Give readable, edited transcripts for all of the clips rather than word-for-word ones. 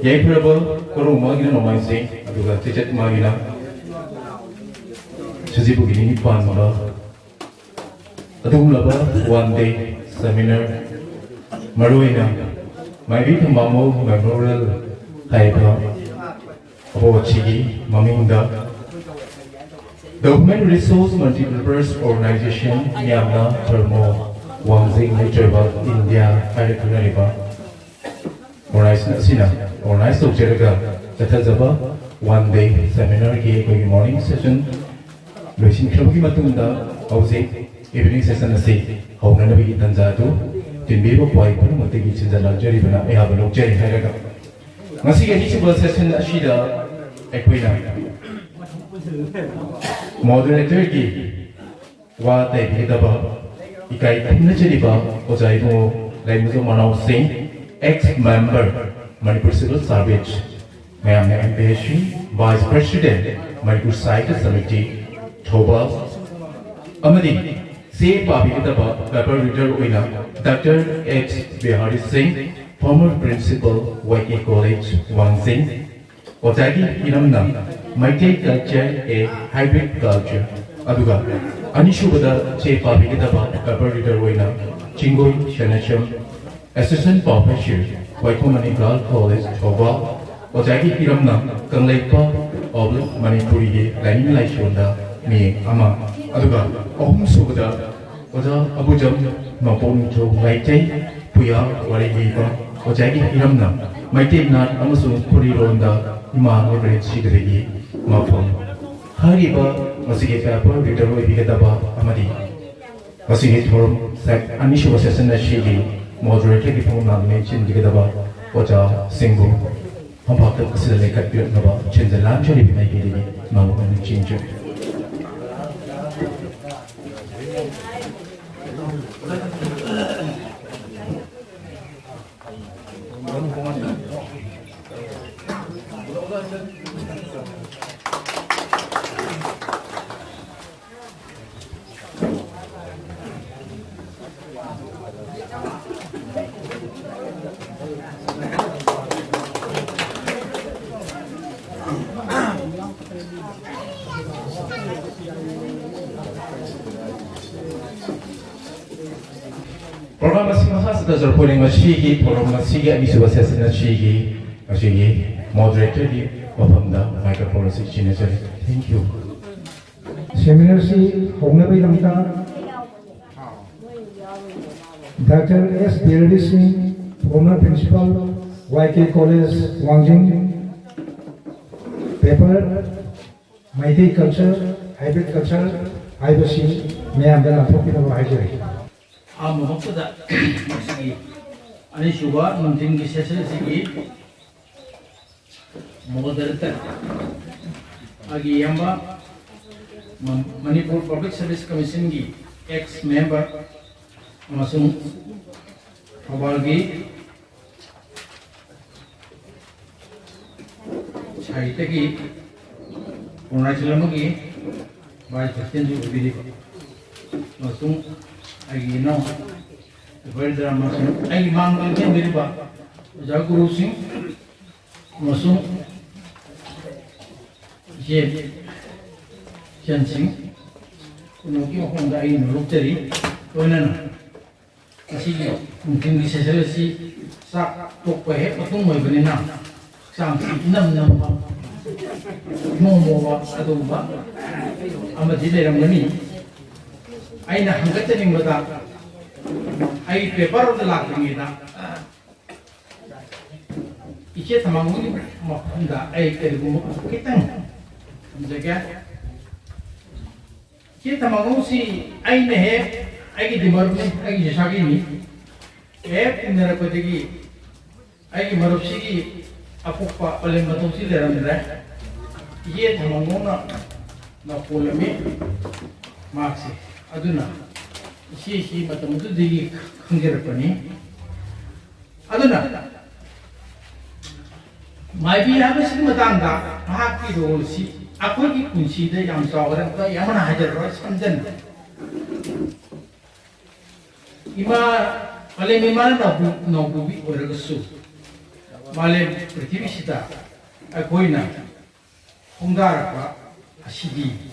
Yaipurable, Koromagina no Maisi, Aduga Tichet Magina, Chizibugini Panmaba, Adumlaba, one day seminar, Maruina, Maibi Thambalngou Memorial Haipa, Chigi, Maminda, the Human Resource Multipurpose Organization, Yamna Thermo, Wangzing Nature India, Haipa, Organized of Jeriga, Zatazaba, one day seminar, morning session, Lucian Klabuki Matunda, Hosey, evening session, a say, how Nanabi Tanzado, Timbibo, Pai, Matiki, the luxury, I have a look, Jerry Haraga. Masi a session, Ashida, Equina. Moderator Gi, what they did about Ikai Nacheriba, Ozaido, Lamuzo Manao Singh, ex-member, Manipur Civil Service, Mayam MPH, Vice President, Manipur Site Committee, Thoba, Amadi, C. Babitaba, Paper Reader Winner, Dr. S.Birhari Singh, former Principal, Maibi College, Wangzing, Ozagi Inamna, Meitei culture, a hybrid culture, Aduga, Anishubada, C. Babitaba, Paper Reader Winner, Chingoy, Shanacham, Assistant Professor, Waikomani Girls College, Thoba, Ozagi Hiramna, Kanglipak, of Manipuri, Lanin Laishunda, Me, Ama, Aduga, Subada, Oza Abujam, Mapon to Meitei, Puya, Warigiba, Ozagi Hiramna, Meitei Nat, Amasun, Puri Ronda, Ima, Everett Shigri, Mapon, Hariba, Masigi Pepper, Ritter Vigataba, Amadi, Masigi Torum, Sec, Anishu Session Shigi. Moderator before not mentioned Gidaba, Oja, Single, Humpaka, Silaka, Nova, change the lunch, and make it now and change it. Program Masihas does reporting a Shigi, Program Masiga, Misu Assassin Shigi, moderator of the microphone signature. Thank you. Seminar C. Hongabi Lamta, Dr. S.Birhari, former Principal, YK College, Wangzing, paper, Meitei culture, hybrid culture, IBC, may I have a topic of Hajari. Mahokda Sigi Anishuba, Munting Sigi Moderator Agiyamba Manipur Public Service Commission gi ex-member Masung Habalgi Chaitagi Unachilamagi by Christian Jubilee Masung I know very drama. I mang again Diriba Jaguru Singh Masum Jeb Chen Singh Unoki Honda in Rotary Tonan Asili Mungkin di seselesi Sak Tokpe Patung Moibenina Sang Nam Momo Aduba Amadile Ramani I na hanggating bata I paper of the Lakimida Ichet Thambalngou Mapunda I Telugu Kitang Jaga Ichet Thambalngou si I nehe I get the Marvin I get Shagini Ep in the Rapatigi I get Marupsigi Apupa Palematosi Ramira Yet Thambalngou na Polemi Maxi Aduna, she Matamutu Digi Kanglipak. Aduna Maibi Thambalngou Matanga, Haki Rosi, Akogi Kunsi, the Yam Sovereign, Yamana Hajar, Sanjan Ima Palemimana no Bubi or a soup. 말레 프리티비시다 거이나 홍다라과 시디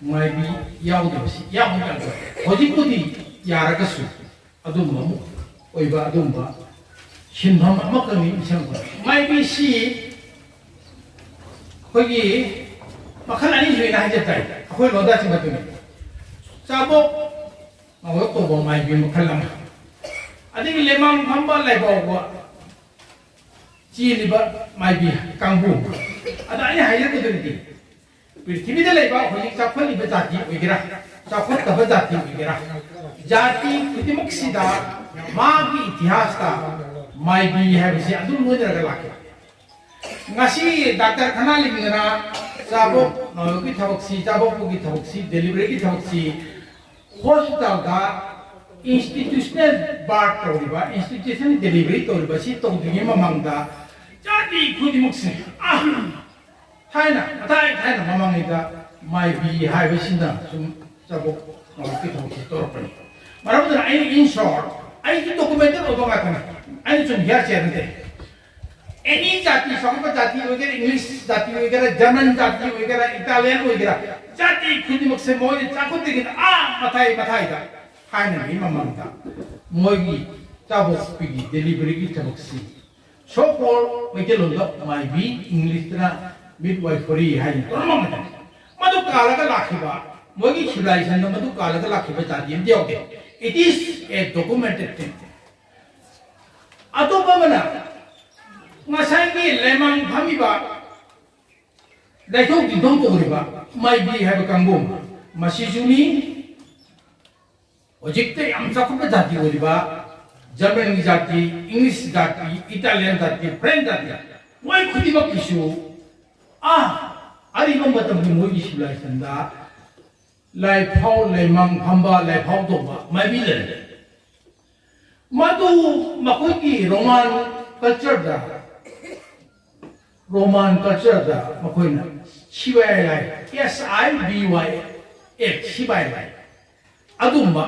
마이비 야우도시 야우도 어디까지 야라가수 아동마 오이바 아동마 신함 아마까니 이상거 마이비 시 거기 막한 아니 주의나 하셨다 거기 로다친 같은 짜복 또 뭐 마이비 막할랑 아니 레망 한발 라이브하고 지리바 마이비 강부 아니 하이라거든요 पृथ्वी लेबा होजिक चाखलिबा जाति ओइगेरा चाखतबा जाति ओइगेरा जाति खुदिमक्सिदा मागी इतिहासता माइबी हैबसि अदुम मोदरगा लाके ngasi doctor खाना लिंगना जाबो नोगी थबक्सि जाबो पुगी थबक्सि डिलीवरी की थबक्सि हॉस्पिटल दा इंस्टीट्यूशनल बार्ट तोरिबा इंस्टीट्यूशन डिलीवरी तोरिबा सि तोदिगे ममंगदा जाति खुदिमक्सि थाइना थाइना ममंगदा माइबी हाइबसिना सुम जाबो नोगी थबक्सि तोरपनि मरबदना आई इन शॉर्ट आई की डॉक्यूमेंटेड ओबंगा कना आई सुम हियर चेरनते एनी जाति संगत जाति वगैरह इंग्लिश जाति वगैरह जर्मन जाति वगैरह इटालियन वगैरह जाति खुदिमक से मोय चाकुतिगिन आ मथाइदा हाइना नि ममंता मोयगी चाबोस्पिगी डिलीवरी की थबक्सी सोपोल मैकेलोंदा माइबी इंग्लिश तना मिडवाइफरी हाइन तोरमंता मदु कालगा लाखिबा मोयगी सिविलाइजेशन मदु कालगा लाखिबा जाति दियोगे it is a documented thing अतोबमना ngasai lemang phamiba daithok dithong toriba maibi haiba kangum masijuni ojikte yam sakupta jati oriba German jati English jati Italian jati French jati moi khudiba kisu ari bam batam ni moi civilization da lai phau lemang phamba lai phau toba maibi le madu makoi ki Roman culture da Roman culture da makoina sibai lai SIBY sibai lai adumba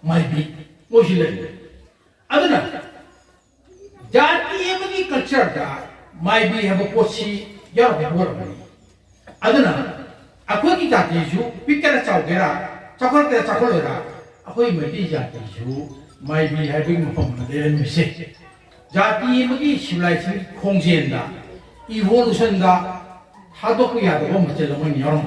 maibi mojile aduna jati emagi culture da maibi haba pochi yar bor aduna akoi ki jati ju pikara chaugera chakolera akoi Meitei jati ju maibi habi mafam de mise jati emagi civilization khongjen da evolution da hadok ya da bom chelo mani yarom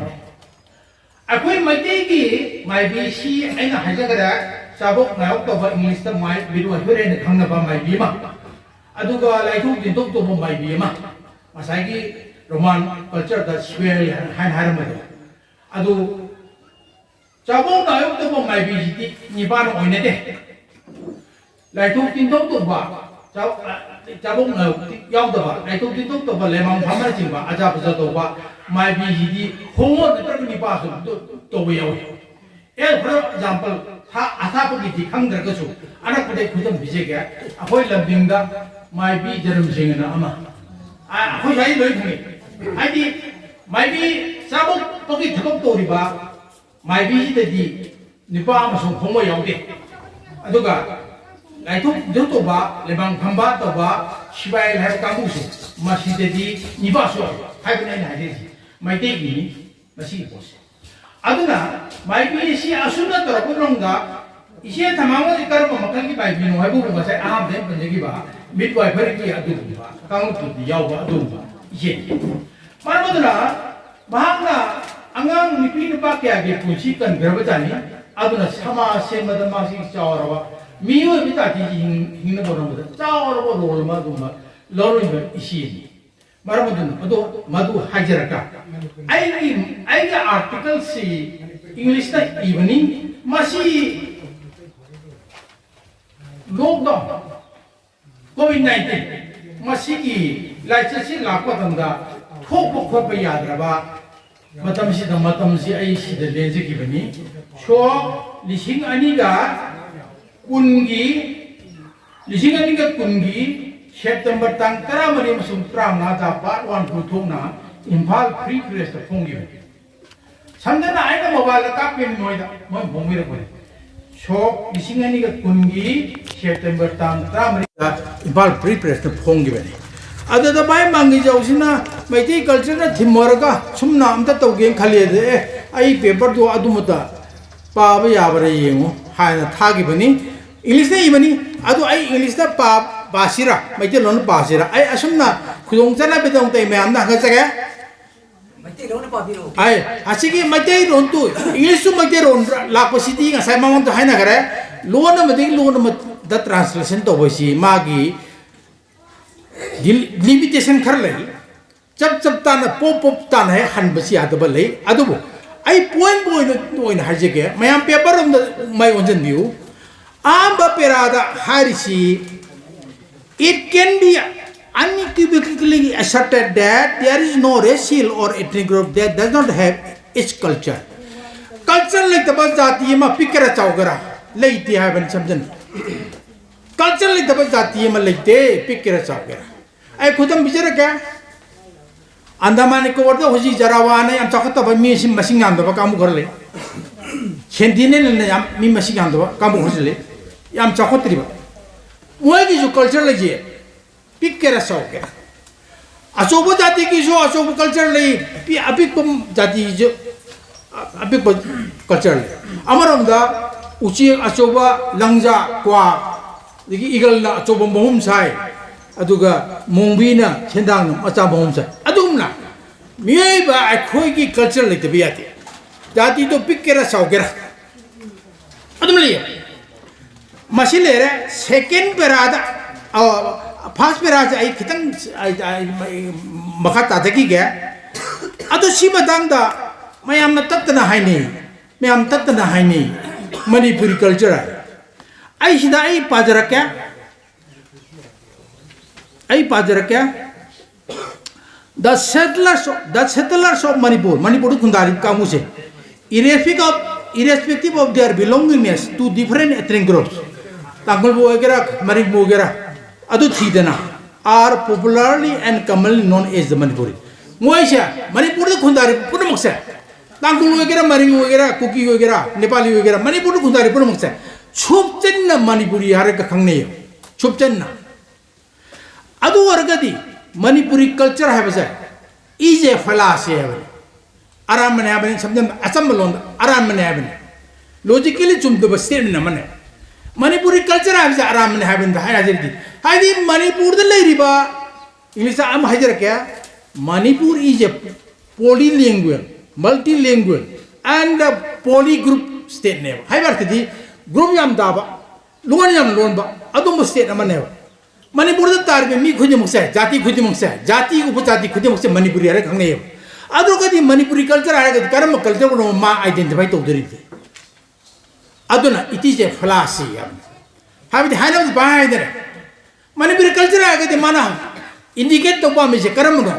akoi Meitei ki maibi si aina hajagara sabok na ok ba english ta mai bidu hore ne khangna ba maibi ma aduga laithuk din tok to ba maibi ma masai ki roman culture da swell han haram ma adu sabok na ok to ba maibi ji ni ba no oine de laithuk din tok to ba Jabong na yaw dawa, ay tuk tituk to ba lemang phamar chingba aja puja to ba maibi hidi hongo na tar ni pa to ba yaw for example tha atha pu gi khang dar ka su ana pade khudam bije ga akoi labding da maibi jarum sing na ama akoi sai loi thani ai di maibi sabok to gi thakop to ri ba maibi hi di nipa ma song hongo yaw de aduga laithuk jo to ba lebang phamba to ba sibai lai kamu su maside di niba so hai bne na de Meitei gi masi pos aduna maibi si asuna to rapunongda ise thamango ji karma makal ki bai bino hai bu ba sai a de panjagi ba midwifery ki adu ba kamu tu di yaw ba adu ba ise marmaduna bahagna angang nipi nupa kya ge punchi kan grabajani aduna sama se madama si chawra 미워 비타지 힘는 보는 거다. 짜오로 로르마 도마 로르마 이시. 말하면 또 마두 하지라까. 아이가 아티클 시 잉글리시다 이브닝 마시 록다운 COVID-19 마시기 라이처시 라코던가 콕콕콕 야드라바 마탐시 아이 시데 렌즈기버니 쇼 리싱 아니가 kungi lisingan ni kungi September tang tara mari masung tram na dapat wan putung na Impal Free Press ta fongi samdana aina mobile ka pin moida mo bongir ko so lisingan ni kungi September tang tramri Impal Free Press na phong gibani ada da bai Mangijao sina Meitei culture na thimorga sumna amta tawgen khali de ai paper do adumata pa ba ya bare yengo haina thagibani English na ibani adu ai English na pa basira Meitei lon basira ai asumna khudong chana bedong tai mayam na khajaga ai asigi Meitei lon tu English su Meitei lon lakpa city nga sai mamang to haina gare lon na mati lon na the translation to boisi magi limitation khar lai chap tan pop tan hai han basi adaba lai adubu ai point hajege mayam paper on the my own view amba perada harisi it can be unequivocally asserted that there is no racial or ethnic group that does not have its culture like the jati ma pikra chaugara leiti haven samjan culture like the jati ma leite pikra chaugara ai khudam bijara ka andaman ko warda hoji jarawa ne am chakata ba mi sim masing am da kamu gorle chendine ne am mi masing am da kamu hosle am chakotri ba moi ki jo culture le je pikera sauke asobo jati ki jo asobo culture le pi apik pum jati jo apik culture le amaram da uchi asoba langja kwa digi igal na asobo mohum sai aduga mongbina chendang no acha mohum sai adumna miei ba akhoi ki culture le tabiati jati to pikera saugera adumli masilere second perada first perada ai kitang makata dagi ga adu simadang da mayam na tatna haini mayam tatna haini Manipuri culture ai sida ai pajarakya the settlers of Manipur kundari kamuse irrespective of their belongingness to different ethnic groups Kanglipak wagera Manipur wagera adu thidana are popularly and commonly known as the Manipuri moisha Manipur kundari punamaksa Kanglipak wagera Manipur wagera Kuki wagera Nepali wagera Manipur kundari punamaksa chupchenna Manipuri haraka khangne chupchenna adu wargadi Manipuri culture habasa is a fallacy aram mane abane samjam asam lon aram mane abane logically chumdo bastir na mane Manipuri culture habasa aram mane habane hai ajirdi hadi Manipur the riba English am hajar kya Manipur is a polylingual multilingual and a polygroup state name hai barkadi group yam daba lon ba adum state amane Manipur the tarbe mi khudi muksa jati khudi muksa jati upajati khudi muksa Manipuri are khangne adu kadi Manipuri culture are karam culture no ma identify to diri aduna it is a fallacy have the hand of by there Manipuri culture are kadi mana indicate to ba me se karam no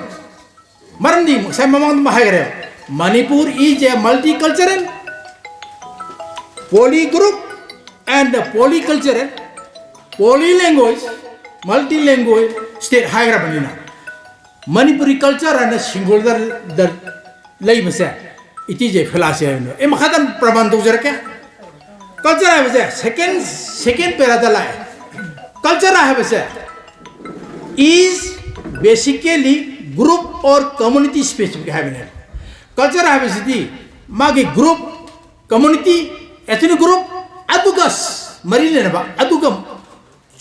marandi sai mamang mahagare Manipur is a multicultural polygroup and polycultural polylanguage multilingual state higher banina Manipuri culture and a single the labor it is a fallacy e makhadan prabandu jarke culture I was second paradala culture I have said is basically group or community specific having culture I have said magi group community ethnic group adugas marine ba adugam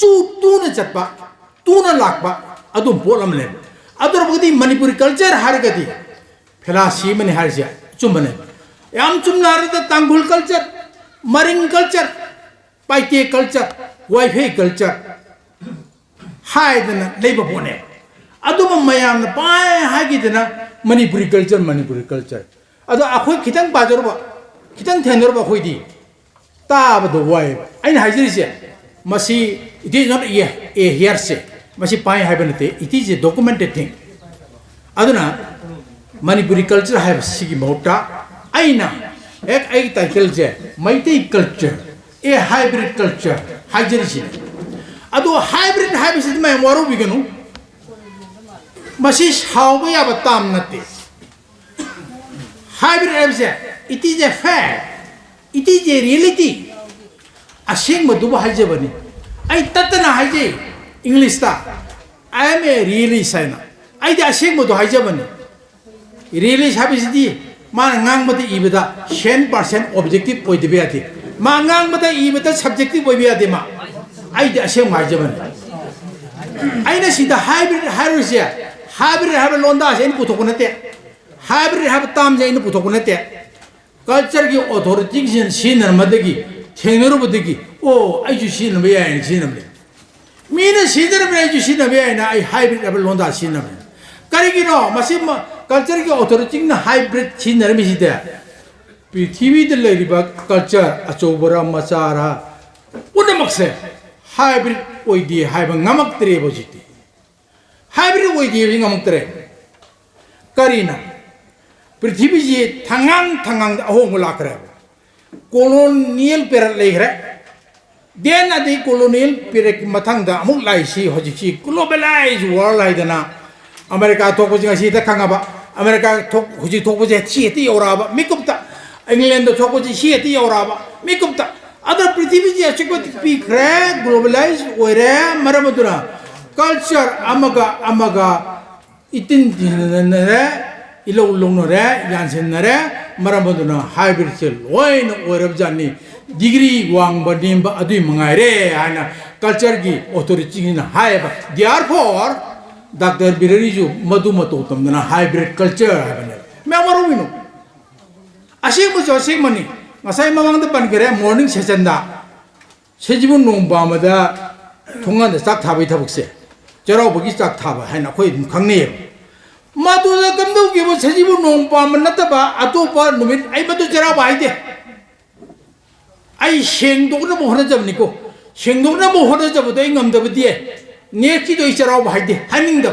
tuna chatpa tuna lakpa adum polam le ador bodi Manipuri culture hargati fallacy mane harja chumane yam chumnar the Tanghul culture Maring culture Paite culture Wifi culture haidana labor bone adum mayam na pai hagidana Manipuri culture ado akhoi khitang bajorba khitang thenorba khoidi tab do wai ain hajiri se masi it is not a hearsay masi pai habenate it is a documented thing aduna Manipuri culture have sigi mota aina ek ai title je Meitei culture a hybrid culture hajiri adu hybrid habis mai waru biganu masi hawba ya batam nate hybrid habis it is a fact it is a reality asing maduba hajabani ai tatana haije English ta I am a realist haina ai da aseng mo do haije bani realist habisidi ma ngang mate ibada 100% objective oi de biati ma ngang mate ibada subjective oi biati ma ai da aseng ma haije bani ai na sida hybrid harusia hybrid have londa sen putokunate hybrid have tam jain putokunate culture ki authority sin madagi thengero bodagi o ai ju sin be ai sin be mina sidar be ju sin be ai na ai hybrid have londa sin be kari no masim culture ki authority na hybrid sin mi sida prithvi de leriba culture achobara machara unamakse hybrid oidi haiba ngamak tre bojiti hybrid oidi ngamak tre karina prithvi ji thangang ahong lakre colonial period legre den adi colonial period mathang da amuk lai si hoji si globalized world lai dana america thok boji si da khangaba america thok hoji thok boji si ti yoraba mikupta england thok boji si ti yoraba mikupta other prithvi ji achikot pi kre globalized oire maramadura culture amaga itin dinare ilo lonore yansenare maramaduna hybrid sel oin oirabjani degree wang badimba adu mangaire ana culture gi authority na haiba therefore Dr. S.Birhari ju madu mato tamna hybrid culture habane me amaru minu asing mo josing mani ngasai mamang da ban gere morning session da sejibun nomba mada thonga da sak thabai thabukse jarau bogi sak thaba haina khoi dum khangne madu da kamdu gi bo sejibun nomba manata ba atopa numit ai madu jarau ba haide ai shengdok na mo hona jabni ko shengdok na mo hona jabu dai ngam da bdi neki do jarau ba haide haning da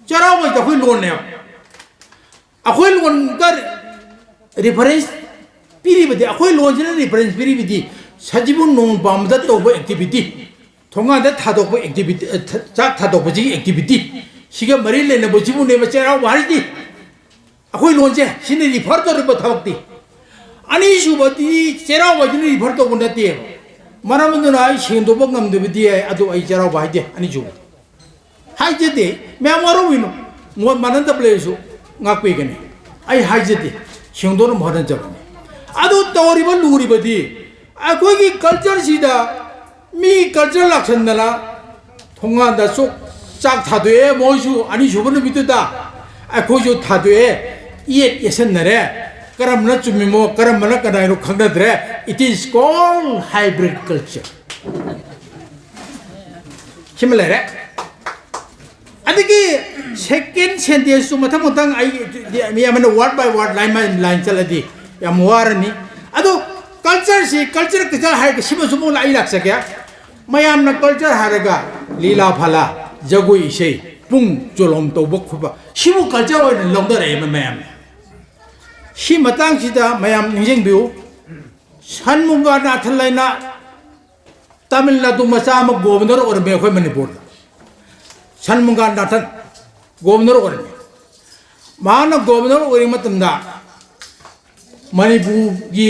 jarau ba da khoi lon ne akhoi lon gar reference piribadi akhoi lojina reference piribadi sajibun nong bamda toba activity thonga da thadokba activity chak thadokba ji activity siga mari lena bojibu ne ba chara waridi akhoi lonje sine refer to ba thawti ani subati chara wajini refer to gunati maramunduna ai sendo ba ngamde bidi adu ai chara ba haide ani ju haide de me amaro wino mo mananda place ngakwe gane ai haide de sendo no modan jabane adu tawriba luribadi akogi culture sida mi culture lakshandala thonga da sok chak thadwe moju ani jubun bituda akoju thadwe yet yesenare karamna chumimo karamna kanairo khangdadre it is called hybrid culture himlare adigi second sentence mathang ai mi amana word by word line chaladi yam warani ado culture si culture kita hai sibo sumo lai lak sakya mayam na culture haraga lila phala jagoi sei pung jolom to bok khuba sibo culture oi longda re mayam si matang sida mayam ningjeng biu sanmunga na thalaina Tamil Nadu macha ma governor or me khoi Manipur sanmunga na than governor or mana governor ori matamda Manipur gi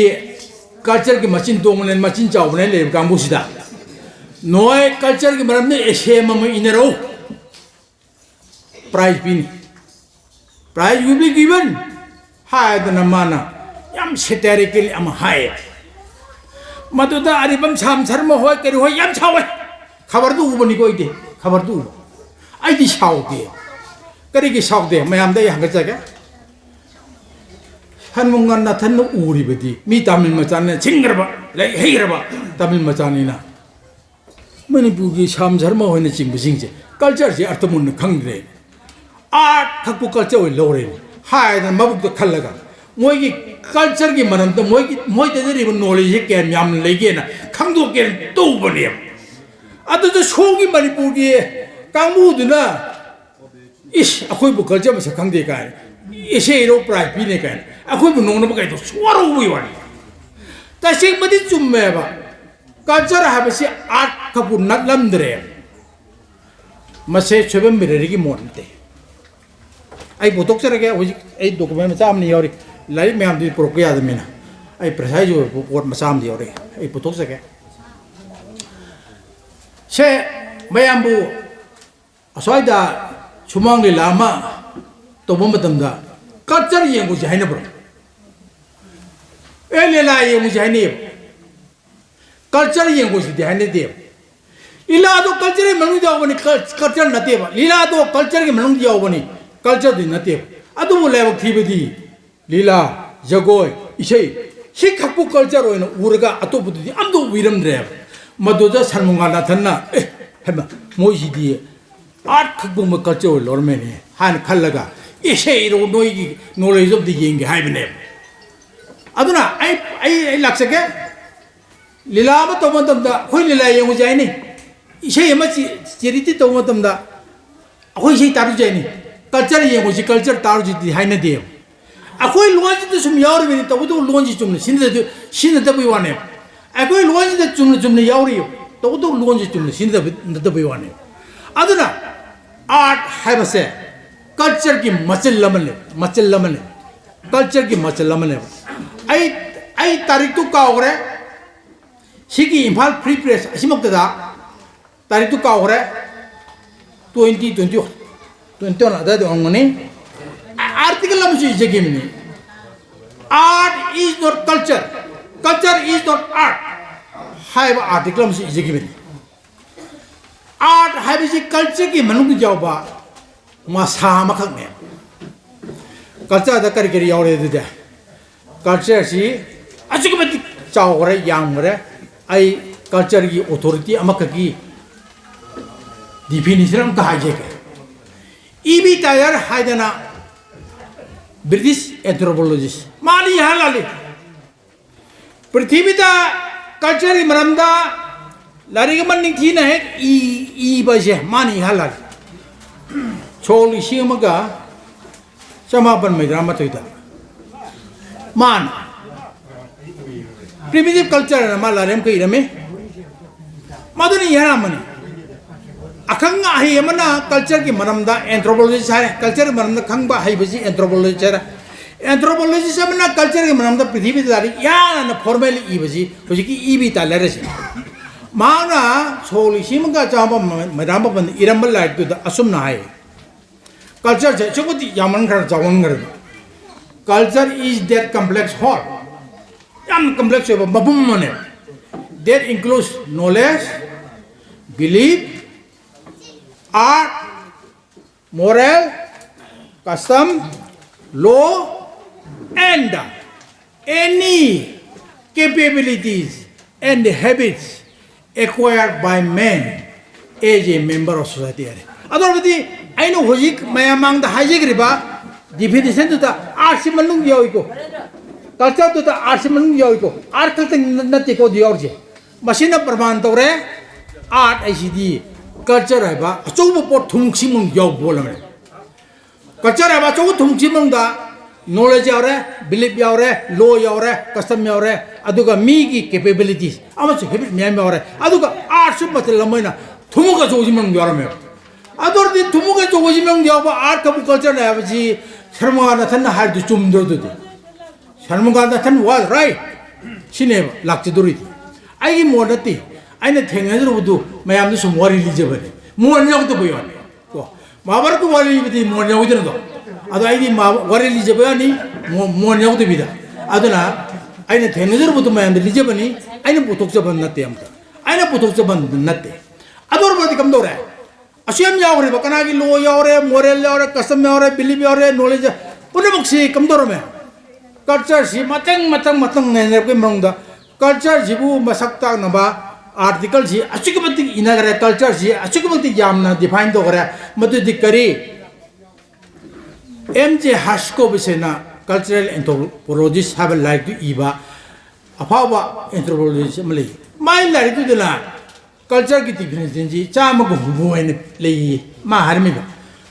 culture ki machine donglen machine chawne le kambu sida noi culture ki maram ne esema ma inero prize will be given higher than mana yam satirical am high maduda aribam sam sarma hoy keri hoy yam chawe khabar du ubani ko ide khabar du ai di shaude kari ki shaude mayam da yang ga jaga hanmungan na than uri bedi mi tamil machan chingraba lai heiraba tamil machanina Manipur gi sam dharma hoina chingbu jingje culture ji arthamun khangre art thakpu culture oi lore hai da mabuk to khallaga moi gi culture gi manam to moi de ri knowledge ke myam lege na khangdo ke to bani adu jo shogi Manipur gi kangmu duna is akhoi bu culture ma khangde ka ise ro prize bi ne ka akhoi bu nong na ba kai to swaro wi wani ta sing madi chumme ba culture ha ba si art ka bu nat lam dre mase Soibam Mangijao gi monte ai botok sere ge hoji ai document ma cham ni yori lai me am di prokya da mina ai presai jo pot ma cham di yori ai botok sere 세 매암부 소이다 주망리 라마 또 보면답니다. 깔짜리 연구지 하이나 버려. 엘레라 연구지 하이나 깔짜리 연구지 하이나 돼. 일라도 깔짜리 만웅자오 보니 깔짜리 나대 봐. 일라도 깔짜리 만웅자오 보니 깔짜리 나대. 아도 몰래 티비디 릴라 저고이 이세 시각부 깔짜로는 우리가 아토부디 암도 위름드래. 마도자 살문가 나타나 해봐 모시디 아트극부 깔짜오 로르메니 한 칼라가 이세 이로 노이기 노래 좀 되게 하이브네. 아도나 아이 락세게 릴라마 또 먼저다 거의 릴라 영우지 아니니 이세 마치 제리티 또 먼저다 거의 이세 다루지 아니니 깔짜리 영우지 깔짜리 다루지 하이네 돼요. 아코이 로아지도 좀 야오르면 또 우도 로안지 좀 신데 보이와네. 아코이 로아지도 좀 야오리요. 또 우도 로안지 좀 신데 보이와네. 아드나 아트 하이버세 culture की मचल लमले culture की मचल लमले आई तारीख तो का हो रहा है सिकी इम्फाल फ्री प्रेस ऐसी मौके दा तारीख तो का हो रहा है 2021 ना दादे अंगने आर्टिकल लम्बी चीज़ जगह में art is not culture is not art हाय वो आर्टिकल लम्बी चीज़ जगह में art हाय भी culture की मनुष्य जाओ बा मासा मखक में culture दा करी यार ये दे culture सी अच्छी को बत्ती चाव रहे यांग रहे आई culture की authority अमक की definition हम कहा जाएगा ईबी टायर हाय देना British anthropologist मानी यहाँ लाले पृथ्वी दा culture की मरमदा लारी के मन निकली ना है ई बजे मानी यहाँ लाले छोली शिमगा समापन में ड्रामा तो इधर मान primitive culture ना माला रेम कहीं रमे माधुनी यहाँ मनी अखंगा है मना culture की मरमदा anthropologist है culture मरमदा खंबा है बजी anthropologist है anthropologist है मना culture की मरमदा पृथ्वी दारी यार ना formally ई बजी बजी की ई भी ताले रहे माना छोली शिमगा चांबा मरामा बंद इरम्बल लाइट तो असुम ना है culture है चुपती यामन कर जावन कर culture is that complex whole yam complex है बबुम मने that includes knowledge belief art moral custom law and any capabilities and habits acquired by man as a member of society अदरबदी I know hojik mayamang the hajik riba definition to the arsimanung yoiko culture to the arsimanung yoiko art natiko the orge machine praman tore art ICD culture riba chobu pot thungsimung yog bolam culture riba chobu thungsimung da knowledge yaure belief yaure law yaure custom yaure aduga mi ki capabilities amachu habit myam yaure aduga art sub matlamoina thumuga chojimung yarame other दिन तुमुगे जो वही में दिया art का culture है बच्ची शर्मा ना थन हार दो चुम दो दे शर्मा ना थन वाज राइट सिने लाक्चे दूरी थी आई मोड़ती आई ने ठेंगे जो बुद्धू मैं आम तो सुमवारी लीजे बने मोड़ने को तो बयान को मावर को वारी लीजे मोड़ने को तो अदर आई दी वारी लीजे बयानी मोड़ने को तो बिदा अदर ना आई ने ठेंगे जो बुद्धू मैं आम तो लीजे बनी आई ने पुतुक से बंद नते हमका आई ने पुतुक से बंद नते अदर बात कम दो रहा अशेम यावरे बकना की लो यावरे मोरल यावरे कसम यावरे बिलीव यावरे नॉलेज पुनः बक्सी कम दो रहे कल्चर सी मतंग ने के मंगदा कल्चर जीबू मसक्ता नबा आर्टिकल सी अचुकमति इनागरे कल्चर सी अचुकमति यामना डिफाइन तो करे मधु दिकरी एमजे हास्को बिसेना cultural anthropologist have like to इबा अफावा एंथ्रोपोलॉजिस्ट मले माइ लाइक टू दिला culture की definition जी चाम को हुए ने ले माँ हर में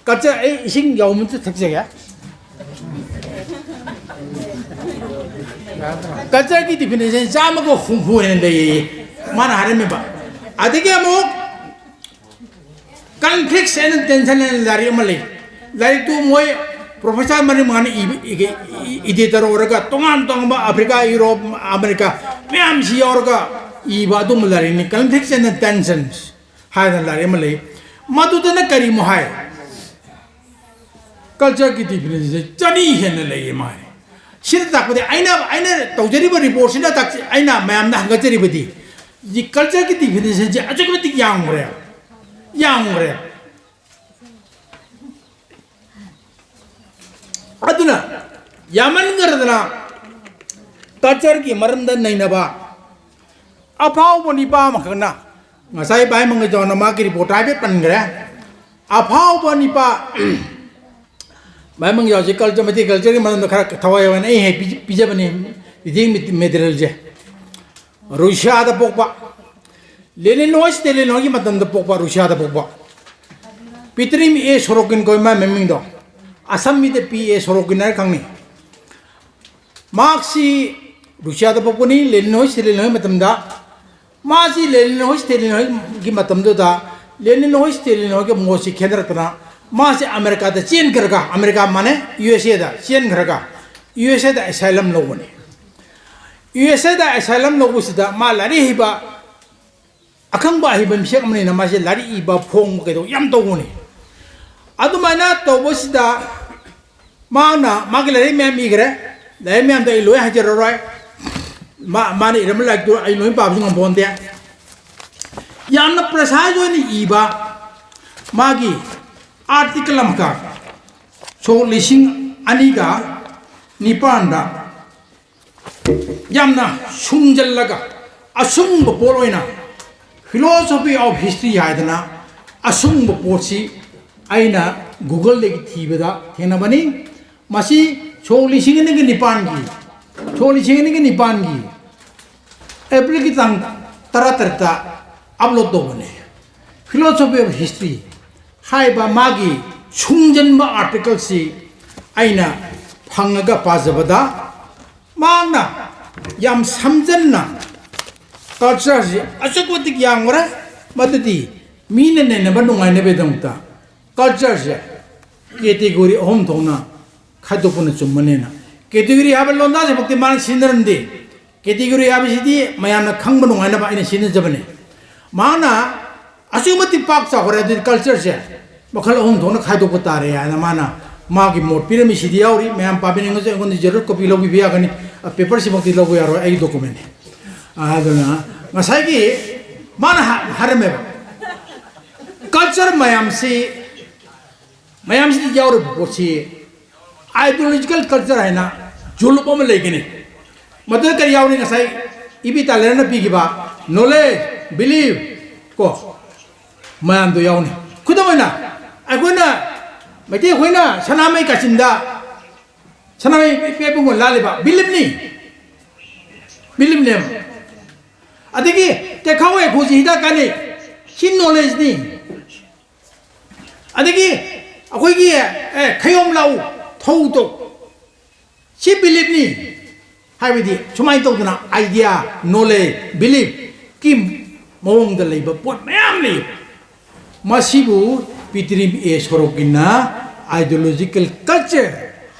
culture इसिंग याव में तो थक जाएगा culture की definition चाम को हुए ने ले माँ हर में बा आधे क्या मो conflict and tension ने लारी तो मोय प्रोफेसर मनी माने इधर और का तोंगान बा अफ्रीका यूरोप अमेरिका में हम सी और का इबादुम लारी ने conflicts and tensions hai dan lari malay madu dana kari mohai culture ki difference chani hen lay mai sida tak pade aina tojari ba report sida tak aina mayam na hangajari badi ji culture ki difference je ajak yang re aduna yaman garadana culture ki maram dan naina ba apau boni pa makna ngasai bai Mangijao na ma ki report ai be pan gre apau boni pa bai Mangijao ji culture mati culture ki maram khara thawai wan ei he pija bani iding material je Russia da pokpa lenin noise tele no ki matam da pokpa Russia da pokpa pitrim e sorokin ko ma meming do asam mi de pi e sorokin ar khangni maxi Russia da pokuni lenin noise tele no matam da मासी लेने हो Stalin हो कि मतम दो दा लेने हो स्टेलिन हो के मोसी खेदर तना मासी अमेरिका दा चीन करगा अमेरिका माने यूएसए दा चीन करगा यूएसए दा एसाइलम लोगोने यूएसए दा एसाइलम लोगो सिदा मा लारी हिबा अखंग बा हिबा मिसे कमने ना मासी लारी इबा फोंग के दो यम तोगोने अदु माना तोबो सिदा माना मागे लारी मैम इगरे लारी मैम दा इलोय हजर रोय माने इरम लाइक तो आई लोई पाप सिंग बोंदे यान प्रसाद जो नि इबा मागी आर्टिकल हमका सो लिसिंग अनिगा निपांडा यामना सुंजल लगा असुंग बोलोइना फिलोसॉफी ऑफ हिस्ट्री हाइदना असुंग पोची आइना गूगल दे थीबदा थेना बनी मसी सो लिसिंग ने निपान की सो लिसिंग ने निपान की एप्रिल की तंग तरह अपलोड तो बने फिलोसॉफी ऑफ हिस्ट्री हाई बा मागी सुंजन बा आर्टिकल सी आइना फंगगा पाजबदा मांगना याम समझना कल्चर से अचकोतिक यांगरा मददी मीने ने न बनुंगाई ने बेदंगता कल्चर से कैटेगरी होम थोना खादोपुन चुमनेना कैटेगरी हाबे लोंदा से भक्ति मान सिंदरंदे कैटेगरी आबिसिदी मयाना खंग बनुंगाई बा इन सिन जबने माना असुमति पाक चाखरे दि कल्चर से मखल होम थोना खादोप तारे याना माना मागी मोट पिरामिड सिदी यावरी मयाम पाबिने ngose ngon जरूर कॉपी लोबी बिया गनी पेपर से भक्ति लोगो यारो आई डॉक्यूमेंट आदना ngasai mana harme culture mayam si jawr bochi ideological culture hai na julubam legene madar kar yawni ngasai ibi talerna pigiba knowledge believe ko mayam do yawni khudamoina agona mate hoina sanamai kachinda sanamai pebungo laliba believe ne adigi te khawe khuji da kani sin knowledge ni adigi akoi gi khayom lau thau to si believe ni haibidi chumai to na idea knowledge believe kim mong da leiba pot mayam ni masibu pitrim e sorokina ideological culture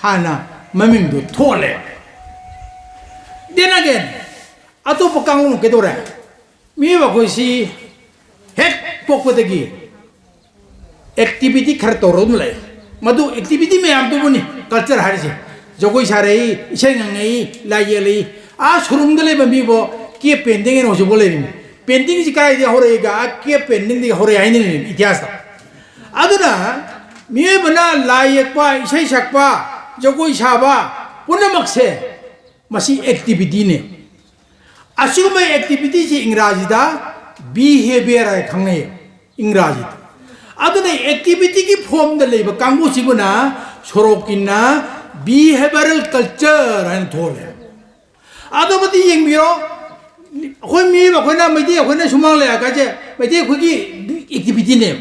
hana maming do thole then again atau pekang ke dora mi ba ko si hek pokotegi activity khar toron le madu activity me am to buni culture har se jogoi sare iseng ngai la yeli a surum dele ba mi bo ke pending no jo bole ni pending ji kai de hore ga ke pending de hore ai ni इतिहास aduna mi bana la yekpa isai sakpa jogoi saba punamak se masi activity ne asuma activity si इंग्राजी दा behavior है खंगे इंग्राजी अदुने activity की form द लेब कांगो सिबुना सोरोकिना behavioral culture है थोले अदु बती यंगिरो कोई मी बखोना मैदे खोना सुमांग ले आकाजे मैदे खुगी activity ने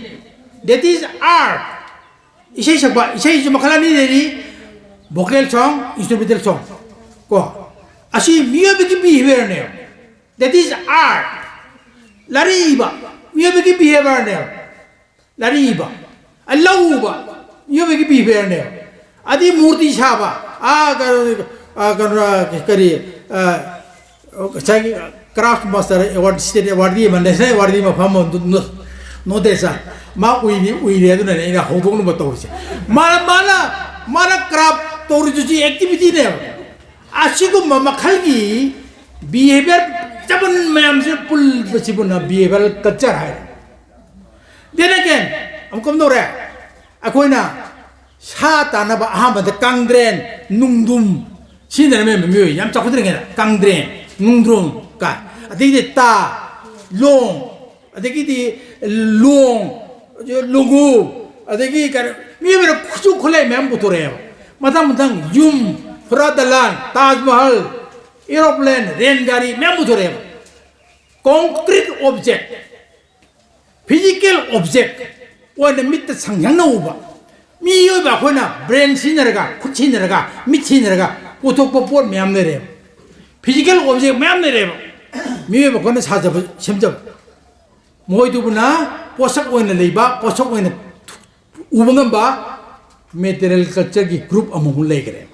that is art इसे सकबा इसे जो मखलानी देरी vocal song instrumental song को असी मिया बिकी behavior ने that is art lariba miyo bigi behavior ne lariba allahu miyo bigi behavior ne adi murti shaba kari craft master award state award di mande sai award di ma pham 노데사 마 우이래도 내가 호동을 못 떠오르지 마나 크랍 떠오르지 액티비티네 아시고 마마 칼기 비헤비어 잡은 마음을 뿔 붙이보나 비헤비어 ਕੱ자라 되네겐 엄컴 노래 아코이나 샤타나바 아한바데 깡드렌 눅둠 신데르메 묘이 얌짝 호드랭게 깡드렌 눅둠 까 아디디 따롱 아디기 롱구 아디기 까 미베르 쿠주 콜레 멤부토레요 마담당 윰 프라달란 타즈마할 에어플레인 렌가리 멤부토레요 콘크리트 오브젝트 피지컬 오브젝트 원의 밑에 상향 나오바 미여봐 거나 브레인 시너가 쿠치너가 미치너가 오토포포 맴내래 피지컬 오브젝트 맴내래 미여봐 거나 사잡 심잡 모이두구나 포석 오는 레이바 포석 오는 우방은 바 메테리얼 컬처기 그룹 아무 레이그래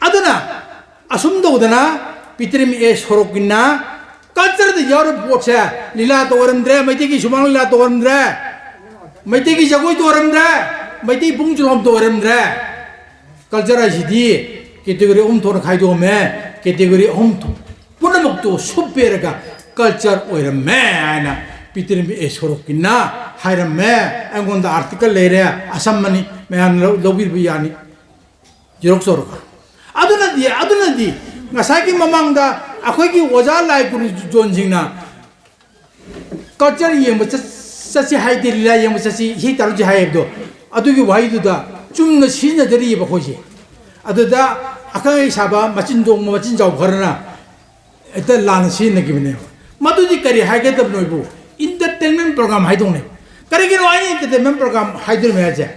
아드나 아숨도 오드나 비트림이 에 소록이나 컬처도 여러 보체 릴라 도름드레 메티기 주망 릴라 도름드레 메티기 자고이 도름드레 메티 봉줄홈 도름드레 컬처라시디 캐테고리 옴토는 가이도메 캐테고리 옴토 뿌나먹도 슈페르가 컬처 오이르메나 비트림이 에 소록이나 하이르메 앵곤다 아티클 레레 아삼마니 메한 로비비야니 지록소로가 아두나디 ngasaiki mamangda akhoi oja lai guru jonjingna culture yem sasi haidiri la yem sasi hi taruji haibdo adugi waiduda chumna sinaderi ba khoji aduda akai saba machinjong machinjau bharna eta lan sin gibne maduji kari haige tab noibu entertainment program haidone kari gino ai entertainment program haidur me aja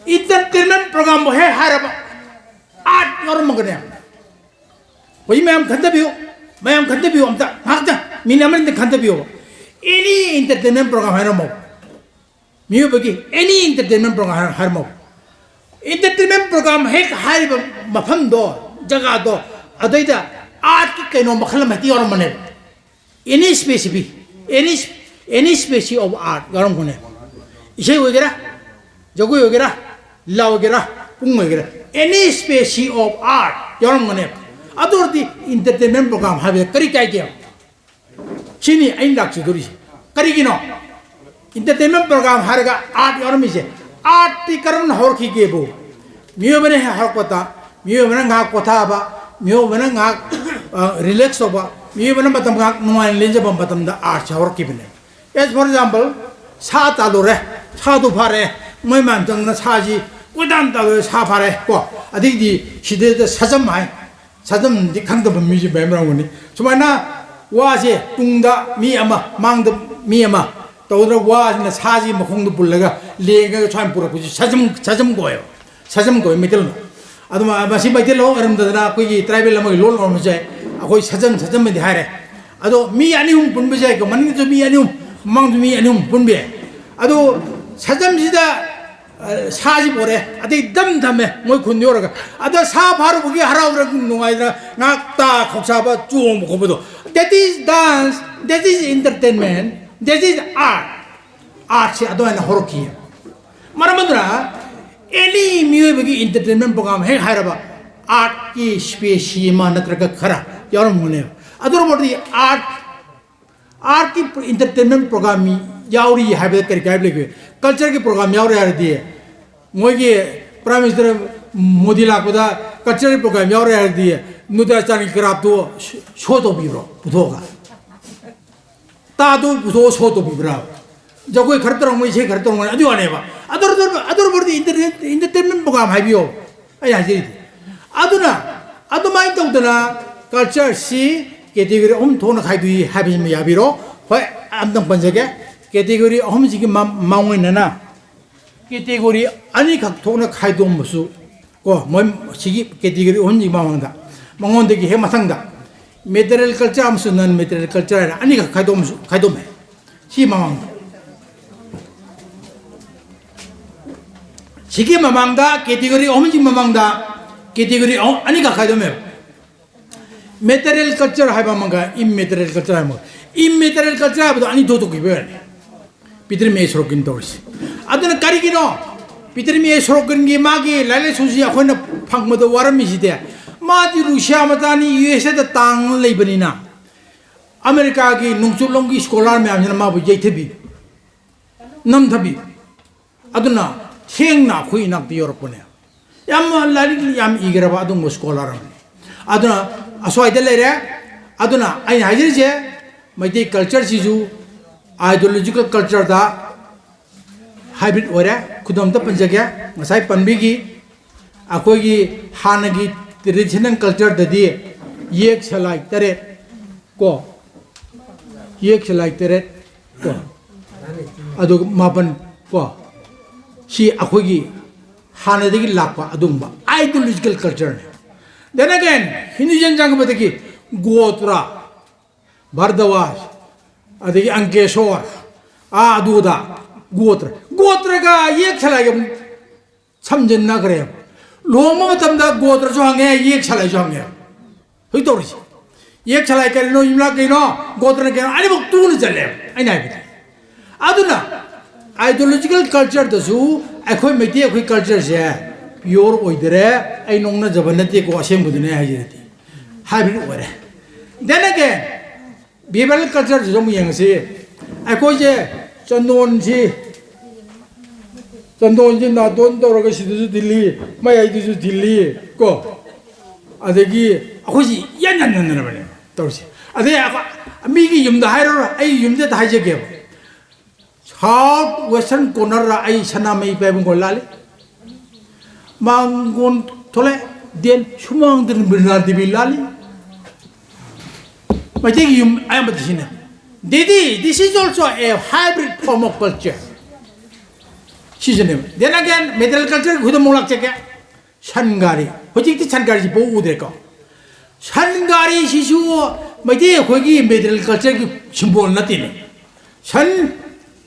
entertainment program he haraba art norm gane वही मैं हम खंडे भी हो हम ता हाँ ता मीना मरिंदे खंडे भी हो any entertainment program है ना मो मियो बगी any entertainment program है मो entertainment program है हाय मफम दो जगह दो अदोई ता art की कहीं नो मखलम है ती और मने any specific any species of art गरम कोने इसे वगैरह जगह वगैरह ला वगैरह पुंग वगैरह any species of art गरम कोने अदोरती entertainment program हावे करी क्या किया चीनी इन लाक्ष दूरी करी किनो entertainment program हारेगा आर्ट और मिसे आर्ट ती करम न होर खीके बो मियो बने है हर कोता मियो बने गाक कोता बा मियो बने गाक रिलैक्स होबा मियो बने बतम गाक नुआन लेंजे बम बतम दा आर्ट होर की बने as for example सा तालो रे सा दो फारे मैं मान जंग न साजी कोदान तालो सा फारे को अधिक दी 시대 사점 my 사점 강도 범미지 매매라고니 정말나 와제 뚱다 미야마 망도 미야마 또들 와는 사지 뭐공도 불러가 레가 참 부르고지 사점 거예요 사점 거에 밑에로 아도 마시 밑에로 여러분들아 거기 트라이벌 뭐 롤 오면서 거기 사점에 하래 아도 미 아니움 분배자 그 만능도 미 아니움 망도 미 아니움 분배 아도 사점지다 사지 보래 아들 담담해 뭐 군요라가 아들 사 바로 보기 하라오라 농아이라 낙다 곡사바 쭉 먹고 보도 that is dance that is entertainment that is art 아도나 호로키 말하면들아 any music entertainment program 해 하라바 art की स्पेसिमा नत्रका खरा 여러분 뭐네요 아도로 뭐디 art की entertainment program यावरी हाइबे करके आइबले कल्चर के प्रोग्राम यावरे यार दिए मोगी प्राइम मिनिस्टर मोदी लाकोदा कल्चर प्रोग्राम यावरे यार दिए नुदाचानी कराप तो शो तो बिब्रो बुधोगा तादो बुधो शो तो बिब्रा जब कोई खर्च रहा मुझे खर्च रहा अदु आने बा अदर बर्दी इंटरटेनमेंट प्रोग्राम हाइबियो आई हाजिर अदु माइन तो उतना कल्चर सी कैटेगरी हम थोड़ा खाई दुई हाइबी में याबिरो होय अंदर पंजगे कैटेगरी हम जी के मांगे ना कैटेगरी अनी खक थोड़ा खाई दो मुसु को मैं सिगी कैटेगरी हम जी मांगदा मांगों देखी है मसंगदा मेटेरियल कल्चर हम सुनन मेटेरियल कल्चर है अनी खक खाई दो में सी मांगदा सिगी मांगदा कैटेगरी हम जी मांगदा कैटेगरी अनी खक खाई दो में मेटेरियल कल्चर है मांगा इमेटेरियल कल्चर है मांगा इमेटेरियल कल्चर है तो अनी दो तो की बेर 비드림의 소로긴 도르시 아드나 까리기노 비드림의 소로긴기 마기 라레 소시 아코나 방모도 와르미시데 마디 루시아마다니 US에다 땅 레이버니나 아메리카기 농출롱기 스콜라르메 아니나 마부 제이테비 남타비 아드나 생나 후이낙도 여러분에 얌 라리 얌 이게라바 아동 스콜라르 아드나 아소아이델레레 아드나 아니 하지르제 마이데이 culture 시주 ideological culture 다 hybrid 오래 그다음부터 번쩍이야 마사이 판비기 아코기 하나기 traditional culture 다디 예ek 살라이 때레 고 예ek 살라이 때레 고 아도 마번 고 시 아코기 하나되기 락바 아동바 ideological culture then again hinduism 장부터기 고트라 바르다와스 아데기 안케쇼아 아두다 고트라가 예ek 살라이 참전나 그래요 로마 담다 고트라 조항에 예ek 살라이 조항에 그 또르지 예ek 살라이 까리노 임라케노 고트라 깨노 아니 뭐 두는 잘래 아니 나이 아두나 ideological culture 다수 아코이 메티 아코이 culture제 pure 오이드레 아이 농나 저번에 고 아셈부드네 하지르디 하이브리드 오래 then again 비벨 culture 좀 영시 아코이제 전돈지 나 돈 돌아가 시도주 딜리 마야이두주 딜리 고 아데기 아코지 yanyanyan나 버네 또르시 아데 아까 미기 юм다 하이로 아이 юм데 다 하제게 South Western corner ay sana may pebong kolali. Mangon tole den sumang din bernardi bilali. I think you I am the Didi, this is also a hybrid form of culture. Season. Then again, metal culture who the molak check Shangari. What is the Shangari Bo Udeko? Shangari Shishu, my dear Hogi metal culture symbol nothing. Shan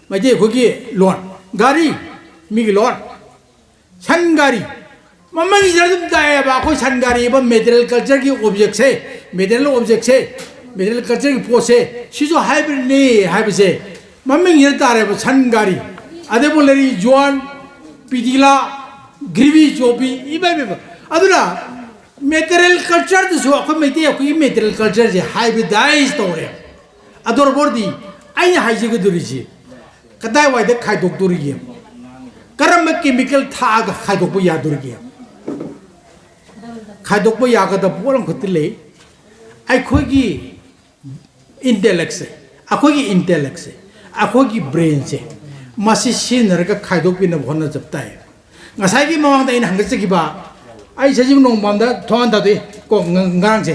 마이데 거기 론 가리 미기 론 산가리 만만히 좀 다해봐 그 산가리 이번 메데럴 culture기 오브젝트 메데럴 오브젝트 메데럴 culture기 포세 시조 하이브리드 하이브세 만만히 따라해봐 산가리 아데볼레리 조안 피딜라 그리비 조비 이바베 아들아 메데럴 culture도 좋아 그 메데 그 메데럴 culture지 하이브리다이즈 도래 아도르 보르디 아니 하이지가 들이지 कदाई वाइदे खाइदोक दुर्गी करम में chemical थाग खाइदोक बो या दुर्गी खाइदोक बो या कदा Boram खतिले आखोगी intellect से आखोगी intellect से आखोगी ब्रेन से मासी सिनर का खाइदोक बिना भोना जबता है ngasai ki mawang da in hang se ki ba ai se ji nong bam da thon da de ko ngang se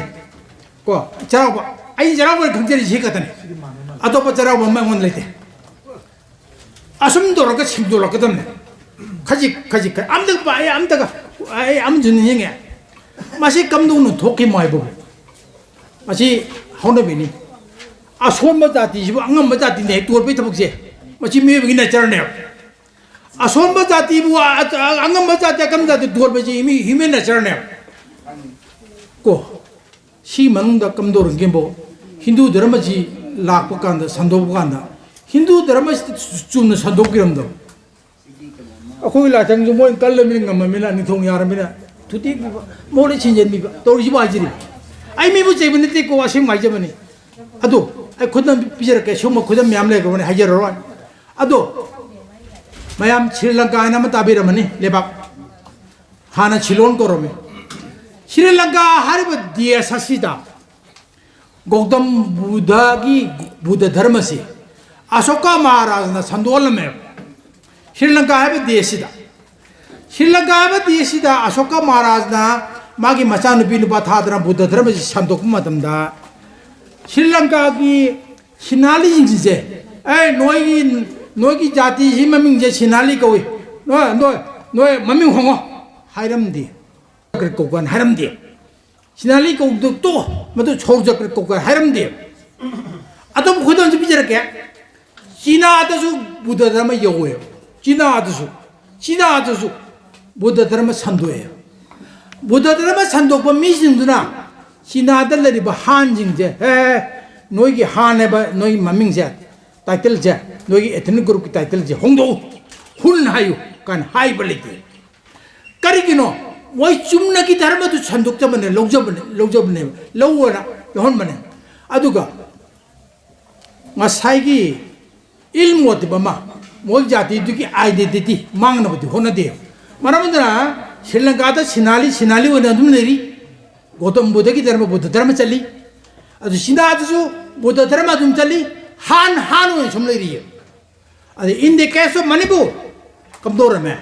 ko jarau ba ai jarau ba khang jeri ji ka tane ato pa jarau ba ma ngon le te 아숨도라가 심도라거든. 가지 암득 봐. 암득가 암 주는 형이야. 맛이 감동은 독이 많이 보고. 맛이 하나비니. 아 손마다 뒤집어 안감마다 뒤내 두어비 터벅지. 맛이 미역이 나잖아요. 아 손마다 뒤고 안감마다 대감다 두어비지 이미 힘이 나잖아요. 고 시만다 감도는 게 뭐 힌두 드라마지 락고 간다 산도고 간다. 힌두 드라마 좀 산독기름도. 거기 라장 좀 뭐인 깔려미는 것만 미나 니통 야라미나 두디 모래 친전미 또르지 마지리. 아이 미부 제분데 때고 와싱 마이저머니. 아도 아이 고단 비저렇게 쇼모 고단 냠래 그러네 하저러. 아도 마얌 스리랑카 하나만 따비라머니 레박 하나 실론 거로메. 스리랑카 하리버 디에 사시다. 고담 부다 Dharamsi Ashoka महाराज ने संदोल में श्रीलंका है देशिदा श्रीलंका है देशिदा अशोका महाराज ना मागी मचा नुपी नुपा था दरा बुद्ध धर्म से संदोक मतमदा श्रीलंका की सिनाली जिंग से नोई की जाति ही ममिंग जे सिनाली कोई नोई ममिंग होंगो हायरम दी कर कोकन हायरम दी सिनाली को तो मतलब छोड़ जा कर कोकन हायरम दी अतो खुद उनसे बिचर क्या चीना आदर्शु बुद्ध धर्म योगोय चीना आदर्शु बुद्ध धर्म संदोय बुद्ध धर्म संदोक पर मिसिंगदुना चीना आदर लरी बहान जिंगजे नोई की हान है नोई ममिंग से 타이틀 제 너희 에트닉 그룹 타이틀 제 홍도 훈 하유 간 하이블리티 까리기노 뭐 춤나기 다르마도 산독자만에 롱저번에 로워라 혼만에 아두가 마사이기 일모트 바마 몰자티 두기 아이덴티티 망나부디 혼나데요 말하면더나 ශ්‍රී 시날리 원하는 내리 고tom 부대기 다르마 부대 다르마 찰리 아주 신나아주 부대 다르마 좀 찰리 한한은 좀 내리요 아니 인데 계속 마니부 감도라메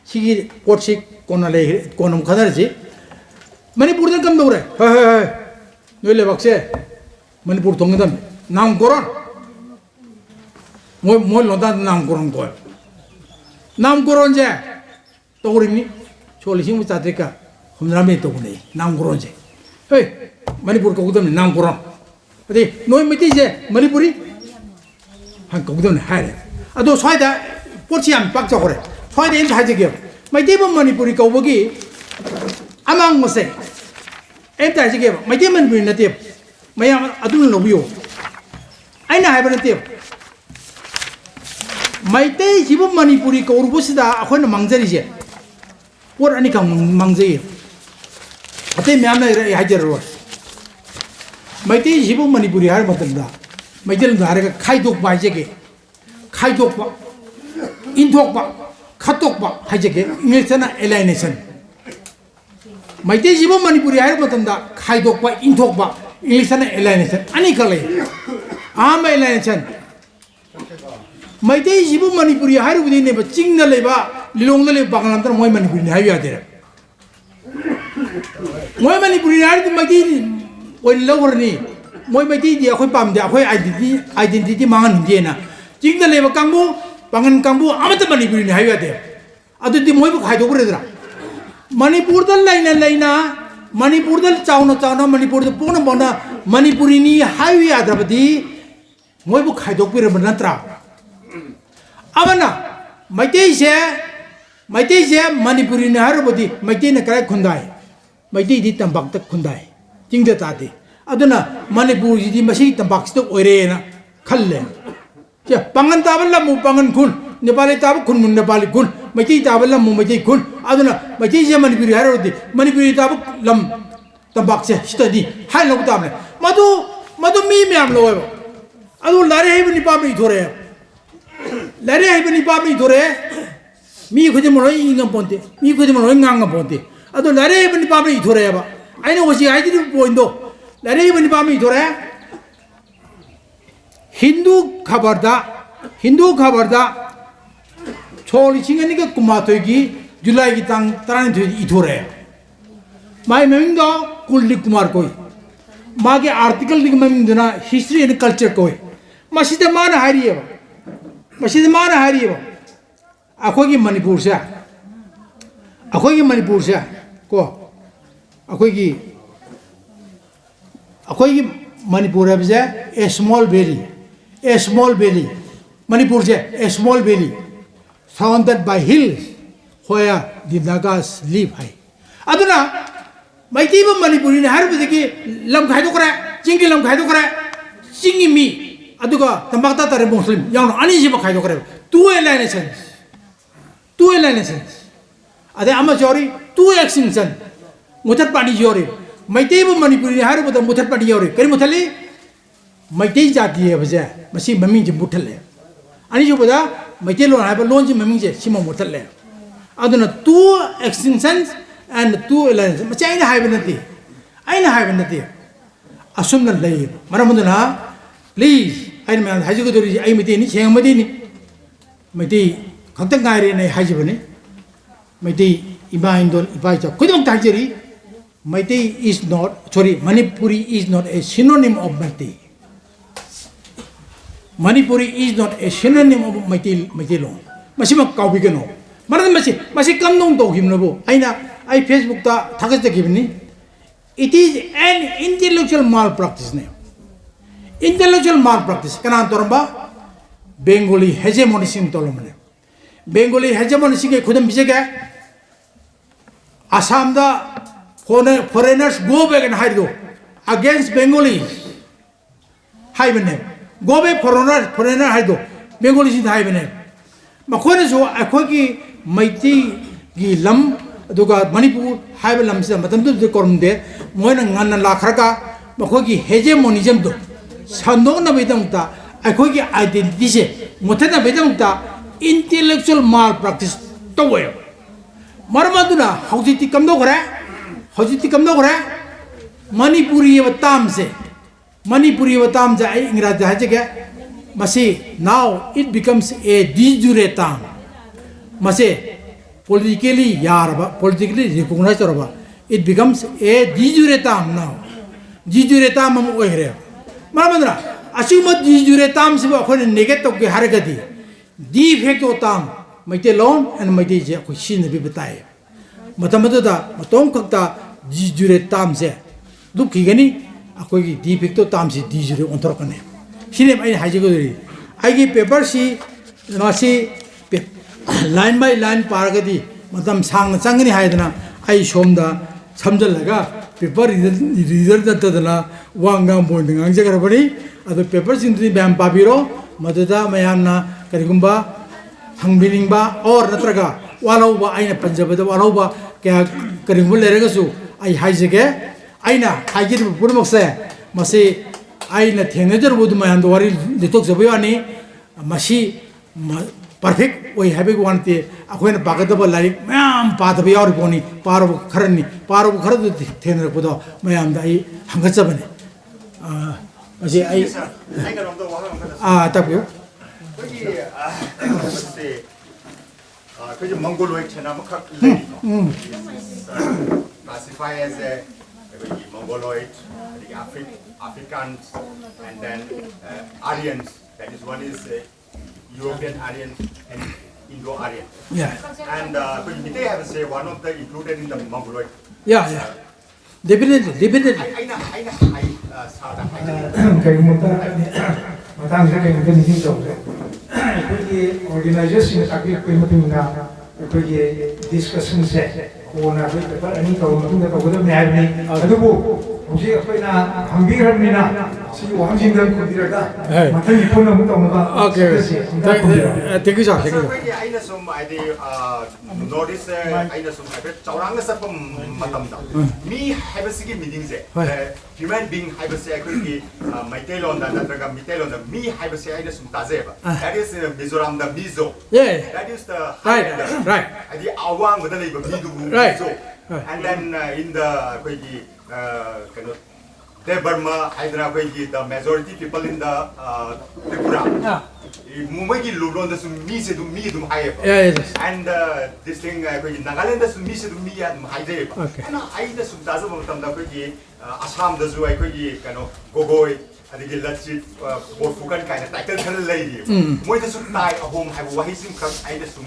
시기 꽃식 꼬나레 꼬놈 가다르지 마니부르는 감도래 헤헤 놀래 박세 마니부르 동네담 남고런 뭘 논다 남고런 거야 남고런제 또 그러니 졸리신 못 자들까 험남이 또 보네 남고런제 헤이 마니부르 거기다면 남고런 어디 너희 밑에 이제 마니부리 한 거기다면 하래 아도 소이다 꽃이 안 빡져 그래 소이다 인도 하지게요 마이대번 마니부리 거기 아망 것에 엔다 하지게요 마이대 마니부리 나대요 마야 아두는 로비요 아이나 하이버는데요 마이테이 집은 마니푸리 거울보시다 아코는 망자리지 뭘 아니까 망자이 어때 미안해 하자로 마이테이 집은 마니푸리 할 못한다 마이테는 나래가 카이독바 하제게 카이독바 인독바 카톡바 하제게 인일사나 엘라이네션 마이테이 집은 마니푸리 할 못한다 카이독바 인독바 인일사나 엘라이네션 아니 걸래 아마 엘라이네션 마이테이 집은 마니푸리 하루부터 내봐 찍날래봐 리롱날래 박랑한테 모이 마니푸리 하여야 돼 모이 마니푸리 하루도 마이테이 원래로니 모이 마이테이 dia khoi pam dia khoi identity mangan hindiena 찍날래봐 강부 방은 강부 아무튼 마니푸리 하여야 돼 아두디 모이 그 하이도 그러더라 마니푸르달 라이나 마니푸르달 짜오나 마니푸르도 보는 뭐나 마니푸리니 하여야 되버디 모이 그 하이도 그러면 나트라 아마나 마이테이제 마니푸리 하르보디 마이테이나 그래 군다이 마이테이디 담박다 군다이 징데다디 아드나 마니푸리디 마시 담박스도 오레나 칼레 자 방안 따발라 무 방안 군 네팔에 따발 군 네팔이 군 마이테이 따발라 무 마이테이 군 아드나 마이테이제 마니푸리 하르보디 마니푸리 따발 람 담박세 시다디 하이라고 따발레 마도 미미암 로요 아도 나레 헤브니 빠미 도레 라레 하이브니 빠미 도레 미 그지 뭐로 인간 본데 미 그지 뭐로 인간 본데 아도 라레 하이브니 빠미 도레 봐 아이는 오시 아이들이 보인도 라레 하이브니 빠미 도레 힌두 가버다 초리 칭하니까 구마토기 줄라이기 땅 따라는 되이 도레 마이 명도 꿀리 구마르 코이 마게 아티클 디 명도나 히스토리 앤 컬처 코이 마시다 마나 하리에 마시드 마나 하리요 아코기 마니푸르샤 고 아코기 마니푸르 하비자 a small valley 마니푸르제 a small valley surrounded by hills where the Nagas live high 아두나 마이티브 마니푸르니 하르비데기 람 가이도 그래 징기 람 가이도 그래 징이미 아두가 담박다 따르 무슬림 양로 아니 집어 가이도 그래 two alignation 아데 아마 저리 two extinction 못할 빠니 저리 마이테이브 마니푸리 하르보다 못할 빠니 저리 그리 못할리 마이테이 자티에 버자 마시 머밍지 못할래 아니 저보다 마이테이로 하버 론지 머밍지 심어 못할래 아두나 two extinctions and two alignation 마치 아이나 하이버는데 아숨날 레이 말하면은 Please, I am Hajigodori, I Meitei, Changamadini, Meitei, Kanglipak Hajibani, Meitei, Ibaindol, Ibaja, Kudong Tajiri, Meitei is not, Manipuri is not a synonym of Meitei. Manipuri is not a synonym of Meitei long. Masima Kaubigano. Masi Kamdong Dog him, I Facebook Takasta Givini. It is an intellectual malpractice name. Intellectual malpractice. Kanan torba Bengali hegemony sim tolomane. Bengali hegemony singe kudam bisega. Assam the foreigners go back and hide against Bengalis. Hibane. go back foreigner haido Bengali sin hai bane makhone so akhoki Meitei gi lam aduga Manipur hai lam se matam du korum de moina ngan la kharka makhoki hegemonism do sandong na bedam ta akhoki identity se mothena bedam ta intellectual malpractice to we marmaduna hojiti kamdo kore Manipuri batam se ai ingraj hajege masi now it becomes a de jure tam mase politically yarba politically recognized orba it becomes a de jure tam now de jure tam am oire marmaduna asuma de jure tam se ba khone negative ke haragadi de facto tam Meitei loan and Meitei je ko shin bi batai matamada da matom kakta de jure tam se du kigani akoi de facto tam se de jure ontor kane shine ai hajigo ri ai gi paper si masi line by line paragadi matam sang changni haidana ai somda samjalaga paper reader datadana wanga bond ngang jagarabani adu paper sindri bam papiro madada mayamna karigumba hangbilingba or natraga walauba aina panjabada walauba kya karigumba leragasu ai haijege aina haijir purmokse masi aina thengnajar bodu mayando wari litok jabayani masi perfect way habig wanti akoina bagadaba larik mayam padabi yauri poni parabu kharadu thenra bodo mayam dai hangachabane masi ai tapyo Mongoloid classified as a Mongoloid, the Africans, and then Aryans. That is one is European Aryan and Indo-Aryan. Yeah. And Meitei have say one of the included in the Mongoloid. Yeah. Definitely. Kaya matang sa kaya ganito ito. Kaya organization akil kaya matumina kaya discussion se kung na kaya pa ani kau matunda kau gudam niya ni adubo mungkin kaya na hambir ni na si wang jinggan kudiraga matang ipon na mutong na Okay. Thank you sir. Aina sum notice aina sum chaurang sa pam matamda mi habasigi meaning se human being habase akuri Meitei lon da natraga Meitei lon da mi habase aina sum tazeba that is Mizoram da mizo that is the Right. adi awang badalai ba midu mizo and then in the kind of Burma, Hyderabad, the majority people in the Tripura. Mumbai ki lulon da sum mi se dum mi dum haye. And this thing Nagaland da sum mi se dum mi ya dum haye. And I da sum da sum tam da ko ki Assam da zu ai ko ki kano gogoi adigi lachit bor fukan kind of title khan lai di. Moi da sum tai ahom hai wahi sim kham ai da sum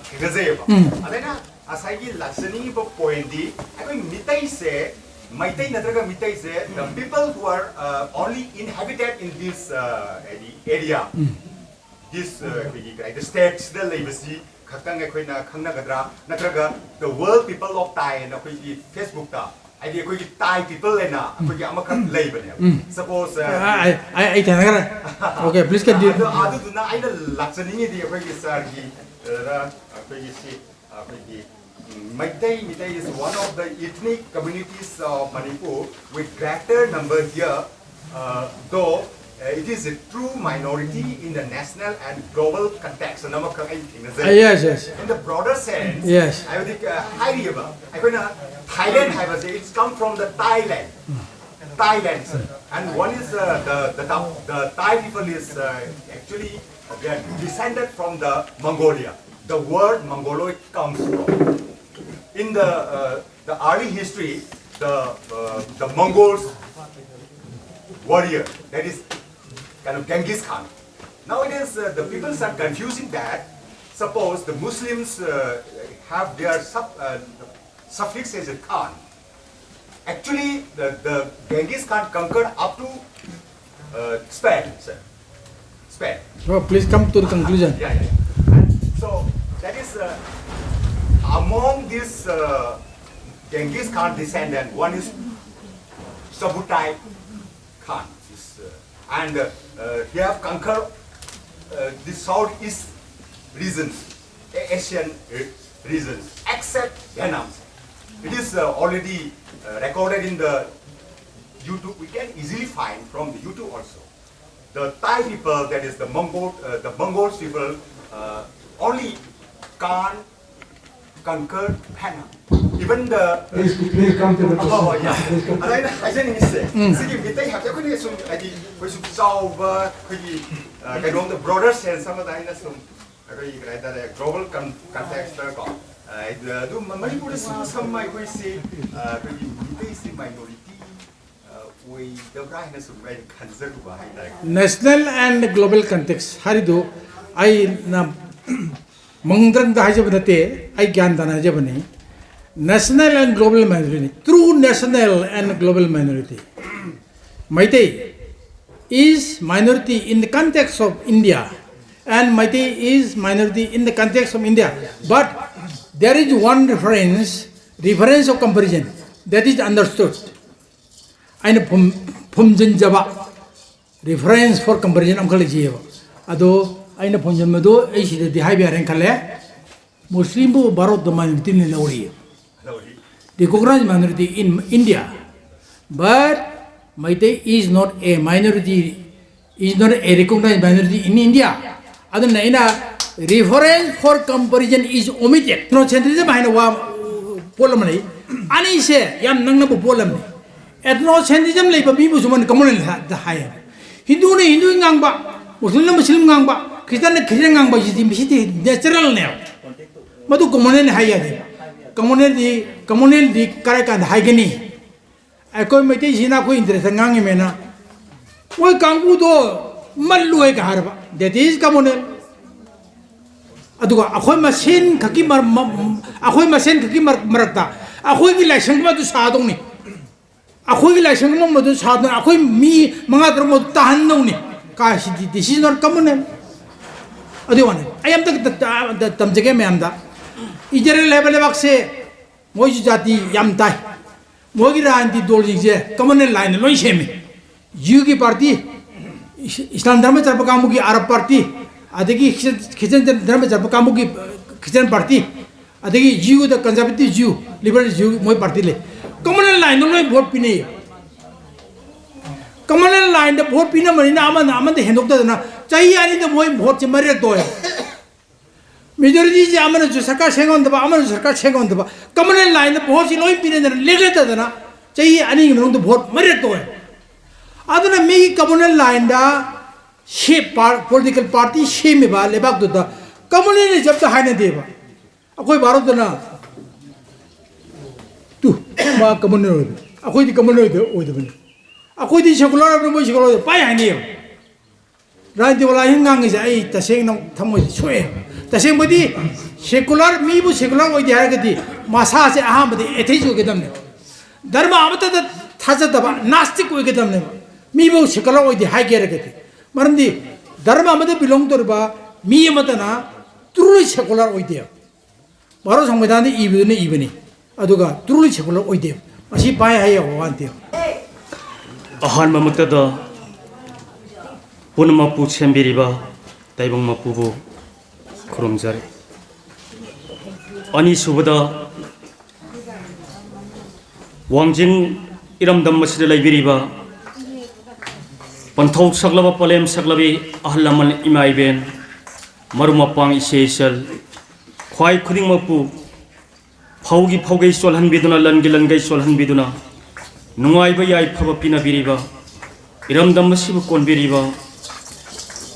thagaze ba. Alena asai ki laksani bo point di ai Meitei se Meitei natraga Meitei se the people who are only inhabited in this area, this the states the legacy khakang ekoi na khangna gadra natraga the world people of Thai na koi Facebook ta idea koi Thai people na koi amakhan lei bane suppose I can okay please continue adu na aina laksani ni di koi sir ki koi si koi Meitei is one of the ethnic communities of Manipur with greater number here, though it is a true minority in the national and global context. Yes. In the broader sense, yes. I would think Thailand, it's come from the Thailand. And one is the Thai people is actually they are descended from the Mongolia. The word Mongoloid comes from. In the early history, the Mongols warrior, that is kind of Genghis Khan. Nowadays, the people are confusing that. Suppose the Muslims have their suffix as a Khan. Actually, the Genghis Khan conquered up to Spain. Spain. Oh, please come to the conclusion. Yeah. And so that is. Among this Genghis Khan descendant, one is Subutai Khan, and he have conquered the Southeast regions, Asian regions, except Vietnam. It is already recorded in the YouTube. We can easily find from the YouTube also. The Thai people, that is the Mongols people, only can't conquer Vietnam. Even the Please come to the question. oh yeah. Please come to- I didn't miss it. Sige, Meitei have the some we should solve the broader sense some of the global context ko. Do Manipuri some my we say Meitei is minority. We the right na some very conservative national and global context harido I na mangdran da hajabate I gyan dana hajabani national and global minority true national and global minority Meitei is minority in the context of India and Meitei is minority in the context of India, but there is one reference of comparison that is understood. Aina phumjin jaba reference for comparison am khale jiwa ado aina phumjin mado ai sida di haibe aren khale Muslim bu barot the minority ni lawri recognized minority in India, but Meitei is not a minority, is not a recognized minority in India. Adon naina reference for comparison is omitted. No centrism haina wa problem nei ani se yam nang na bu problem. Ethnocentrism lay babi Muslim communal the higher. Hindu ne Hindu ngang ba, Muslim na Muslim ngang ba, Christian na Christian ngang ba is natural now. Madu communal higher de. Communal di karakan haigani. Ako Meitei sina ko interest ngang mena. Woi kangbu do malu ay kaharba. That is communal. Aduga ako masin kaki marakta. Ako gilay sang madu sadong ni. Ako gilay sang madu sadong. Ako mi mga drama tahan daw ni. Kasi this is not communal. Aduga I am the tamjage me amda. इजरे level level से मोई जाती यमताई मोगी रांती दोल जिसे communal line लोई शेमी यू की पार्टी इस्लाम धर्म चरप कामों की अरब पार्टी आधे की क्रिश्चियन धर्म चरप कामों की क्रिश्चियन पार्टी आधे की you the conservative you liberal you मोई पार्टी ले कम्युनल लाइन लोई वोट पीने कम्युनल लाइन द वोट पीने मरीना आमन दे हिंदुक्ता ना चाहिए आनी द मोई वोट चिमरे तो है majority amana jo sarkar sengon da amana sarkar sengon da communal line da bahut si loi pine da lege da na chahi ani nong da vote mare to hai adana me communal line da shape political party shape me ba lebak do da communal ne jab da haine de ba akoi baro da na tu ma communal akoi di communal de oi da bane akoi di secular ba mo secular pa ya ni rajya wala hingang is ai ta seng nong thamoi choe तसें बदी secular मी बु secular ओइदि हारगदि मासा से आहाम बदी एथेज ओगेदमने धर्म आमत the थाजदबा नास्तिक ओगेदमने मी बु secular ओइदि हागेरगदि मरमदि धर्म आमत belong तोरबा मी मतना ट्रुली सेकुलर ओइदि बारो संविधान दि इबुने इबनि अदुगा ट्रुली सेकुलर ओइदि मसी पाय हाय वानते अहान ममतद पुनमपु छेमबिरिबा ताइबंग मपुबु खुरुमजारे अनि सुबदा वांजिंग इरमदम मसिद लाइबिरिबा पंथौक सकलबा पलेम सकलबी अहलमन इमाइबेन मरुमपांग इसेसल ख्वाइ खुदिंग मपु फाउगी फाउगै सोलहन बिदुना लनगि लनगै सोलहन बिदुना नुंगाइबा याइ फबा पिना बिरिबा इरमदम मसिबु कोनबिरिबा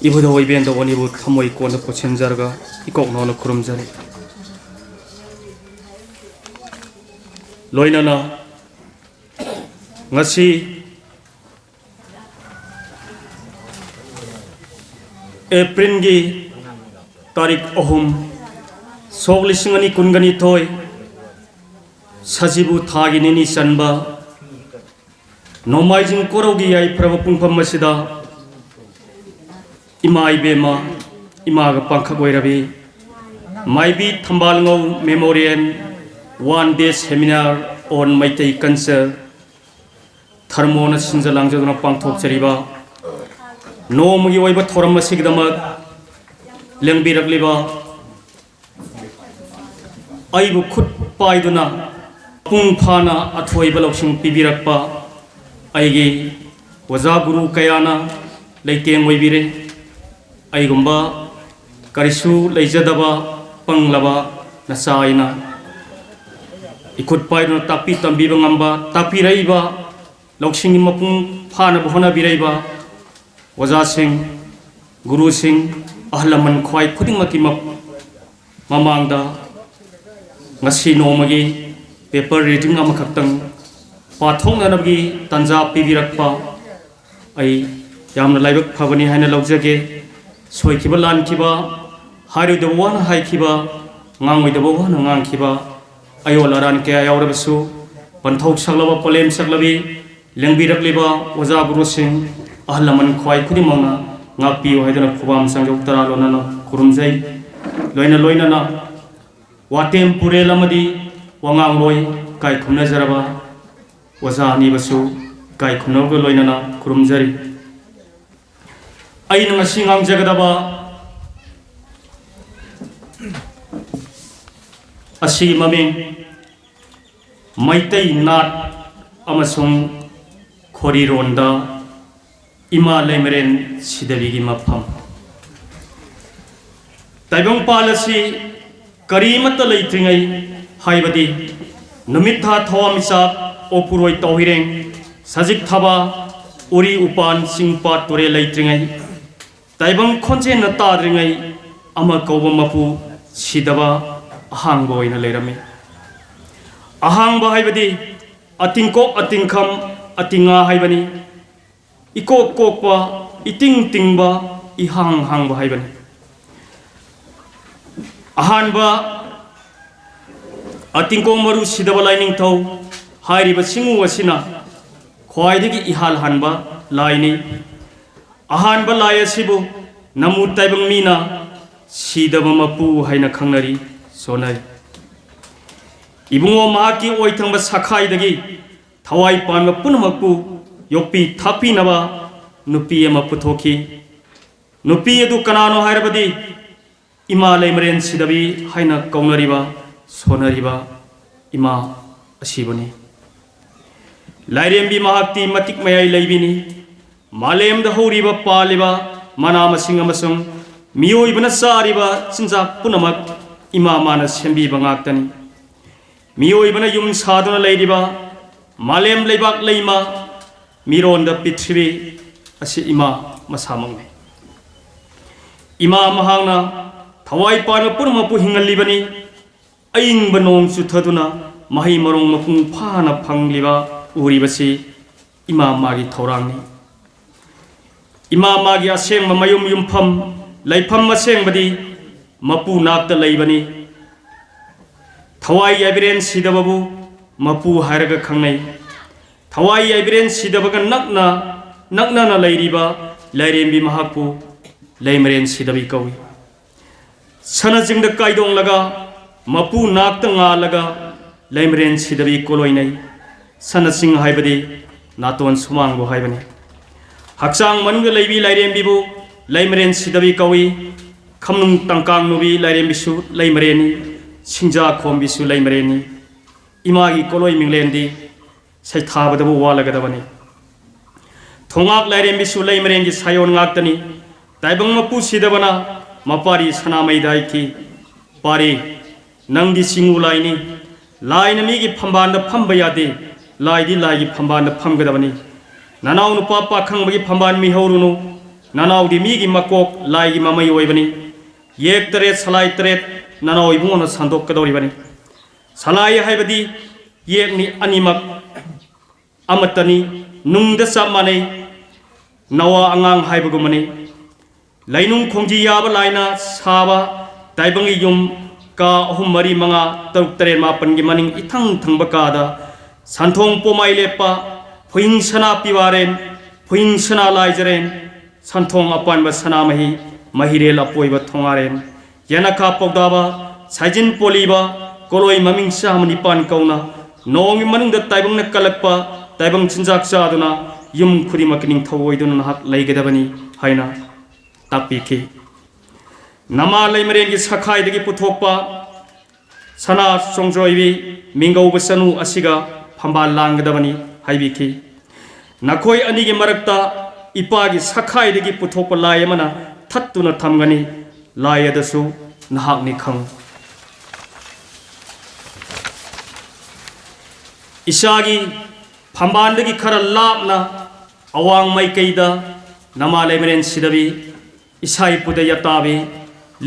इबुदा वइबेन दवनिबु थमoi कोन पोछेनजारगा इकोक नोनो खुरुमजारे लोइनाना ngasi April gi tarik ohum soglisingani kungani toy sajibu thagi nini sanba nomaijing korogi ai prabapungpam masida Imai bema imaga pangkha goirabi Maibi Thambalngou Memorial 1-day seminar on Meitei culture Tharmona sinjalangja pangthok chariba ꯅꯣꯡꯃꯒꯤ ꯑꯣꯏꯕ ꯊꯧꯔꯝ ꯑꯁꯤꯒꯤꯗꯃꯛ ꯂꯦꯡꯕꯤꯔꯛꯂꯤꯕ ꯑꯩꯕꯨ ꯈꯨꯠ ꯄꯥꯏꯗꯨꯅ ꯃꯄꯨꯡ ꯐꯥꯅ ꯑꯊꯣꯏꯕ ꯂꯧꯁꯤꯡ ꯄꯤꯕꯤꯔꯛꯄ ꯑꯩꯒꯤ ꯑꯣꯖꯥ ꯒꯨꯔꯨ ꯀꯌꯥꯅ ꯂꯩꯇꯦꯡ ꯑꯣꯏꯕꯤꯔꯦ ꯑꯩꯒꯨꯝꯕ ꯀꯔꯤꯁꯨ ꯂꯩꯖꯗꯕ ꯄꯪꯂꯕ ꯅꯆꯥ ꯑꯩꯅ इखुद पाइदुना ताकपी तंबीबा ngamba ताकपीराइबा लौसिंगी मपुंग फानबा होनाबिराइबा ओजासिंग गुरुसिंग अहलमन ख्वाई खुदिंगमकी ममांगदा ngasi नोमगी पेपर रीडिंग अमखक्तंग पाथोंगनबगी तंजा पीबिरक्पा आई यामना लाइबक फबनी हाइना लौजगे सोइखिबा लानखिबा हारिदबा वाना हाइखिबा ngangoidaba wana ngangkhiba ayola ran kya yaurabasu panthok saglaba polem saglabi lengbirakliba oja guru sing ahlaman khwai khudimangna ngapiyo haidana khubam sangjok tara lonana kurumjai loina na watem purel amadi wangang loi kai khumna jaraba oja ni basu kai khumna loina na kurumjari aina ngasi ngang jagadaba असी ममिंग मैतई नाट अमसुंग खोरीरोंदा इमा लेमरेन सिदबीगी मफम ताइबंग palsy करीमत लैत्रिङै हाइबदी नुमित था थवामिसा ओपुरोय तौहिरें सजिक थबा उरी उपान सिंगपा तोरे लैत्रिङै ताइबंग खोंजे न ताद्रिङै अमा कौब मपु सिदबा अहांगबा ओइना लेरमे अहांगबा हाइबदी अतिंकोक अतिंखम अतिंगा हाइबनी इकोक कोकपा इतिंग तिंगबा इहांग हांगबा हाइबनी अहानबा अतिंकोक मरु सिदबा lining थौ हाइरिबा सिंगु असिना ख्वाइदगी इहाल हानबा लाइनी अहानबा लाइ असिबु नमु ताइबंग मीना सिदबा मपु हाइना खंगनरी सोनाई इबुंगो माकी ओइथंबा साखाइदगी थवाई पानबा पुनमकपु योपी थापी नबा नुपी एमा पुथोखी नुपी अदु कनानो हाइरबदी इमा लेमरेन सिदबी हाइना कौनरिबा सोनरिबा इमा असिबनी लाइरेंबी महाक्ति मतिक मयाई लैबिनी मालेमदा हौरिबा पालिबा मना मसिंग अमसुंग मियोइबना सारिबा चिंजाक पुनमक इमा माना सेंबीबा ngaktani मियोइबना युम सादुना लैरिबा मालेम लेबाक लैमा मिरोंदा पृथ्वी असे इमा मसामंगने इमा महांगना थवाई पान पुरमपु हिंगलिबनी अइंग नोंग चुथदुना मही मरोंग मपुंग फाना फंगलिबा उरिबसी इमा मागी थौरांगनी इमा मागी असेंग मयुम युमफम लैफम असेंगबदी मपू नाक्त लैबनी थवाई एविडेंस सिदबबु मपू हारग खंगनै थवाई एविडेंस सिदबग नकना लैरिबा लैरेंबी महापू लैमरेन सिदबी कौई सनजिंग काइदों लगा मपू नाक्त lगा लैमरेन सिदबी कोलोइनै सनसिंग हाइबदी नातोन सुमांगबो हाइबनी हक्सांग मनग लैबी लैरेंबीबु लैमरेन सिदबी कौई खमनुंग तंकांग नुबी लैरेंबिसु लैमरेनी सिंजा खोमबिसु लैमरेनी इमागी कोलोई मिंगलेंदी सैथाबदबु वालगदबनी थोंगाक लैरेंबिसु लैमरेंगी सायोन ngaktani ताइबंग मपु सिदबना मपारी सनामैदाइकी पारी नंगदी सिंगु लाइनी लाइन मीगी फंबान फंबा यादे लाइदी लाइगी फंबान फंगदबनी ननाउ नुपा पाखंबगी फंबान मिहौरुनु ननाउदी मीगी मकोक लाइगी ममई ओइबनी येक तरेत सलाई तरेत ननाउ इबुंगना संदोकदौरिबनी सलाई हाइबदी येकनी अनिमक अमतनी नुंगद सामानै नवा अंगांग हाइबगुमनी लैनुंग खोंजी याबा लाइना साबा ताइबंगी युम का अहुम मरी मंगा तरुक तरेत मापनगी मनिंग इथंग थंगबा कादा संथोंग पोमाई लेपा फुइंग सना पिवारेन फुइंग सना लाइजरेन संथोंग अपानबा सनामही महिरेल अपोइबा थोंगारेन यनका पौदाबा साइजिन पोलीबा कोलोई ममिंग सामनि पान कौना नोंगी मनुंग ताइबंग न कलकपा ताइबंग चिंजाक चादुना युम खुदिमक निंग थवोइदुना हक लैगदबनी haina takpiki nama leimaren gi sakhai dagi puthokpa sana songjoibi mingau basanu asiga phambal langgadabani haibiki nakoi ani gi marakta ipa gi sakhai dagi puthokpa lai amana thattuna thamgani lai adasu nahak ni khang isagi phambandagi khara lapna awang maikeida nama leimaren sidabi isai puda yatabi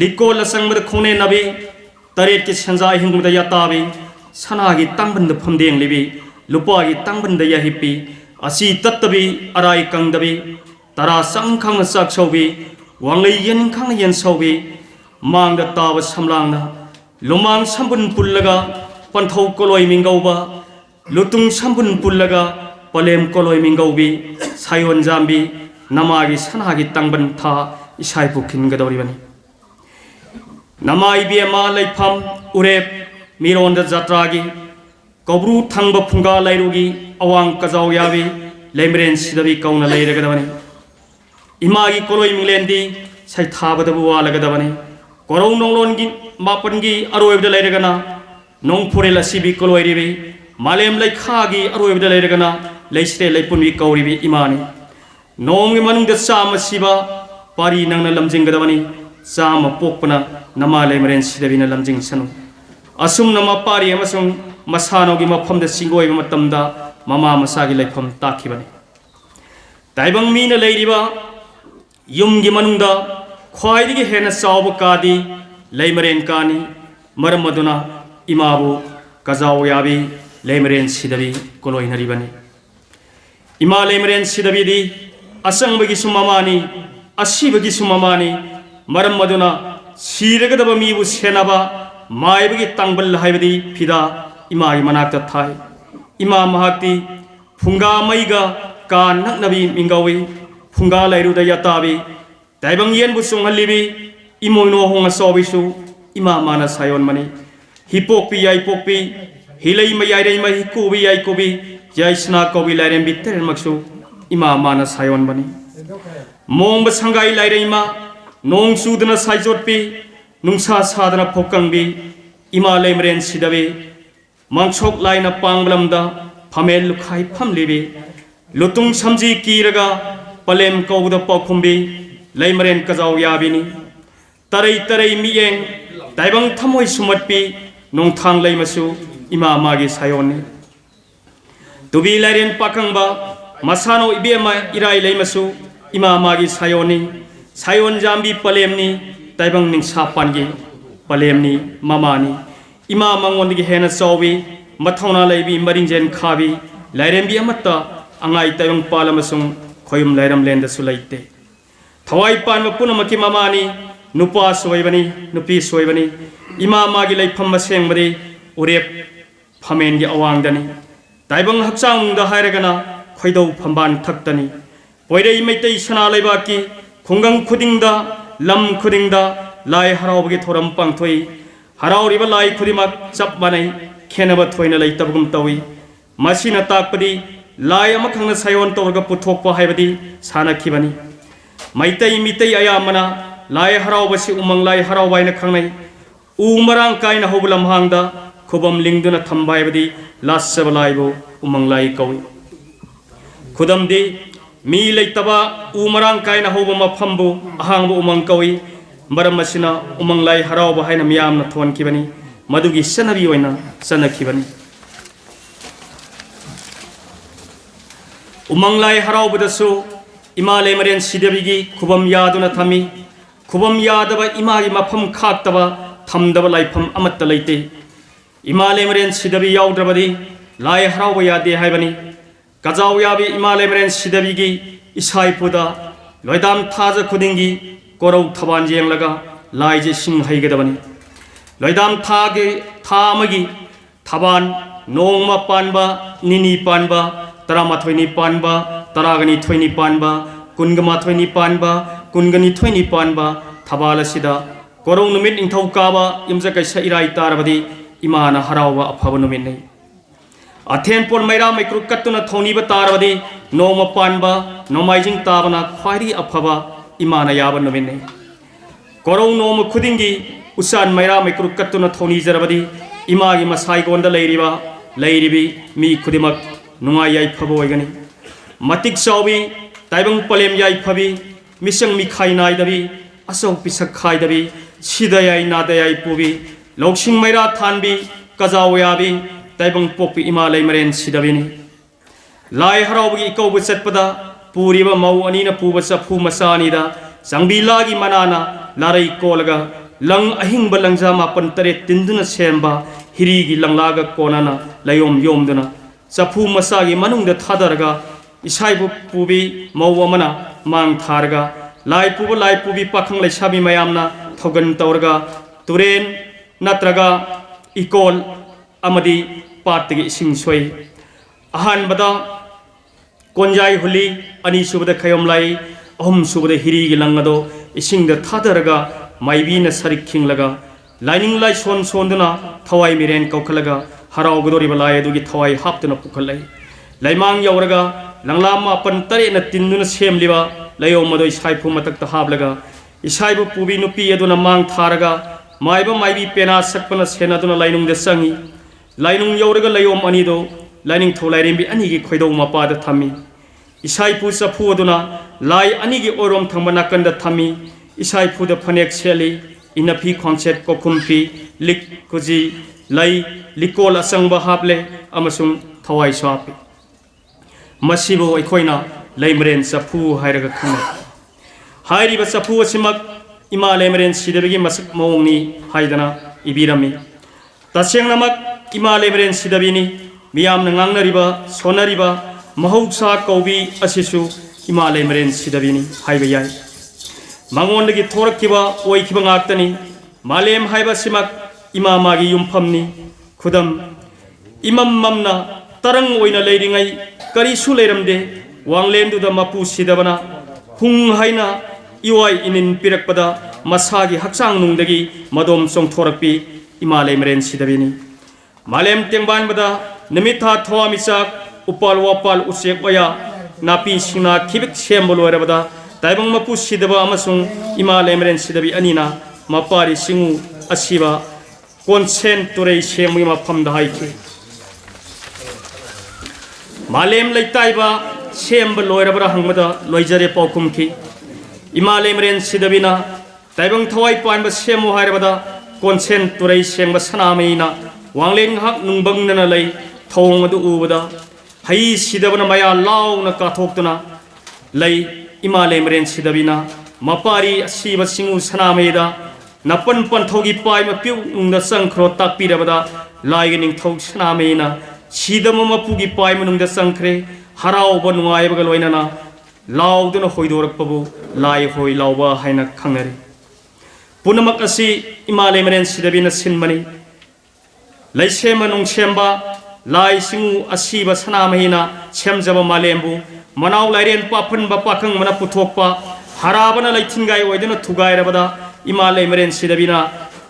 liko lasangmada khone nabi taret ki sanjai hingmada yatabi sanagi tangbanda phamdeng libi lupagi tangbanda yahipi asi tattabi arai kangdabi tara sangkhang sak sobi wanglei yen khang yen sobi mangda tawa samlangna lumang sambun pullaga panthau koloi mingauba lutung sambun pullaga palem koloi mingaubi sayon jambi namagi sanagi tangban tha isai pukhin gadoribani namai bema laifam urep mironda jatragi kobru thangba phunga lairugi awang kajau yabi lemren sidabi kauna lairagadabani imagi koloi minglendi sai thabadabu walagadabani korong nonglongi mapangi aroibda lairagana nongphurel asibi koloi ribi malem laikhagi aroibda lairagana leisre laipunwi kauribi imani nongi manungda sama siba pari nangna lamjinggadabani sama pokpana nama lemren sidabina lamjing sanu asum nama pari amasung masanogi mafamda singoi matamda mama masagi laifam takhibani taibang mina leiriba yumgi manungda khwaidigi hena sawba kadi leimaren kani maramaduna imabu kajau yabi lemren sidabi koloi naribani ima lemren sidabi di asangbagi sumamani asibagi sumamani maramaduna siragadaba mibu senaba maibagi tangbal haibadi phida imagi manakta thai ima mahakti phunga maiga kan naknabi mingawi phunga lairuda yatabi taibang yen bu sunghallibi imoino honga sobisu ima mana sayon mani hipokpi yai pokpi hilai mayai dai mai kubi yai kubi jaisna kobi lairem bitter maksu ima mana sayon mani mong ba sangai lairema nong sudana saijotpi nungsa sadana phokangbi ima lemren sidabe mangchok laina panglamda phamel lukhai phamlibi lutung samji kiraga palem kawda pakhumbi leimren kajau yabini tarai tarai miyeng taibang thamoi sumatpi nongthang leimasu ima magi sayonni tubi lairen pakangba masano ibema irai leimasu ima magi sayonni sayon jambi palemni taibang ningsa pangi palemni mamani ima mangondigi hena sawi mathona leibi maringjen khabi lairembi amatta angai taibang palamasung khoyum lairam lenda sulaite thawai panma punamaki mamani nupa soibani nupi soibani ima magi laifam masengmari urep phamen gi awangdani taibang hakchang da hairagana khoidau phamban thaktani poirei meitei sana leibaki khungang khudingda lam khudingda lai harawgi thoram pangthoi harauriba lai khudimak chap banai khenaba thoina leitabgum tawi masina takpadi lai amakhangna sayon tawga puthokpa haibadi sana khibani Meitei Meitei ayamana lai harawbasi umang lai harawbaina khangnai umarang kaina hobulam hangda khubam lingduna thambaibadi lasaba laibo umang lai kawi khudamdi mi leitaba umarang kaina hobama phambu ahangbu umang kawi maram masina umang lai harawba haina miyamna thon kibani madugi sanabi oina sanakibani umang lai harawbadasu ima lemaren sidabigi khubam yaduna thami khubam yadaba imagi mafam khaktaba thamdaba laifam amatta leite ima lemaren sidabi yawdrabadi lai harawba yade haibani kajau yabi ima lemaren sidabigi isai puda loidam thaja khudingi korau thaban jenglaga lai je sing haigadabani loidam thage thamagi thaban nongma panba nini panba taramathoi panba taragani thoini panba kungama thoini panba kungani thoini panba thabala sida korong numit inthau kaba imja kaisa irai tarabadi imana harawa afaba numit nei athen pon maira micro katuna thoni ba tarabadi noma panba nomaijing tabana khwari afaba imana yaban nomine korong nom khudingi usan maira mikru katuna thoni jarabadi ima gi masai gonda leiribi mi khudimak nungai yai phabo oigani matik sawi taibang palem yai phabi misang mi khai nai dabi asau pisak khai dabi sida yai nada yai pubi loksing maira thanbi kajaw yabi taibang pokpi ima leimaren sidabini lai haraugi ikau chatpada puriba mau anina puba sapu masani da sangbila gi manana larai kolaga lang ahing balangja mapan tare tinduna semba hiri gi langlaga konana layom yomduna sapu masagi manungda thadaraga isaibu pubi mau amana mang tharga lai pubi pakhang lai sabi mayamna thogan tawraga turen natraga ikol amadi patigi sing soi ahan bada konjai huli ani subada khayom lai ahum subada hiri gi langado isingda thadaraga maibi na sarik khinglaga lining lai son sonduna thawai miren kaukhalaga harau godori balai adugi thawai haptuna pukhalai laimang yauraga langlama pan tare na tinduna semliba layo madoi saipu matak ta hablaga isaibu pubi nupi aduna mang tharaga maibi pena sakpana senaduna lainung de sangi lainung yauraga layom anido lining tholai rembi ani gi khoidau mapa da thami isaipu sapu aduna lai ani gi orom thangmana kanda thami isaipu da phanek seli inapi concept kokumpi lik kuji lai likol asangba haple amasung thawai swapi masibo aikoina leimren sapu hairaga khana hairiba sapu asimak ima leimren sidabigi masak mawngni haidana ibirami tasengnamak ima leimren sidabini miyamna ngangnariba sonariba mahausa kaubi asisu ima leimren sidabini haiba yai mangondagi thorakkiba oikiba ngaktani malem haiba simak ima magi yumphamni khudam imam mamna tarang oina leiringai karisu leiramde wanglendu da mapu sidabana hung haina iwai inin pirakpada masagi haksang nungdagi madom song thorakpi ima leimren sidabini malem tengban bada nimitha thoa misak upal wapal usek waya napi singna khibik semboloirabada taibang mapu sidaba amasung ima leimren sidabi anina mapari singu asiba konsen turei semui maphamda haiki malem leitaiba semba loirabra hangmada loijare paukumki ima leimren sidabina taibang thawai panba semu hairabada konsen turei sengba sanameina wanglen hak nungbangnana lei thong adu ubada hai sidabana maya launa ka thoktuna lei ima leimren sidabina mapari asiba singu sanameda napan panthogi pai ma piu nungda sangkhro takpirabada laigening thog sanamena sidama mapugi pai manungda sangkhre harau banwai bagal wainana lauduna hoidorakpabu lai hoi lauba haina khangnari punamak asi ima leimren sidabina sinmani laisema nung semba lai singu asiba sanamena semjaba malembu manau lairen papan ba pakang mana puthokpa harabana laithingai oidena thugairabada ima leimren sidabina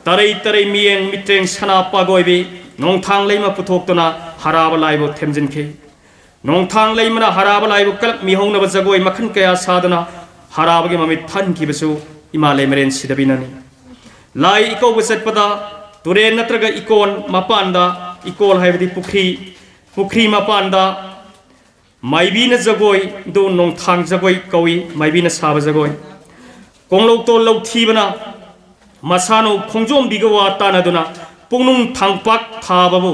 tarai mieng mitreng sana pagoibi nongthang leima puthoktona haraba laibo themjinke nongthang leimana haraba laibo kalak mihongna ba jagoi makhan kaya sadana haraba gi mamit than kibasu ima leimren sidabinani lai iko busatpada turen natraga ikon mapanda ikol haibadi pukri mapanda maibi na jagoi do nongthang jagoi kawi maibi na saba jagoi konglok to lau thibana masano khongjom bigawa tanaduna pungnung thangpak thababu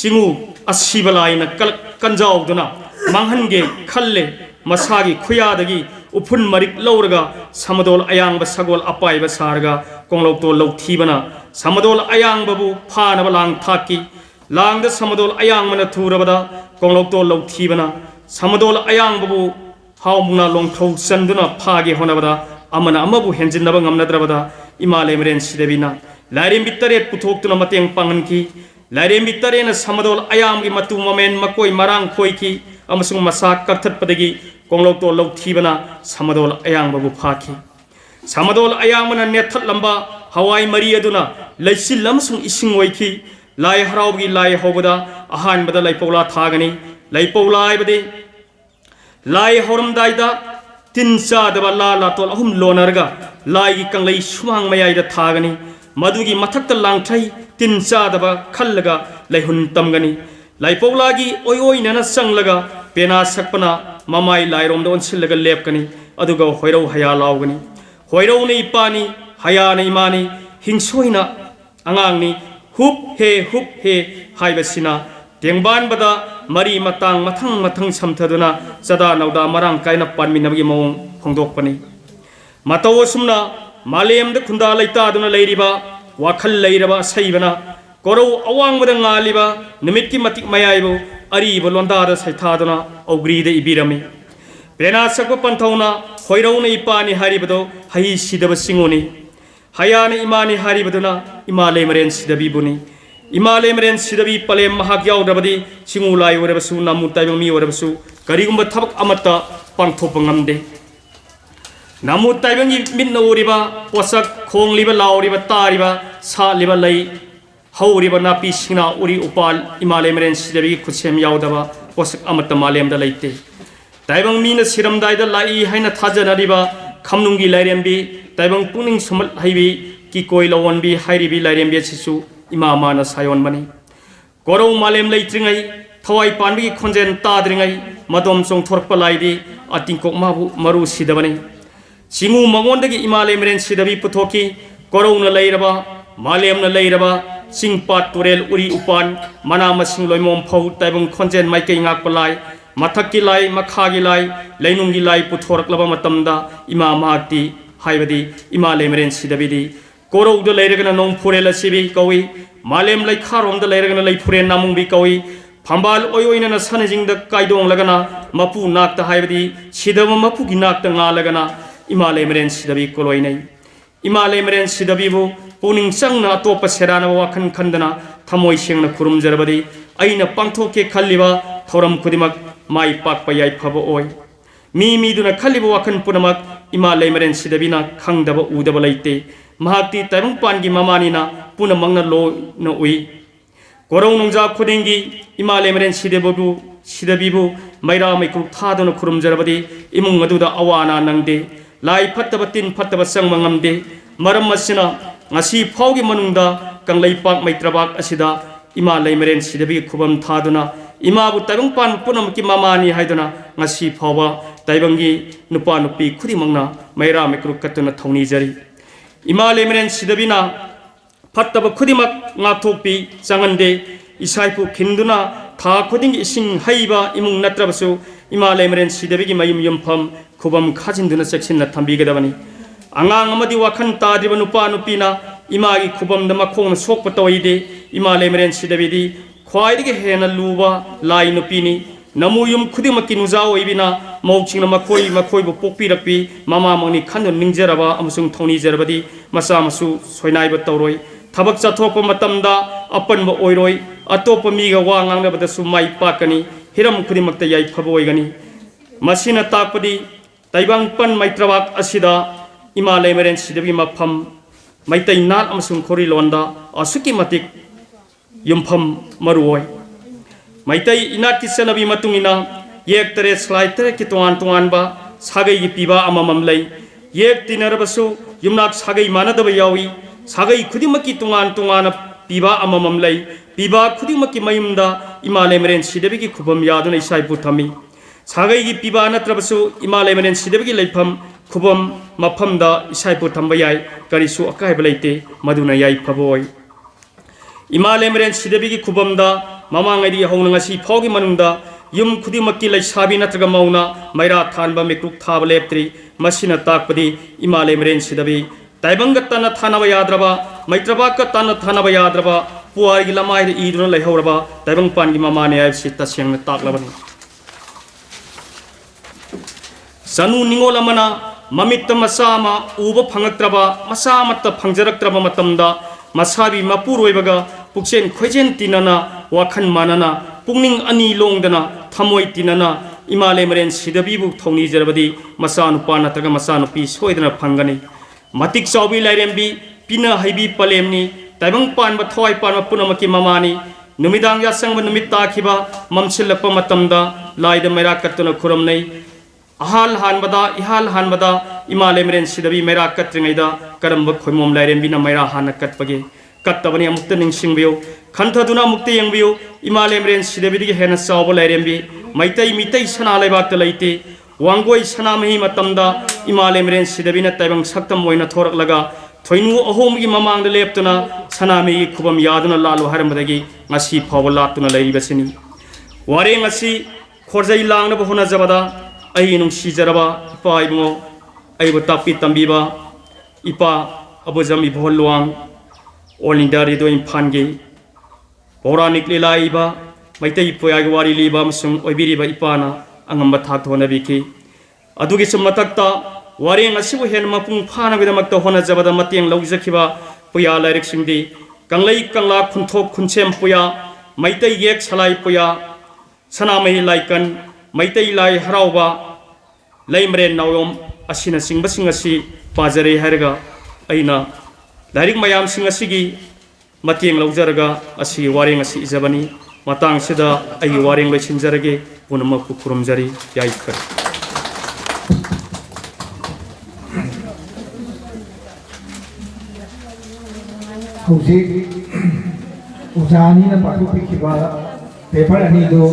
singu asibalaina kanjauduna manghange khalle masagi khuyadagi upun marik lauraga samadol ayang ba sagol apai ba sarga konglok to lau thibana samadol ayang babu phana balang thaki langda samadol ayang mana thurabada konglok to lau thibana samadol ayang babu haumuna longthau sanduna phage honabada amana amabu henjinnaba ngamnadrabada ima leimren sidabina lairem bitare puthokuna mateng panganki lairem bitare na samadol ayam gi matu momen makoi marang khoiki amasung masak kakthat padagi konglok to lau thibana samadol ayang babu phaki samadol ayam na nethat lamba hawai mari aduna laisil lamsung ising oiki lai haraugi lai hobada ahan bada lai paula thagani lai paula ibade lai horam daida ตินซาดบลาลาตอลอหุมโลนารกะลายกิกังเลยช่วงไม่ใหญ่ดะทากันีมาดูกิมัทักตะลังไทยตินซาดบะขัลลกะเลยหุนตำกันีลายปกลากีโอยโอยนันสังลกะเป็นอาสักปนะมาไม่ลายรมโดนสิลกะเล็บกันีอดูกะหอยเราหายาลาวกันีหอยเราในปานีหายาในมานีหิงสวยนะอ่างนี้ฮุบเฮหายเบสินะเตียงบ้านบดามารีมาตังมาทั้งสัมทัดนะสดานาดามารางกายนับปันมินบกิมองคงดกปนีมาตาวสุมนะมาเลมเดคุนดาไลตาดุนะเลยริบะวาคัลเลยริบะใส่บนะกอรูอวังบดงาลิบะนิมิตกิมติกมายายบุอารีบลวันดาดใส่ทาดุนะเอากรีเดอิบิรามีเป็นอาสักปันทาวนะหอยเราในปานิฮาริบดให้สิดบสิงโอนีหายาในอิมานิฮาริบดนะอิมาเลมเรนสิดบิบุนีอิมาเลมเรนสิดบิปเลมมหากยาวดบดีสิงอุไลวรบสูนามุตัยบังมีวรบสูกริกุมบทับอมตะปังทบงัมเดนามุตัยบังยิมินนูริบะปวสักคงลิบะลาวริบะตาริบะซาลิบะไลฮาวริบะนาปีสิงนาอุริอุปาลอิมาเลมเรนสิดบิขุเชมยาวดบะปวสักอมตะมาเลมดะไลเตไตบังมีนสิรัมไดดะไลให้นาทาจนาริบะคำนุงกิไลเรียมบีไตบังปุนิงสมัลให้บีกิโกยลาวันบีให้ริบีไลเรียมบีชิสุอิมามานะไซยอนบันีกอรูมาเลมไลตริงไงทวายปานบีคอนเจนตาดริงไงมาดมทรงทอร์ปไลดีอติงกกมาบุมารูสิดบันีสิงูมังวันดกิอิมาเลมเรนสิดบีปุทโธกีกอรูนไลระบะมาเลมนไลระบะสิงปัดตุเรลอุริอุปานมานามาสิงลอยมอมพาวไตบังคอนเจนไม่เกยงักปลายมาทักกิไลมาคากิไลไลนุงกิไลปุทโธรักลบมาตัมดาอิมามาตีให้บดีอิมาเลมเรนสิดบีดีกอรูดไลระกันนองพูเรลสิบีกวีมาเลมไลคารอมดไลระกันไลพูเรนามุงบีกวีพัมบาลโอยโอยนันสันจิงดไกดงละกันนะมาปูนักตะให้บดีสิดมาปูกินักตะงาละกันนะอิมาเลมเรนสิดบีกลอยในอิมาเลมเรนสิดบีบุปูนิงสังนะตัวปัสเสรานะวะคันดนะทำโอยเชียงนะคุรุมจรบดีไอนะปังโทเกขัลลิบะทอรมคุดิมักไม่ปักไปยัยพะบโอยมีดูนะขัลลิบะวะคันปุนมักอิมาเลมเรนสิดบีนะขังดับอูดับไลเตมหาตีแต่บังปานกิมามานีนะปุนมังนะโลนะอุยกอรงนงจาคุดิงกีอิมาเลมเรนสิดบีบุไม่ราไม่คุกท่าดนคุรุมจรบดีอิมุงอดูดาอวานานังเดลายพัตตบตินพัตตบสังมังอัมเดมารมัสนะงาสีพาวกิมนุงดากังไลปักไม่ตระบักอสิดาอิมาเลมเรนสิดบีคุบัมท่าดนะอิมาบุตรบังปานปุนมกิมามานีให้ดนะงาสีพาวะไตบังกีนุปานุปีคุดิมังนะไม่ราไม่คุกกัตนะทาวนีจรีอิมาเลมเรนสิดบีนะพัตตบคุดิมักงาทุปีจังอันเดอิสัยปุขินดุนะท่าคุดิงอิสิงให้บะอิมุงนัตระบสุอิมาเลมเรนสิดบีกิมายุมพัมคุบัมข้าจินดุนะเซ็กซินนัทธัมบีกะดาบันีอ่างงามดีว่าขันตาดิบนุปานุปีนะอิมาอีคุบัมดมาคงนสกปะตอยเดอิมาเลมเรนสิดบีดีควายดิเกเฮนัลลูบะลายนุปีนีนามูยุมคุดิมักินุจาวอีบินะมองชิงนะมาคอยบุปกปีรักปีมามังนี่ขันดนิงเจระบะอมสุงทองนีเจระบดีมาสามาสุสวยนายบัตรอยทับจัตโทปมาตัมดาอปันบโอยรอยอโตปมีกว่างางเดบัตสุไม่ปากันีฮิรัมคุดิมักตะยัยพบอยกันีมาสินะตากปดีไตบังปันไม่ตระบักอสิดาอิมาเลมเรนสิดบีมาพัมไม่ไตนัดอมสุงคอริลวันดาอสุกิมาติกยุมพัมมารวยไม่ไตอินัดกิเซนบีมาตุงินะเยกเตเรสไลเตเรกิตวันบะสากายปีบาอามามัมเลยเยกตินารบสุยุมนักสากายมานะดบยาวีสากายคุดิมักิตวันปีบาอามามัมเลยปีบาคุดิมักิมายุมดาอิมาเลมเรนสิดบีกิคุบัมยาดุนอิสัยปุทามีสากายปีบานัตระบสุอิมาเลมเรนสิดบีกิไลพัมคุบัมมาพัมดาอิสัยปุทัมบยายการิสุอากายบลัยเตมาดุนายพบอยอิมาเลมเรนสิดบีกิคุบัมดามามังไอดีฮงนังสีพอกิมานุงดายุมคุดิมักกิไลชาบินัตระกมาอุนาไม่ราทานบะเมกรุกทาบเลปตรีมาสินาตากปดีอิมาเลมเรนสิดบีไตบังกัตตานะทานบยาดระบะไม่ตระบักกัตตานะทานบยาดระบะปัวกิลามาอีดุนไลฮาวระบะไตบังปานกิมามาเนียสิตาเสียงตากละบันสนุนิโงลามนะมามิตรมาสามาอูบพังตระบะมาสามัตตพังจรักตระบะมาตัมดามาสาบีมาปูรวยบกะปุกเชนขวยเจนตินานะวะขันมานานะปุกนิงอันนี้ลงดนะทำไว้ตินานะอิมาเลมเรนสิดบีบุกทองนี้เจรบดีมาสานุปานะตระกะมาสานุปีสวยดนะพังกันนี่มาติกชาวบีไลเรมบีปีนาไฮบีปะเลมนี่แต่บังปานมาถอยปานมาปุนมากิมามานี่นุมิดังยาสังวันนุมิตาคิบะมัมศิลปะมาตัมดาลายเดมรักกัตตุนะคุรมนี่ ahal hanbada ihal hanbada imalemren sidabi mera katringaida karamba khoimom lairembina mera hana katpage kattabani amukta ningsingbiyo khantaduna mukta yengbiyo imalemren sidabi hena sawba lairembi maitai mitai sana laibak laite wangoi sana mahi matamda imalemren sidabina taibang saktam moina thorak laga thoinu ahom gi mamang de leptuna sana mi khubam yaduna lalu haramdagi ngasi phawlatuna lairibasini ware ngasi khorjai langna bahuna jabada ai nung si jaraba ipa ibungo ai batapi tambiba ipa abojami bholwang all india redo imphange puranik lilaiba maitai poyagi wari liba musung oibiriba ipana angamba thak thona biki adugi summatakta wareng asibu hen mapung phana bidamakta hona jabada matiang laujakhiba puya lairik singdi kanglai kangla khunthok khunchem puya maitai yek salai puya sanamai laikan maitai lai harauba laimren nawom asina singba singasi pajare harga aina lairik mayam singasigi matiang laujaraga asi wareng asi ijabani matang sida ai wareng lai sinjarage punama kukurumjari yaikar hauji ujani na patu pikiba paper ani do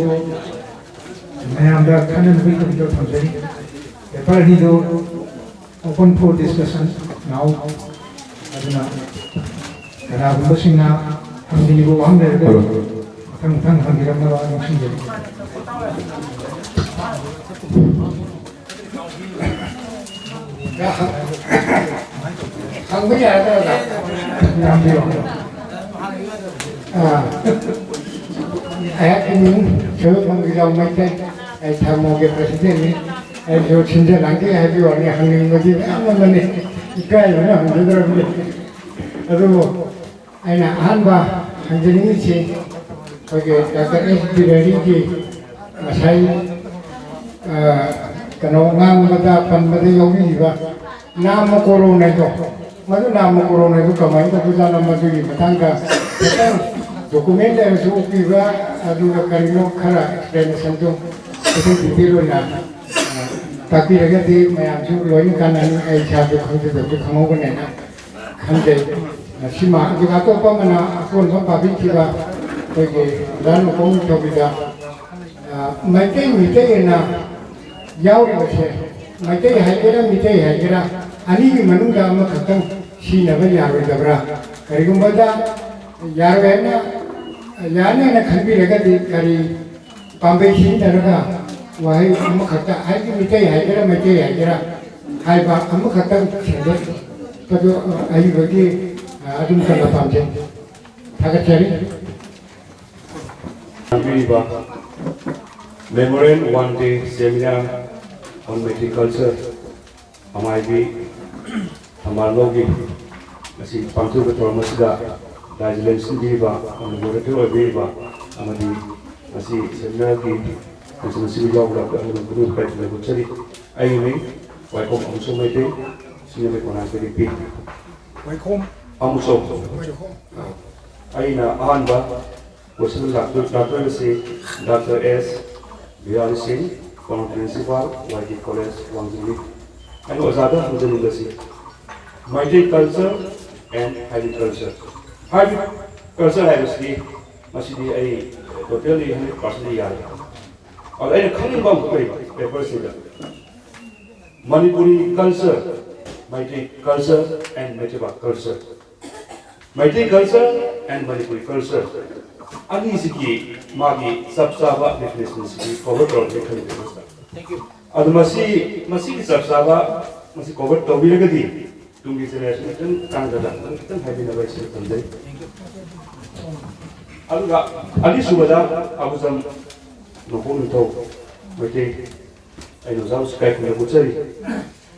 mayam da kanan bi to thajari paper ani do open for discussion now aduna kana bosina hamdi bo hamde do thang hamdiram na wa sinjari không biết là làm điều em muốn sửa bằng cái dòng mấy cái em tham một cái president này em cho xin ra đăng ký hai điều này hàng nghìn người đi ăn mà này cái nữa là mình đưa ra rồi anh là ăn và hàng nghìn người chị rồi cái S.Birhari gì mà say cái nó ngang mà ta phần mà ta giống gì vậy nam corona itu, macam nam corona itu kamai itu kita nama tu ni, matangga, kita dokumen yang sudah kita adu kerana kara explanation tu, itu detail na, tapi lagi di macam tu loin kan ani aisyah tu kamu kan na, kan jadi, sima kita tu apa mana aku pun pakai kita, pergi dan aku tu kita, Meitei na, jauh lebih. Meitei hai kira ani ki manung da ma khatam si na ba yar da bra kari gumba da yar ga na yana na khanbi raga di kari pambe si da raga wai ma khata hai ki Meitei hai kira hai ba am khatam chede to do ai ba ki adum kana pamje thaga chari Kanglipak Memorial One Day Seminar on Meitei Culture, Maibi Thambalngou, masih pangtu betul masih Dajilan sendiri on laboratory biba, amadi masih seminar masih jauh dah guru baik level cari, ayuni, welcome amuso Meitei, sini berkenan beripi, welcome amuso, ayuna ahanba, wasil Dr. S.Birhari Former Principal, Maibi College, Wangzili, and Ozada University. Meitei culture and agriculture. Agriculture harusnya masih di totally 100% ya. Kalau ini Kanglipak paper sih. Manipuri culture, Meitei culture and Meitei culture. Meitei culture and Manipuri culture. Ani segi magi sabsaba definition segi cover tool dekhan demosta. Thank you. Adu masih sabsaba masih cover tool bi lagi tungi generation kan jada kan habi na bai sir tandai. Adu ga ali subada abu zam nopon to Meitei ai no zau skai kun buchari.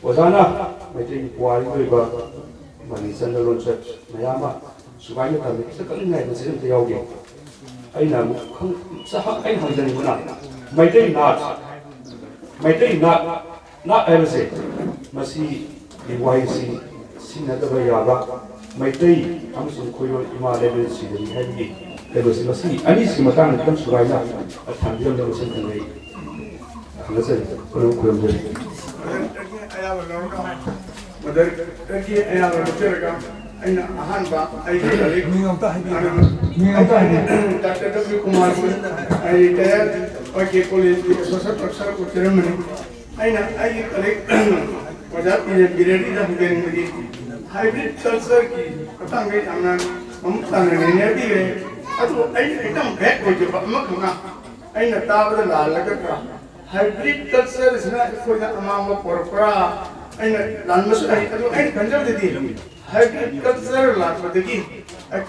Wazana Meitei wari ba mani sandalon chat mayama subai na kami sekali ngai masih tayau aina khang sah aina hanjani buna Meitei not everything masi diwaisi sinadaba yaba Meitei amsung khoyo ima level sidari habi level masi ani si matang kan suraina athanjam level sen kanai ꯊꯥꯒꯠꯆꯔꯤ ꯈꯨꯔꯨꯝ ꯈꯨꯔꯨꯝꯖꯔꯤ أين أهانبا أي ذلك دكتور دبليو كومار أي تيار وكي كوليج سوسة أكثر كتيرمني أين أي ذلك وجات بيريدي ده بيجين بدي hybrid culture की पता नहीं हमने हम ताने नहीं भी है अतो أين एकदम बैक हो जो मक ना أين ताबड़ लाल लगा hybrid culture इसने कोई ना अमाम परपरा أين लानमस أين कंजर देती hybrid culture लापदगी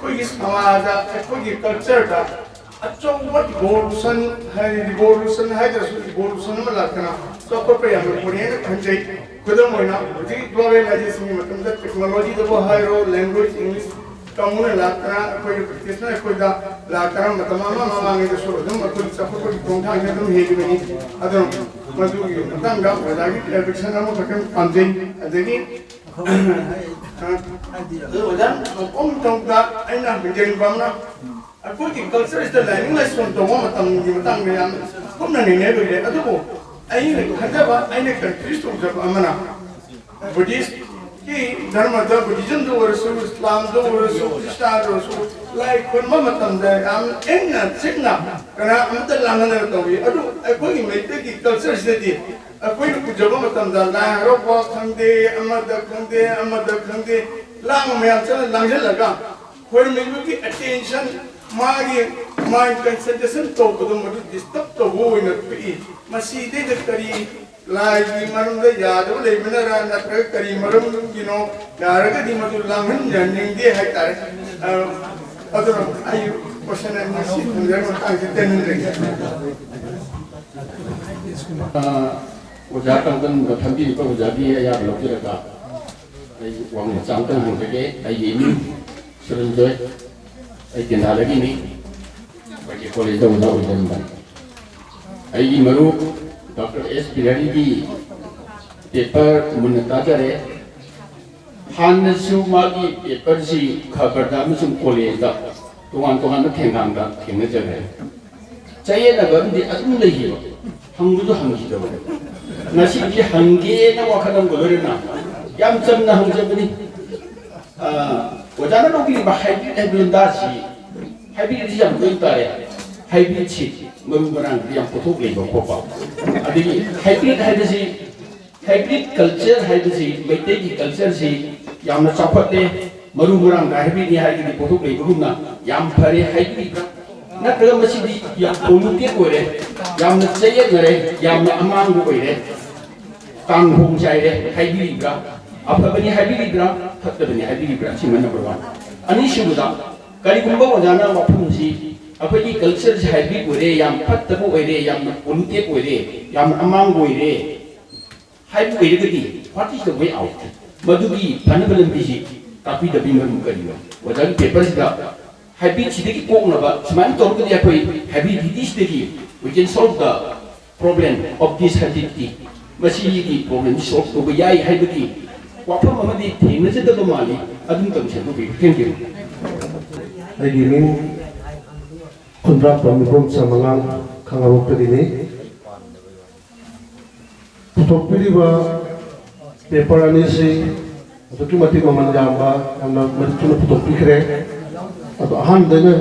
कोई समाज कोई culture का अच्छा वो revolution है जैसे revolution में लातना तो कोई पे हमें पुणे का खंडे कदम होना जी ग्लोबलाइजेशन में मतलब टेक्नोलॉजी तो वो है रो लैंग्वेज इंग्लिश कम्युनल लातना कोई किसने कोई दा लातना मतलब मामा मांगे तो शोर दम मतलब सब कोई प्रोंठा है तो हेड में नहीं अदर मजदूर ये मतलब गा वजागी एप्लीकेशन हम तकन पंजे अदगी वजन कौन तंगा ऐना बिजन बमना कोई की कल्चर इस लाइनिंग लेसन तो वो मतलब में हम कौन नहीं ने भी है अदो ऐने खजबा ऐने कंट्रीज तो जब अमना बुद्धिस्ट की धर्म द बुद्धिज्म दो वर्षो इस्लाम दो वर्षो क्रिश्चियन दो वर्षो लाइक कोन मतलब दे हम एना सिग्ना कना हम त लांगना तो ये अदो कोई मेते की कल्चर से दी कोई को जब मतलब दा ला रो को खंदे अमद खंदे लांग में चल लांग लगा कोई में की अटेंशन मागी माइंड कंसंट्रेशन तो को मदु डिस्टर्ब तो वो इन पी मसीदे द करी लागी मरम दे याद ले मनरा नत्र करी मरम गिनो यारग दी मदु लांगन जनिंग दे है तारे अदर आई क्वेश्चन एंड मसी तुझे मता के तेन रे ओजा तंगन थंबी को ओजा भी या लोकेलका आई वांग चांगतन होके आई येमी सुरंजोय आई केंदा लगी नी बाकी कॉलेज दो ना उधर में आई मरु डॉक्टर S.Birhari की पेपर मुन्नता करे हान सुमा की पेपर सी खबरदार में सुन कॉलेज दा तो में ठेंगाम दा ठेंगे चले चाहिए ना बंदी अदुम लही हंगुदो हंगी दो नसी की हंगे ना वखदम गोलरेना याम चमना हंजबनी वजाना लोग ली हाइब्रिड एब्लंदासी हाइब्रिड याम कोई तारे हाइब्रिड ची मरुबरान याम पोथोक लेबो कोपा अदिगी हाइब्रिड कल्चर हाइब्रिड मेटे की कल्चर सी याम ना चापते मरुबरान हाइब्रिड नि हाइब्रिड पोथोक लेबो गुना याम फरे हाइब्रिड ना तगम मसीदी याम पोलुटे कोरे याम ना चये नरे याम ना अमांग कोरे तांग होंग चाइरे हाइब्रिड का अफबनी हाइब्रिड का फतबनी हाइब्रिड का सिमन नंबर 1 अनिशुदा करिगुंबा वजाना मफुंसी अखोई कल्चर से हाइब्रिड ओरे याम फतबो ओरे याम पोलुटे ओरे याम अमांग ओरे हाइब्रिड ओरे गदी what is the way out मधुगी फनबलन बिजी तापी दबी मरम करियो वजान पेपर सिदा हाइब्रिड सिदगी कोंगनबा समान तोरगदी अखोई हाइब्रिड दिसदगी we can solve the problem of this hybrid मसीगी प्रॉब्लम सॉल्व तो याई हाइब्रिड वाफम अमदी थेंगने से दबो माली अदुम तंगसे तो थैंक यू अगिमिन कुंद्रा प्रमुख समंगांग खांगारोक तदिने पुथोकपिरिबा पेपर अनि से अतुकी मति ममन जाम्बा हमना मतिचुन पुथोकपिखरे अतो अहान देने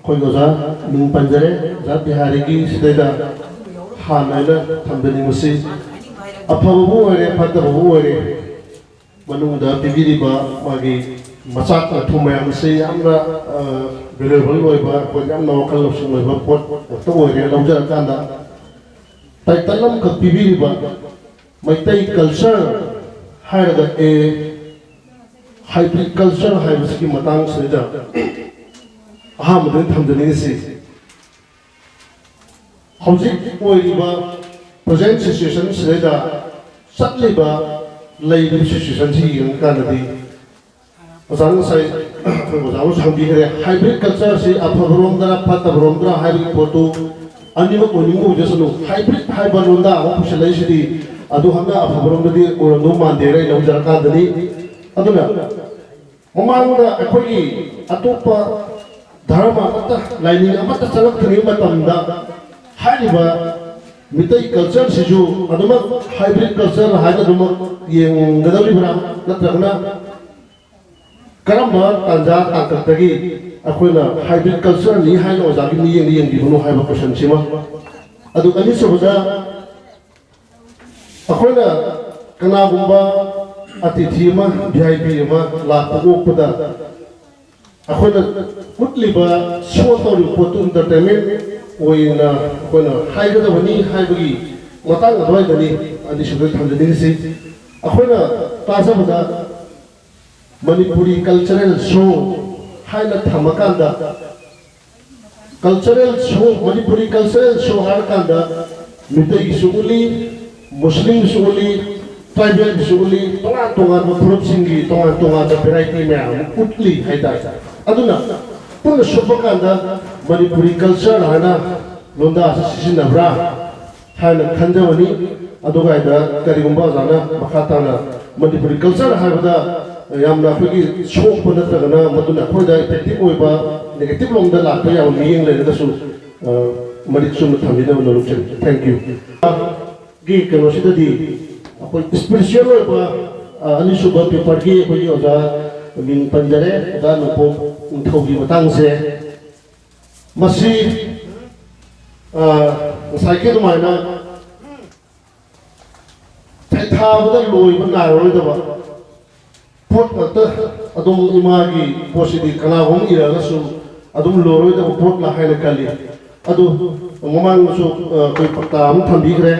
कोई गोजा मिंग पंजरे S.Birhari की सिदेदा हानाइला थंबनी मुसी अफबबु ओरे फतबबु ओरे मनुदा पिबिरिबा मागी मचाक थुमयाम से यामरा वेलेबल ओइबा को यामना वकल लसुन ओइबा पोट तो ओरे लौजा कांदा टाइटलम क पिबिरिबा मैतई कल्चर हायरदा ए हाइब्रिड कल्चर हाइबस की मतांग से जा अहामदन थमदनी से हौजिक ओइबा प्रेजेंट सिचुएशन से जा सतलिबा लाइव सिचुएशन से यंकानदी वजान साइ वजान संबी करे हाइब्रिड कल्चर से अफबरोमदा फतबरोमदा हाइब्रिड फोटो अनिम कोनिमो जसनो हाइब्रिड हाइबरोमदा अफसलाइसिदी अदु हमना अफबरोमदी ओरनो मांदेरे लौजरकादनी अदुना ममांगदा अखोगी अतोपा धर्म अमता lining अमता चलक्तनी मतमदा हाइबा Meitei culture siju aduma hybrid culture haina aduma yang gadali bra natragna karamba tanja tangkatagi akoina hybrid culture ni haina ozagi ni yang dibunuh haiba question sima adu kani sobada akoina kana gumba atithi ma VIP ma la tagu pada akoina kutliba show to report entertainment oina akoina haiga da bani haibagi matang adwai dani adi shugal thamjani si akoina tasa bada Manipuri cultural show haina thamakanda cultural show Manipuri cultural show harkanda Meitei suguli Muslim suguli tribal suguli tonga group singi tonga variety me utli haida aduna pun shubakanda Manipuri culture hana londa sisinabra haina khanjawani aduga ida karigumba jana makhatana Manipuri culture haibada yamna khigi show pun natagana maduna khoida effective oiba negative lomda lakta ya miyeng le da su madiksun thamina nolukchen thank you gi kano sida di apoi spiritual oiba ani suba paper gi khoi oja min panjare da nupo thogi matang se masi saike to maina thaibada loi ban na roi da ba pot mata adum imagi posidi kana hom ira gasu adum loroi da pot la haina kali adu momang su koi pakta am thambi gre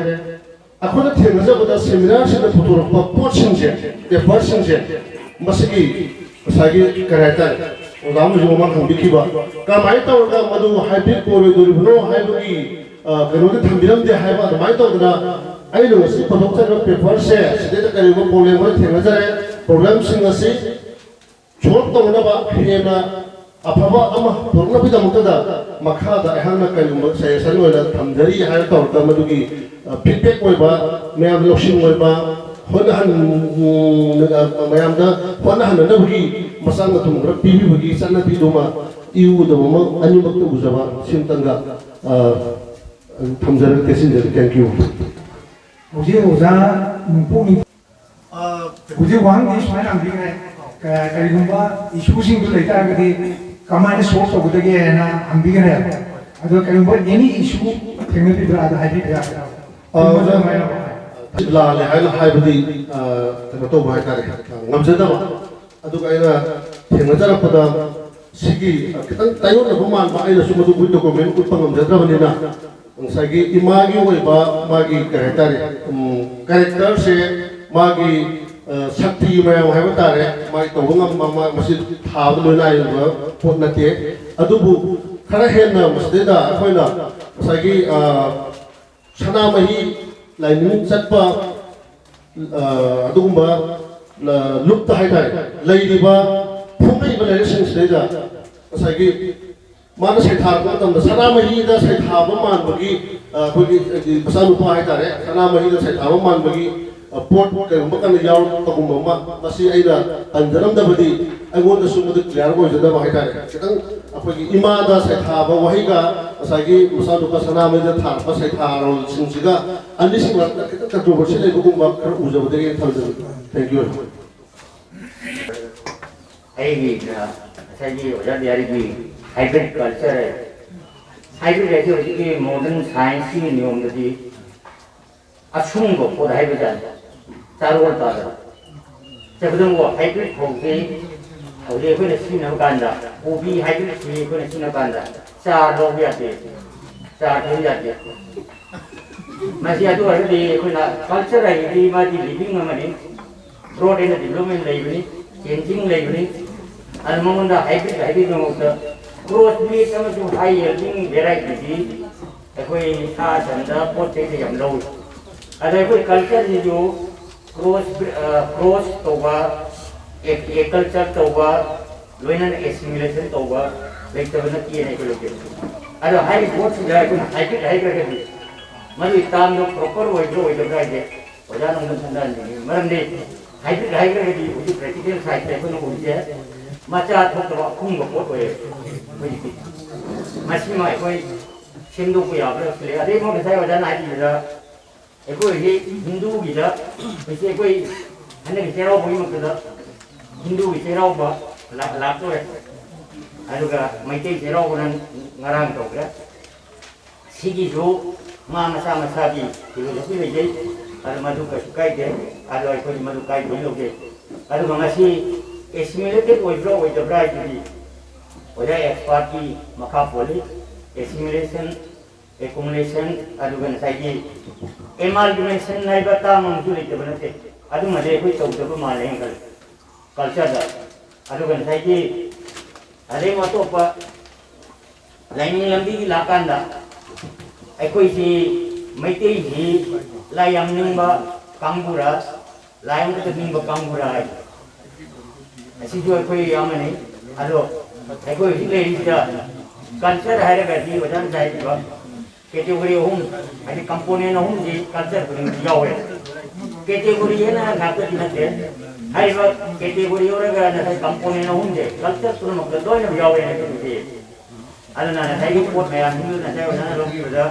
akona thengja bada seminar se da putur pa pot singje de pot singje masigi sagi karata odam ju momang thambi kiba ka mai ta ga madu hybrid kore dori bno hybrid kanu de thambiram de haiba mai ta da ai lo si patok cha paper se side da kari go problem ma thengja program singasi chot to na ba hena afaba ama porna bida mutada makhada ehana kalum sai sanwala thamjari ha to ta madugi feedback oi ba mayam lokshin oi ba hona han mayam da hona han na bugi masang tum gra pibi bugi sanna bi doma iu do ma ani mak to uzaba sintanga thamjari tesin thank you Uji uza mumpuni uji wang di semai nampi kan kali gumba isu sing tu letak agadi kamai source of the game na ambi kan ya ado kali gumba any issue tengah di berada hadi dia la le hai hai budi to bai kare ngamjada ba adu kai na tengah jara pada sigi kitang tayo na buman ba ai na sumadu bui document ut pangamjada bani na sagi imagi oi ba magi character se magi sakti ma hai batare mai to ngam ma masid thab lo nai ba pot na te adubu khara henna masdeda khoina sagi sana mahi lainin satpa adugumba lupta hai dai laidiba phumai ba lai sing sdeda sagi mana sai thar ko tam sana mahi da sai thab man bagi khoi basanu pa hai tare sana mahi da sai thab man bagi pot ke makan yaw to mama masi aida tanjaram da badi agon da sumud clear go jada ba haita kitang apagi ima da sai tha ba wahiga asagi musadu ka sana me da tha pa sai tha ro singsiga andi sing la kitang controversy le go ba kar uja bade ge thal thank you ai asagi S.Birhari ki hybrid culture hybrid ऐसे कि modern science की नियम दे अच्छुंग को पौधा है बजाय चारों ओर तार जब तुम वो हाइब्रिड होके और ये कोई नसीब न कांदा वो भी हाइब्रिड से कोई नसीब न कांदा चार लोग भी आते चार लोग जाते मसीहा तो हर दिन कोई ना कल्चर है ये माजी लिविंग में मनी ब्रॉड इन डेवलपमेंट लाइब्रेरी चेंजिंग लाइब्रेरी अलमोंडा हाइब्रिड में होता क्रॉस भी समझ जो हाई यील्डिंग वैरायटी थी कोई था चंदा पोते से हम लोग अगर कोई कल्चर जो क्रॉस तोबा एक कल्चर तोबा लोइनन एसिमिलेशन तोबा लाइक तब न किए नहीं कोई लोग अगर हाई बोर्ड से जाए कोई हाइब्रिड के मतलब इतना लोग प्रॉपर वो जो है और जान उन संदान नहीं मतलब नहीं हाइब्रिड के लिए उसी प्रैक्टिकल साइड पे कोई लोग होते हैं मचा तो खून को पोत हुए मसीमा कोई ꯁꯦꯝꯗꯣꯛꯄ ꯌꯥꯕ꯭ꯔꯥ ꯂꯩ ꯑꯗꯩ ꯃꯣꯏ ꯉꯁꯥꯏ ꯑꯣꯖꯥꯅ ꯍꯥꯏꯕꯤꯕꯗ ꯑꯩꯈꯣꯏꯒꯤ ꯍꯤꯟꯗꯨꯒꯤꯗ ꯑꯩꯈꯣꯏ ꯍꯟꯗꯛꯀꯤ ꯆꯩꯔꯥꯎꯕꯒꯤ ꯃꯛꯇꯗ ꯍꯤꯟꯗꯨꯒꯤ ꯆꯩꯔꯥꯎꯕ ꯂꯥꯛꯇꯣꯔꯦ ꯑꯗꯨꯒ ꯃꯩꯇꯩ ꯆꯩꯔꯥꯎꯕꯅ ꯉꯔꯥꯡ ꯇꯧꯈ꯭ꯔꯦ ꯁꯤꯒꯤꯁꯨ ꯃꯥ ꯃꯁꯥ ꯃꯁꯥꯒꯤ ꯐꯤꯂꯣꯁꯣꯐꯤ ꯂꯩꯖꯩ ꯑꯗꯨ ꯃꯗꯨ ꯀꯩꯁꯨ ꯀꯥꯏꯗꯦ ꯑꯗꯣ ꯑꯩꯈꯣꯏ ꯃꯗꯨ ꯀꯥꯏꯗꯣꯏ ꯂꯧꯖꯩ ꯑꯗꯨꯒ ꯉꯁꯤ ꯑꯦꯁꯤꯃꯤꯂꯦꯇꯦꯠ ꯑꯣꯏꯕ꯭ꯔꯥ ꯑꯣꯏꯗꯕ꯭ꯔꯥ ꯍꯥꯏꯕꯗꯤ ꯑꯣꯖꯥ ꯑꯦꯛꯁꯄꯥꯔꯠꯀꯤ ꯃꯈꯥ ꯄꯣꯜꯂꯤ ꯑꯦꯁꯤꯃꯤꯂꯦꯁꯟ ꯑꯦꯀꯨꯃꯨꯂꯦꯁꯟ ꯑꯗꯨꯒ ꯉꯁꯥꯏꯒꯤ ꯑꯦꯃꯥꯜꯒꯃꯦꯁꯟ ꯍꯥꯏꯕ ꯇꯥꯝ ꯑꯃꯁꯨ ꯂꯩꯇꯕ ꯅꯠꯇꯦ ꯑꯗꯨꯃꯗꯤ ꯑꯩꯈꯣꯏ ꯇꯧꯗꯕ ꯃꯥꯜꯂꯦ ꯍꯥꯏꯅ ꯈꯜꯂꯤ ꯀꯜꯆꯔꯗ ꯑꯗꯨꯒ ꯉꯁꯥꯏꯒꯤ ꯑꯗꯩ ꯑꯇꯣꯞꯄ ꯂꯥꯏꯅꯤꯡ ꯂꯝꯕꯤꯒꯤ ꯂꯥꯛꯀꯥꯟꯗ ꯑꯩꯈꯣꯏꯁꯤ ꯃꯩꯇꯩꯁꯤ ꯂꯥꯏ ꯌꯥꯝ ꯅꯤꯡꯕ ꯀꯥꯡꯕꯨꯔ ꯂꯥꯏ ꯑꯃꯈꯛꯇ ꯅꯤꯡꯕ ꯀꯥꯡꯕꯨꯔ ꯍꯥꯏ ꯑꯁꯤꯁꯨ ꯑꯩꯈꯣꯏ ꯑꯃꯅꯤ ꯑꯗꯣ ꯑꯩꯈꯣꯏ ꯍꯧꯖꯤꯛ ꯂꯩꯔꯤꯁꯤꯗ ꯀꯜꯆꯔ ꯍꯥꯏꯔꯒꯗꯤ ꯑꯣꯖꯥꯅ ꯍꯥꯏꯔꯤꯕ ꯀꯦꯇꯦꯒꯣꯔꯤ ꯑꯍꯨꯝ ꯍꯥꯏꯗꯤ ꯀꯝꯄꯣꯅꯦꯟ ꯑꯍꯨꯝꯁꯤ ꯀꯜꯆꯔ ꯈꯨꯗꯤꯡꯃꯛ ꯌꯥꯎꯋꯦ ꯀꯦꯇꯦꯒꯣꯔꯤ ꯍꯦꯟꯅ ꯉꯥꯛꯇꯗꯤ ꯅꯠꯇꯦ ꯍꯥꯏꯔꯤꯕ ꯀꯦꯇꯦꯒꯣꯔꯤ ꯑꯣꯏꯔꯒ ꯉꯁꯥꯏ ꯀꯝꯄꯣꯅꯦꯟ ꯑꯍꯨꯝꯁꯦ ꯀꯜꯆꯔ ꯄꯨꯝꯅꯃꯛꯇ ꯂꯣꯏꯅ ꯌꯥꯎꯋꯦ ꯍꯥꯏꯕꯗꯨꯗꯤ ꯑꯗꯨꯅ ꯉꯁꯥꯏꯒꯤ ꯄꯣꯠ ꯃꯌꯥꯝꯁꯤꯡꯗꯨ ꯉꯁꯥꯏ ꯑꯣꯖꯥꯅ ꯂꯧꯕꯤꯕꯗ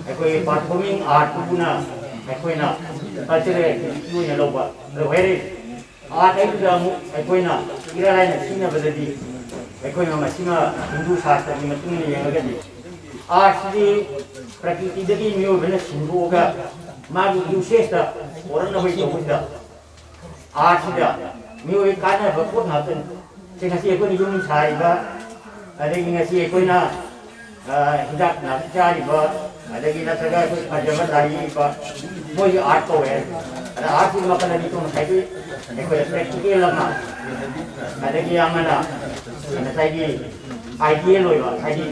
ꯑꯩꯈꯣꯏ ꯄꯔꯐꯣꯔꯃꯤꯡ ꯑꯥꯔꯠꯇꯨꯅ ꯑꯩꯈꯣꯏꯅ ꯀꯜꯆꯔꯦꯜ ꯑꯦꯛꯇꯤꯚꯤꯇꯤ ꯑꯣꯏꯅ ꯂꯧꯕ ꯑꯗꯨ ꯍꯥꯏꯔꯤ ꯑꯥꯔꯠ ꯍꯥꯏꯕꯗ ꯑꯃꯨꯛ ꯑꯩꯈꯣꯏꯅ ꯏꯔꯥꯏ ꯂꯥꯏꯅ ꯁꯤꯖꯤꯟꯅꯕꯗꯗꯤ ꯑꯩꯈꯣꯏꯅ ꯃꯁꯤꯃ ꯍꯤꯟꯗꯨ ꯁꯥꯁꯇ꯭ꯔꯒꯤ ꯃꯇꯨꯡ ꯏꯟꯅ ꯌꯦꯡꯉꯒꯗꯤ ꯑꯥꯔꯠꯁꯤꯗꯤ ꯄ꯭ꯔꯀꯤꯇꯤꯗꯒꯤ ꯃꯤꯑꯣꯏꯕꯅ ꯁꯤꯟꯗꯣꯛꯑꯒ ꯃꯥꯒꯤ ꯌꯨꯁꯦꯁꯇ ꯄꯣꯔꯛꯅꯕꯒꯤ ꯇꯧꯕꯁꯤꯗ ꯑꯥꯔꯠꯁꯤꯗ ꯃꯤꯑꯣꯏ ꯀꯥꯟꯅꯕ ꯄꯣꯠ ꯉꯥꯛꯇꯅꯤ ꯁꯤ ꯉꯁꯤ ꯑꯩꯈꯣꯏꯅ ꯌꯨꯝ ꯁꯥꯔꯤꯕ ꯑꯗꯒꯤ ꯉꯁꯤ ꯑꯩꯈꯣꯏꯅ ꯍꯤꯗꯥꯛ ꯅꯥꯄꯤ ꯆꯥꯔꯤꯕ ꯑꯗꯒꯤ ꯅꯠꯇ꯭ꯔꯒ ꯑꯩꯈꯣꯏ ꯐꯖꯕ ꯂꯥꯏꯔꯤꯕ ꯃꯣꯏꯒꯤ ꯑꯥꯔꯠ ꯀꯧꯋꯦ ꯑꯗ ꯑꯥꯔꯠꯁꯤꯒꯤ ꯃꯈꯜ ꯑꯅꯤ ꯊꯣꯛꯅ ꯉꯁꯥꯏꯒꯤ ꯑꯩꯈꯣꯏꯅ ꯄ꯭ꯔꯦꯛꯇꯤꯀꯦꯜ ꯑꯃ ꯑꯗꯒꯤ ꯑꯃꯅ ꯉꯁꯥꯏꯒꯤ आइडियल होइबा हाइदि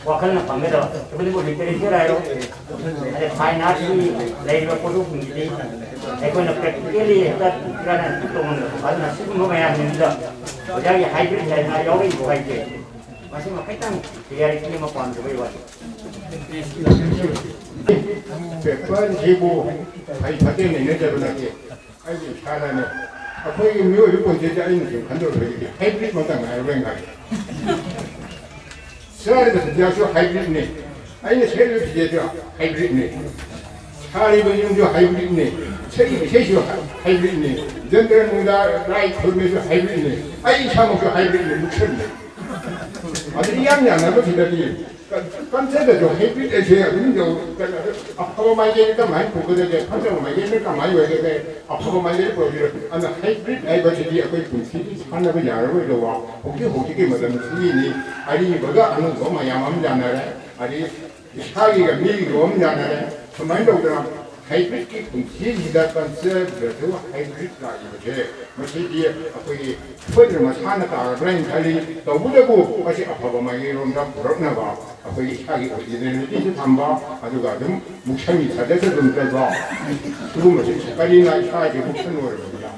वाखलना फंगदबा एबलिबो लिटरेचर आयो अरे फाइन आर्ट की लेइबा फोटो फुंगिदि एकोना प्रैक्टिकली हेता गाना तोंगन अदना सिगुम मया निंदा ओजागी हाइब्रिड लाइना यावै बाइके मासे मखैतां रियलिटी मा पानजोबै वा पेपर जेबो हाइ फते नेने जबनाके आइ साराने अखोई मियोइ पोंजेजा आइनि खंदोरबे हाइब्रिड मता गायरेंगा सरारि बसजासो हाइब्रिड ने आइने सेल बिजेजा हाइब्रिड ने सारि बयुंजो हाइब्रिड ने सेरि बिसेजो हाइब्रिड ने जेंडर मुदा राइट फॉर्मेजो हाइब्रिड ने आइ सामोजो हाइब्रिड ने मुछन ने अदि याम याना बसिदि कंसेप्ट जो हाइब्रिड एसे अदुजो अफबा माइजे का माइ फोकदे फंजो माइजे का माइ वेगे अफबा माइजे प्रोजेक्ट अन हाइब्रिड आइबसिदि अखोइ पुंसिदि साननबो यारबो दवा होके होके के मदन सिनि आरि बगा अनु गो मयामम जानारे आरि इसागी गा मिगी गोम जानारे समाइन दौदरा हाइब्रिड की पुंसिदिदा कंसेप्ट जो हाइब्रिड लाइबजे मसिदि अखोइ फोइर मसाना का ब्रेन खाली तौबुदबु असे अफबा माइजे रोमदा पुरकनाबा अखोइ इसागी ओरिजिनलिटी थांबा अदुगा दम मुक्षमी सादेसे दुमत्रबा सुगुमसे सकारिना इसागे मुक्षन ओरबा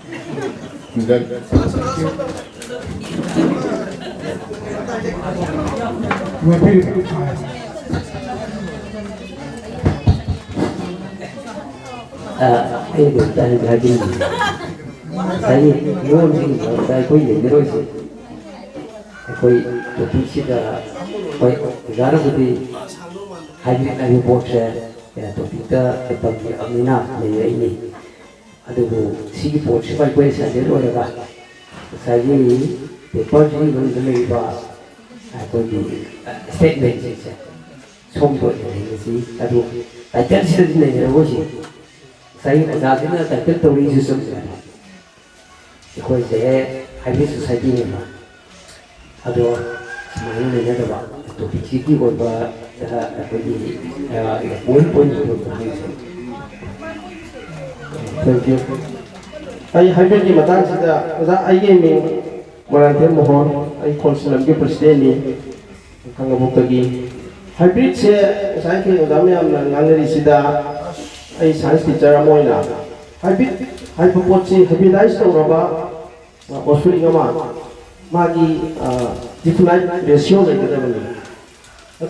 मिदल cái điều ta là gì tại vì muốn gì tại કોઈ gì rồi gì કોઈ તો પીછી da કોઈ જારો બધી હાઈબ્રિડ ના રિપોર્ટ છે તો પીતા તબી અમીના લઈ આઈ અદુ સી રિપોર્ટ છે કોઈ કોઈ સાજે રોયગા સાજી પેપર જી બંદલે બા કોઈ સ્ટેટમેન્ટ છે 총도 있지 아주 발전시키는 데 오지 사이 자기는 발전 도리 주습니다 이거에 하이브리드 사이팅이나 아주 많이 내려가 봐 또 비치기 걸봐 거기 본본으로 아이 하이브리드 마당시다 오자 아이게 미 모란테 모혼 아이 콘슬럼기 프레시덴이 강가복덕이 हाइब्रिड से साइंस के उदाम में हम नांगरी सीधा आई साइंस टीचर अमोइना हाइब्रिड हाइपोपोट से हाइब्रिडाइज तो रबा ऑस्ट्रेलिया में मागी डिफाइंड रेशियो लेके दबनी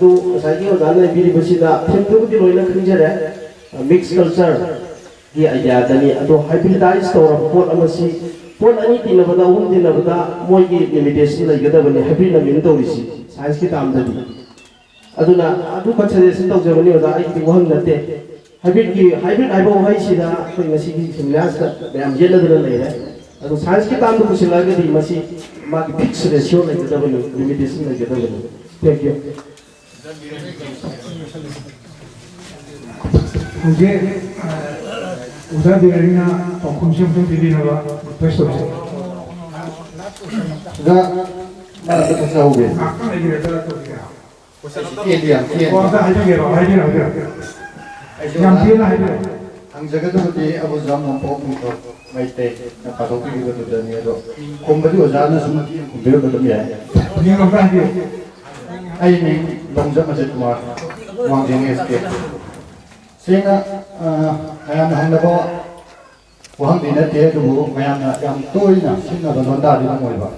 तो साइंस के उदाम में भी बसीदा फिर तो भी लोइना खंजर है मिक्स कल्चर की आइडिया दनी तो हाइब्रिडाइज तो रबा पोट अमसी पोट अनी तीन बता उन तीन बता मोई की लिमिटेशन लेके दबनी हाइब्रिड ना मिल तो रिसी साइंस की ताम दबनी aduna adu kan suggestion tawjabani oda ai ki waham natte hybrid aibo hai sida koi ngasi ki simlas ka bayam jela dana leire adu science ki tam ko silaga di masi ma ki fix ratio lai da bani limitation lai da bani thank you मुझे उधर दिल्ली ना कौन-सी मुझे दिल्ली ना बा best हो जाए दा कैसा हो गया आपका नहीं रहता तो क्या ये दिया कौन सा है जो ये रहा है जो yang dia lah itu ang jaga tu betul abu jam mampu untuk Meitei nak pakai pergi ke tu dan ni ada kompeti ojana semua kumpul betul ya ni apa dia ai ni longjam macam kumar wang jenis ke sehingga ayam hang lepo wang di nanti tu ayam yang tu ina sehingga benar di mana iba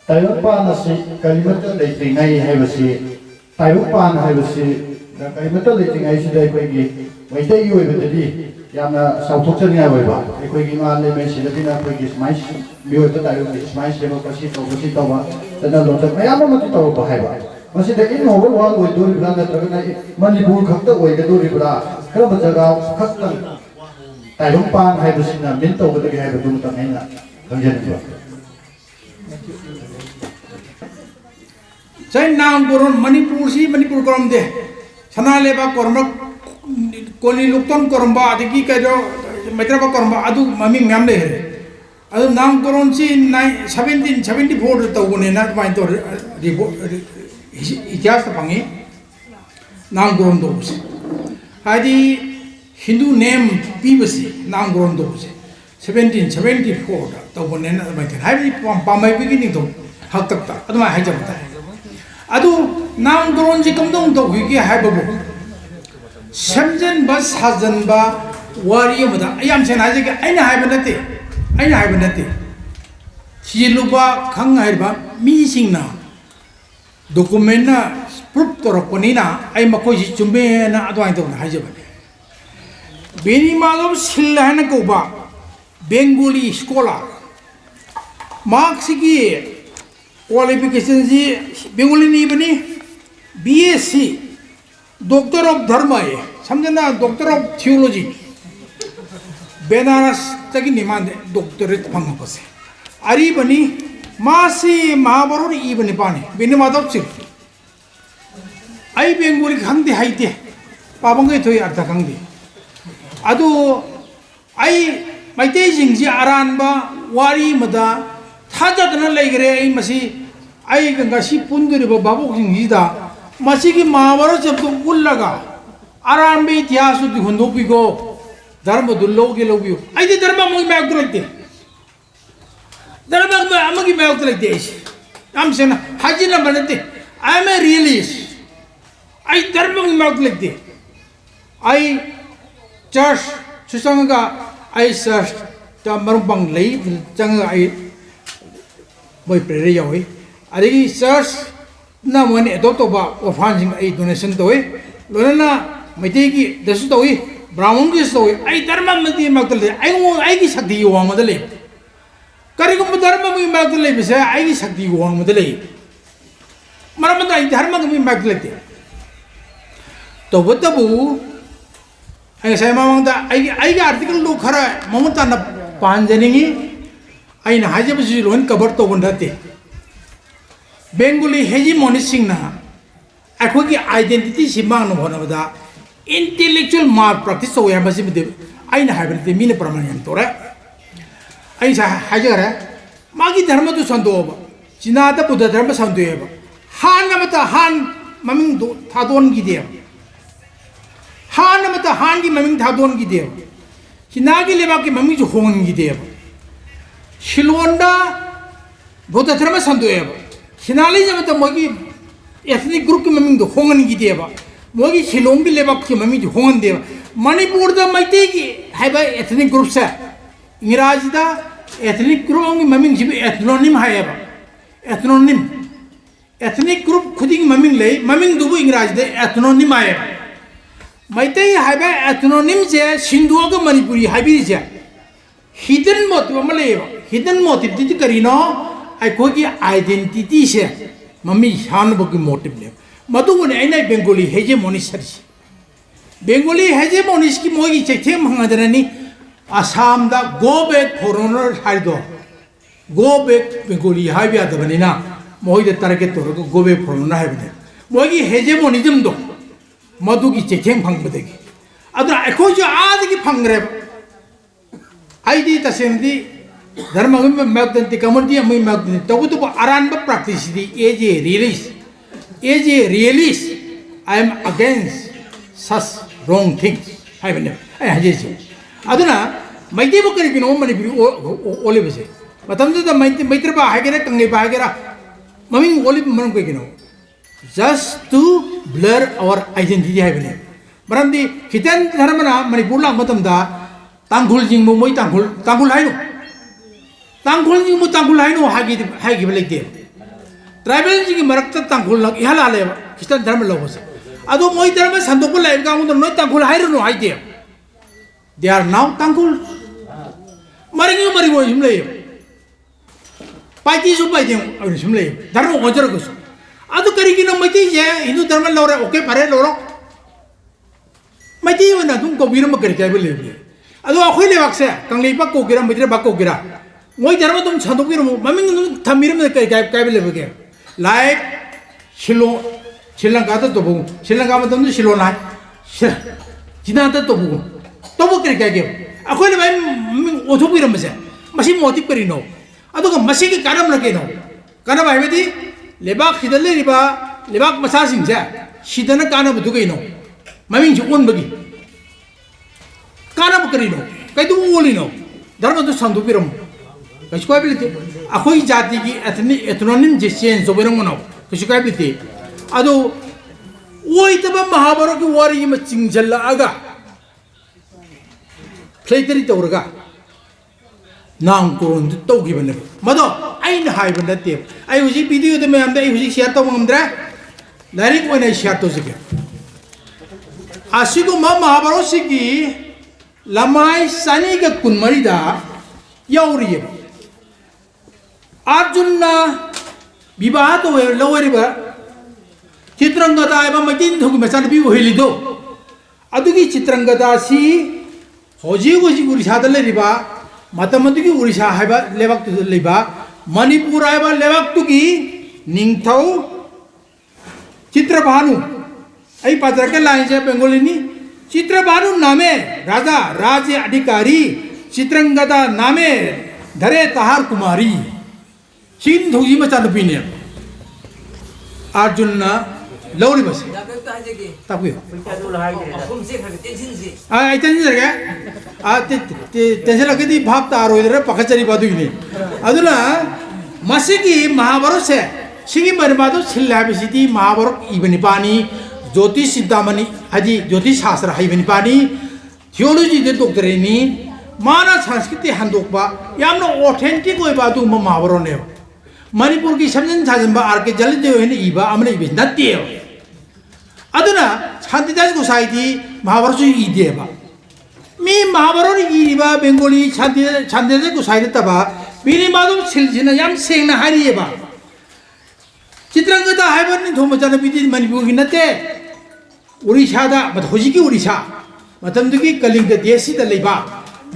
Taiwan pan nasi kalimat tu dari tinggai hai besi Taiwan pan hai besi dan kalimat tu dari tinggai sudah pergi Meitei yo iba jadi yang sautuk cengai iba pergi mana mesti lebih nak pergi smash bio tu Taiwan smash demo pasti tahu dan loncat ayam mesti tahu apa hai ba masih dah ini orang wah oi duri beranda terkena Manipur khakta oi ke duri berada kerana berjaga khakta Taiwan pan hai bersina minta kita hai betul tak enak kerja juga saya nang koron Manipur korom deh sana leba korom koni lukton korom ba adiki kajo Meitei ba korom ba adu mami ngam deh adu nang koron si 1774 tahu ni nak main tu इतिहास पंगे नाम grown दो से आदि Hindu name पीबसी नाम grown दो से 1774 तो बने ना माइथन हाई पामाई बिगिनिंग तो हक तक ता अदमा हाई जबता है अदु नाम ग्रोन जी कम दंग तो हुई के हाई बबु समजन बस हजन बा वारी मदा अयाम से ना जे के आइना हाई बनते थिलुबा खंग हाई बा मी सिंगना document na proof torokoni na ai makoi si chumbe na adwai to na haje bane beni malom silla na ko ba Bengali scholar marks ki qualification ji Bengali ni bani BSc doctor of dharma hai samjhna doctor of theology Benaras tagi nimande doctorate phanga pase ari bani मासी महाभारत इबने पाने बिने माधव चिक आई Bengali खंगदे हाइते पाबंगे थोई अर्थ खंगदे अदो आई Meitei जिंगजी आरानबा वारी मदा थाजदना लेगरे आई मसी आई गंगासी पुंदुरिबा बाबोक जिंगजीदा मसी की महाभारत जब तो उल्लगा आरानबे इतिहास दु हुंदोपिगो धर्म दुल्लोगे लोगियो आई दे धर्म मोई मैग लगते Dalam amagi mau terlebih desi, am sana haji nama nanti. I am a realist. I darmang mau terlebih. I church susanga I church ta marumpang lei janga I boy prere yaoi. Adegi church na mone adopt ba orphanage I donation doi. Lorena Meitei ki dasu doi, Brahman ki doi. I darmang nanti mau terlebih. I ki sakti yuang madale. Karigum dharma mi magdalay bisa ay sakti uang madalay maramanda ay dharma mi magdalay to batabu ay saya mamangda ay article lo khara mamanta na panjaningi ay na haja bisi loan cover to bondate Bengali hegemony singna akhoi ki identity simang no bhanabada intellectual malpractice so ya basi bide ay na haibante mine pramanyan tora आई हाजर है मागी धर्म तो संदोब चिनादा बुद्ध धर्म संदोब हान नमता हान ममिंग दो थादोन की देव हान नमता हान की ममिंग थादोन की देव चिनागी लेबा की ममिंग जो होन की देव शिलोंडा बुद्ध धर्म संदोब चिनाली जमता मोगी एथनिक ग्रुप की ममिंग दो होन की देव मोगी शिलोंग की लेबा की ममिंग जो होन देव मणिपुर दा मैतेई की है भाई एथनिक ग्रुप से इंग्राजी दा ethnic group ongi maming jibi ethnonym hayaba ethnic group khuding maming lei maming dubu इंग्राजी दे ethnonym hayaba Meitei hayba ethnonym je sinduaga Manipuri habi je hidden motive maleba hidden motive ti karino ai ko ki identity se mami han bogi motive le मधुबन ऐना Bengali hegemony सरिस Bengali hegemonies की मोगी चेथे मंगादरनी आसाम दा गो बैक फॉरेनर हाइदो go back Bengali हाइबे आदबनिना मोई दे टारगेट तो गो बैक फॉरेनर हाइबने मोगी हेजेमोनिज्म दो मधु की चेथे फंगबदेगी अदरा एखो जो आदि की फंगरे आईदी तसेंदी धर्म में मैगदंती कम्युनिटी में मैगदंती तो आरान प्रैक्टिस दी as a realist I am against such wrong things हाइबने आई हजेसे अदुना मैते बो करिगिनो मनिपुरी ओलेबसे मतमदुदा मैत्रबा हागेरा कंगलेबा हागेरा ममिंग ओलिब मन कगिनो just to blur our identity हाइबने मरमदी खितन धर्मना मणिपुर ला मतमदा तांगुल जिंगमु मोय तांगुल हाइनो तांगुल जिंगमु तांगुल हाइनो हागी लेते ट्राइबल जिंग मरक्त तांगुल लग इहाला ले खितन धर्म लोबसे अदो मोय धर्म संदोको लाइब गामु no Tangkhul हाइरनो हाइते they are now Tangkhul मरिंगो मरिगो जुमले पाइती सु पाइते अबे जुमले धर्म ओजर गसु अदो करिगिनो मैती जे हिंदू धर्म लोरे ओके पारे लोरो मैती वना तुम को बिरम कर के बले अदो अखोय लेवाक्से कंगलीपाक को गिरा मैत्री बाक को गिरा मोय धर्म तुम छंदो बिरम ममिंग थमिरम के काय बले बगे लाइक श्रीलंका तो बगु श्रीलंका में तुम शिलो ना जिना तो बगु तो वो क्या क्या अखोय ले भाई ओथो बिरम से मसी मोटिव करिनो अदो को मसी के कारण लगे नो कारण भाई लेबाक सिदले रिबा लेबाक मसा सिंह से सिदन काना बदु गइनो ममिंग जो ओन बगी काना बकरिनो कई तो ओलिनो धर्म तो संदु बिरम कछु काय बिलते अखोय जाति की एथनोनिम जे चेंज जो बिरम नो कछु काय बिलते अदो ओय तब महाभारत की वारी में चिंजल आगा प्लेटरी तौरगा नाम कोन तौगिबने मदो आइन हाइबन नते आई हुजी वीडियो दे मैं आमदा हुजी शेयर तो मंगद्रा लारिक ओने शेयर तो जके आसिगो महाभारत सिगी लमाई सनी का कुनमरिदा यावरिये अर्जुन ना विवाह तो लवरिबा चित्रंगदा एबा मतिन थुगि मचान बि होइलिदो अदुगी चित्रंगदा सी होजी उड़ीसा लेरिबा मतमदुगी उड़ीसा हाइबा लेबाक तु लेबा मणिपुर हाइबा लेबाक तुगी निंगथौ चित्रभानु आई पात्र के लाइन से बेंगोली चित्रभानु नामे राजा राज्य अधिकारी चित्रंगदा नामे धरे तहार कुमारी चीन थुगी मचान बिने अर्जुन ना लौरी बस तब आई टेंशन लगे टेंशन लगे दी भाव तार हो इधर पकचरी बादू की अदुना मसीकी महाभारत से सिगी मरमादो सिल्ला बिसिती महाभारत इबनी पानी ज्योतिष सिद्धामणि हजी ज्योतिष शास्त्र हाइबनी पानी थियोलॉजी दे डॉक्टरेनी माना संस्कृति हंदोकबा यामनो ऑथेंटिक होय बादू महाभारत ने मणिपुर की समझन साजनबा आर के जल जो है इबा अमने इबे नत्ते अदुना शांतिदास गोसाई महाभारत इदेबा मी महाभारत इबा बेंगोली शांतिदास गोसाई तबा बिनि मादो सिलजिना याम सेंगना हारियेबा चित्रंगदा हाइबनि थोमचन बिदि मणिपुर की नते उड़ीसा दा होजी की उड़ीसा मतमदुगी कलिंग देसी दा लेबा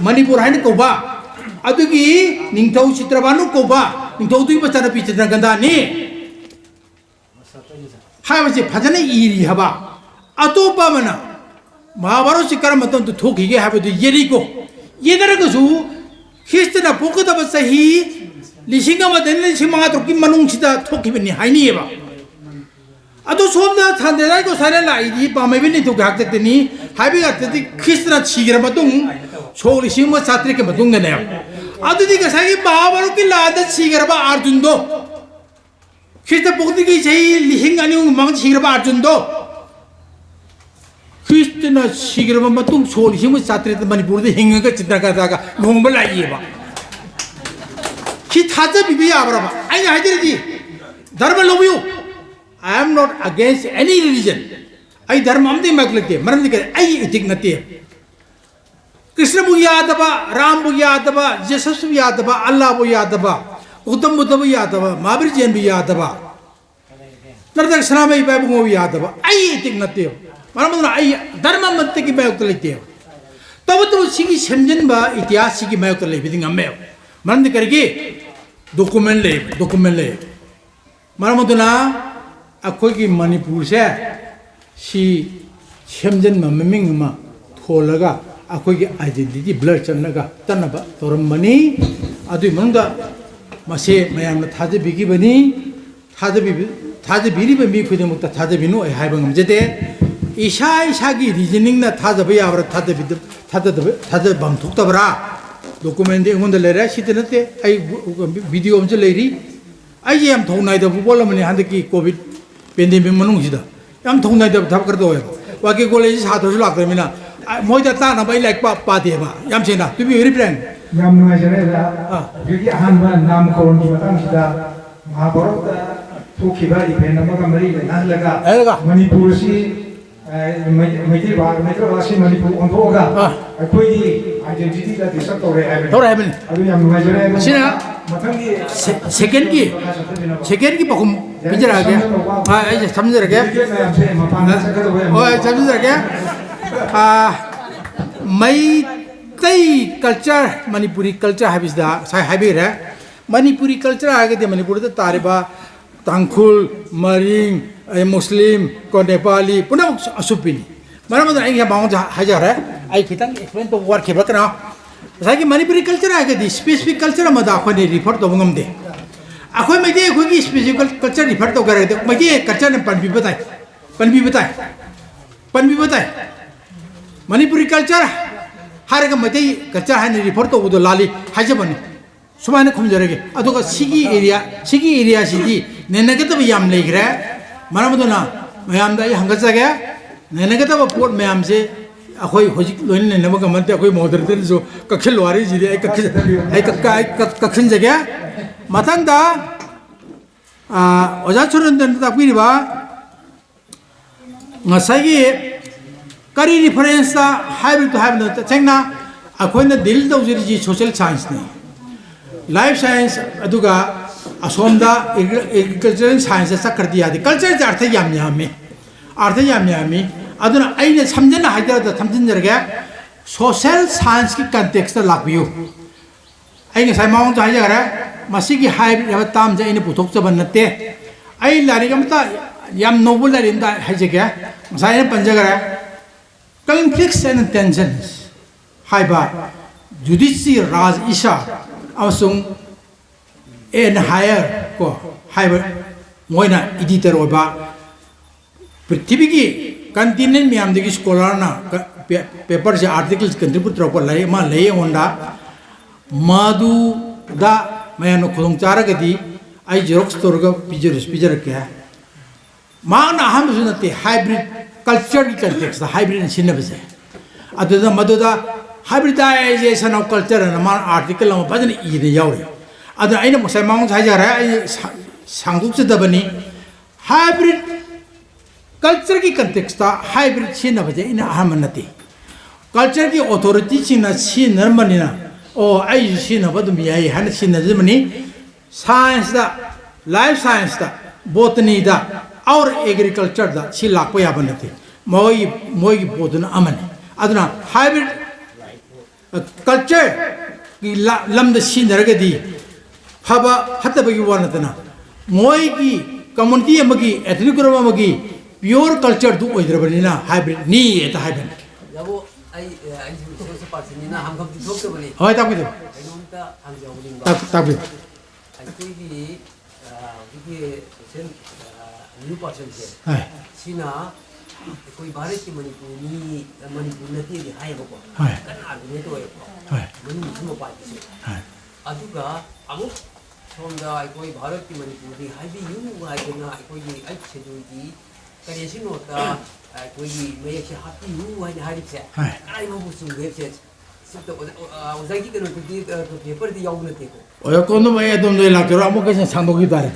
मणिपुर हाइन कोबा अदुगी निंगथौ चित्रबानु कोबा निंगथौ दुई बचन पि चित्रंगदा नि हाइबसे फजने इरी हबा अतोपा मना महाभारत से कर्म मतम तो थोखिगे हाबदु येरिको येदरगसु खिस्तना पोकदब सही लिसिंग मदन लिसिंग मात्र की मनुंगसिदा थोखिबनि हाइनिएबा अदो सोमदा थांदेराय को सारे लाइदि पामेबिनि तो गाक्तनि हाइबि गाक्तति खिस्तना छिगर मतुंग सोलिसिंग म छात्र के मतुंग ने अदुदि गसाई महाभारत की लाद छिगरबा अर्जुन दो खिस्त पोकति की सही लिसिंग अनि मंग छिगरबा अर्जुन दो खिस्तना छिगरबा मतुंग सोलिसिंग म छात्र मणिपुर दे हिंगगा चित्रकादागा नोंगबा लाइएबा थाजा बिबी आबराबा आई हाइदरदी धर्म लोबियो I am not against any religion आई धर्म अमदे मगलते मरम दिकर आई इतिक नते कृष्ण बु यादबा राम बु यादबा जेसस बु यादबा अल्लाह बु यादबा उत्तम बुद्ध बु यादबा महावीर जैन बु यादबा नरदक सनामे इबाबु ngो यादबा आई tik natte maramna ai dharma matte ki bayok lete तब सिगी सेमजनबा इतिहास सिगी मायक ले बिदिंग अमे मरम करके डॉक्यूमेंट ले मरम दुना अखोई की मणिपुर से सी सेमजन ममिंग मा थोलगा अखोई की आइडेंटिटी ब्लर चनगा तनबा तोरम मनी अदु मंगा मसे मयाम थाजे बिगी बनी थाजे बिरी बे मी खुदे मुक्ता थाजे बिनु ए हाइबंग जते इशाकी रीजनिंग ना थाजब याब्रा थाजब बम थुक्तबरा डॉक्यूमेंट एंगोंद लेरा सितनते आई वीडियो अमसे लेरी आई याम थौनाइद बोल मने हंदकी कोविड पेंडेमिक मनुंगसिदा याम थौनाइद थब करदो वाके कॉलेज साथरसु लाक्तमिना मोइदा ताना बाई लाइक पादेबा याम सेना टू बी वेरी फ्रैंक याम नुआजरेदा बिगी अहानबा नाम कौन की मतंगसिदा महाभारत थोखिबा इवेंट अमगा मरी लेनालगा मणिपुर सी Meitei Basi Manipur ontoga akhoi identity da disap tore haben adu yam nuajare sina second ki pakum bijara gaya ai samjhar gaya oi samjhar gaya Meitei culture Manipuri culture habisda sai habira Manipuri culture agade Manipur da tariba Tangkhul Maring Muslim ko Nepali puna asupini mana mana ai bang hajar ai kitang explain to war kheba kana sai ki Manipuri culture age di specific culture ma da khone refer to ngam de akhoi Meitei akhoi ki specific culture refer to gare de Meitei culture ne pan bi batai Manipuri culture har ga Meitei culture han refer to do lali hajabani सुमाने खुमजरगे अदुगा सिगी area सिदी नेनगतब याम लेग्रे मरमदुना मयाम दा हंगजगे नेनगतब पोट मयाम से अखोई होजिक लोइन नेनब गमते अखोई मोदरते जो कखल वारी जिरे कखन जगे मथंग दा ओजा छुरन दन ताकबिरिबा ngसागी करी रेफरेंस दा हाइब्रिड तो हाइब्रिड चेंगना अखोइना दिल दौजरी जी सोशल साइंस ने लाइफ साइंस अदुगा असोमदा एग्रीकल्चरल साइंस चक्कर दिया कल्चर अर्थ यामी अदुना आइने समझना हाइदर थमजिनजरगे सोशल साइंस की कंटेक्स्ट लाबियो आइने साइमाउन हाइजरे मसिगी हाइब्रिड ताम जे आइने पुथोकचब नते आई लारिगमता याम नोबल लारिंदा हाइजगे साइने पंजगरे conflicts and tensions हाइबा जुडिशियल राज इशा अमसुंग एन हायर को हाइबर मोइना एडिटर ओबा पृथ्वी की कंटिनेंट मियाम दिगी स्कॉलर ना पेपर से आर्टिकल्स कंट्रीब्यूट रखो लाये मा लाये होंडा मादु दा मैं नो खुदों चारा गदी आई जेरोक्स तोरगा पिजर क्या मां ना हम सुनते हाइब्रिड कल्चर की कंटेक्स्ट हाइब्रिड सिने बसे अदुदा मदुदा hybridization of culture and amount article of Badan either Yauri. Other I know Samong Hajara Sangukabani hybrid culture की context hybrid sin of in harmony. Culture की authority sin a sin Germanina or I sin about me I had seen as Germany science the life science the botany the our agriculture the Chilakoya Banati Moi Bodun Amani. Aduna hybrid culture की लम्द सिनरगदी हबा हतबगी वानतना मोई की community अमगी ethnic group अमगी pure culture दु ओइद्रबनिना hybrid नी एता हाइब्रिड याबो आई सोशल पार्टी निना हमकम दिथोकबनी होय ताबिदो आइनोंता हांजावलिंग ताबिद आइकोगी विगे सेन न्यू पर्सन से हाय सिना कोई भारत की मणिपुर नती हाय बको हाय कना आदमी तो हाय मनु सुनो पार्टी से हाय अदुगा अमु सोमदा कोई भारत की मणिपुर दी हाय भी यू हाय ना कोई आई शेड्यूल की करेसी नोटा कोई मैं एक हाथी यू हाय हाय से आई मो सुन वेब से सब तो ओजागी के नोट दी पेपर दी याव नते को ओय कोनो मैं एकदम ले लाके अमु कैसे सांदोगी तारे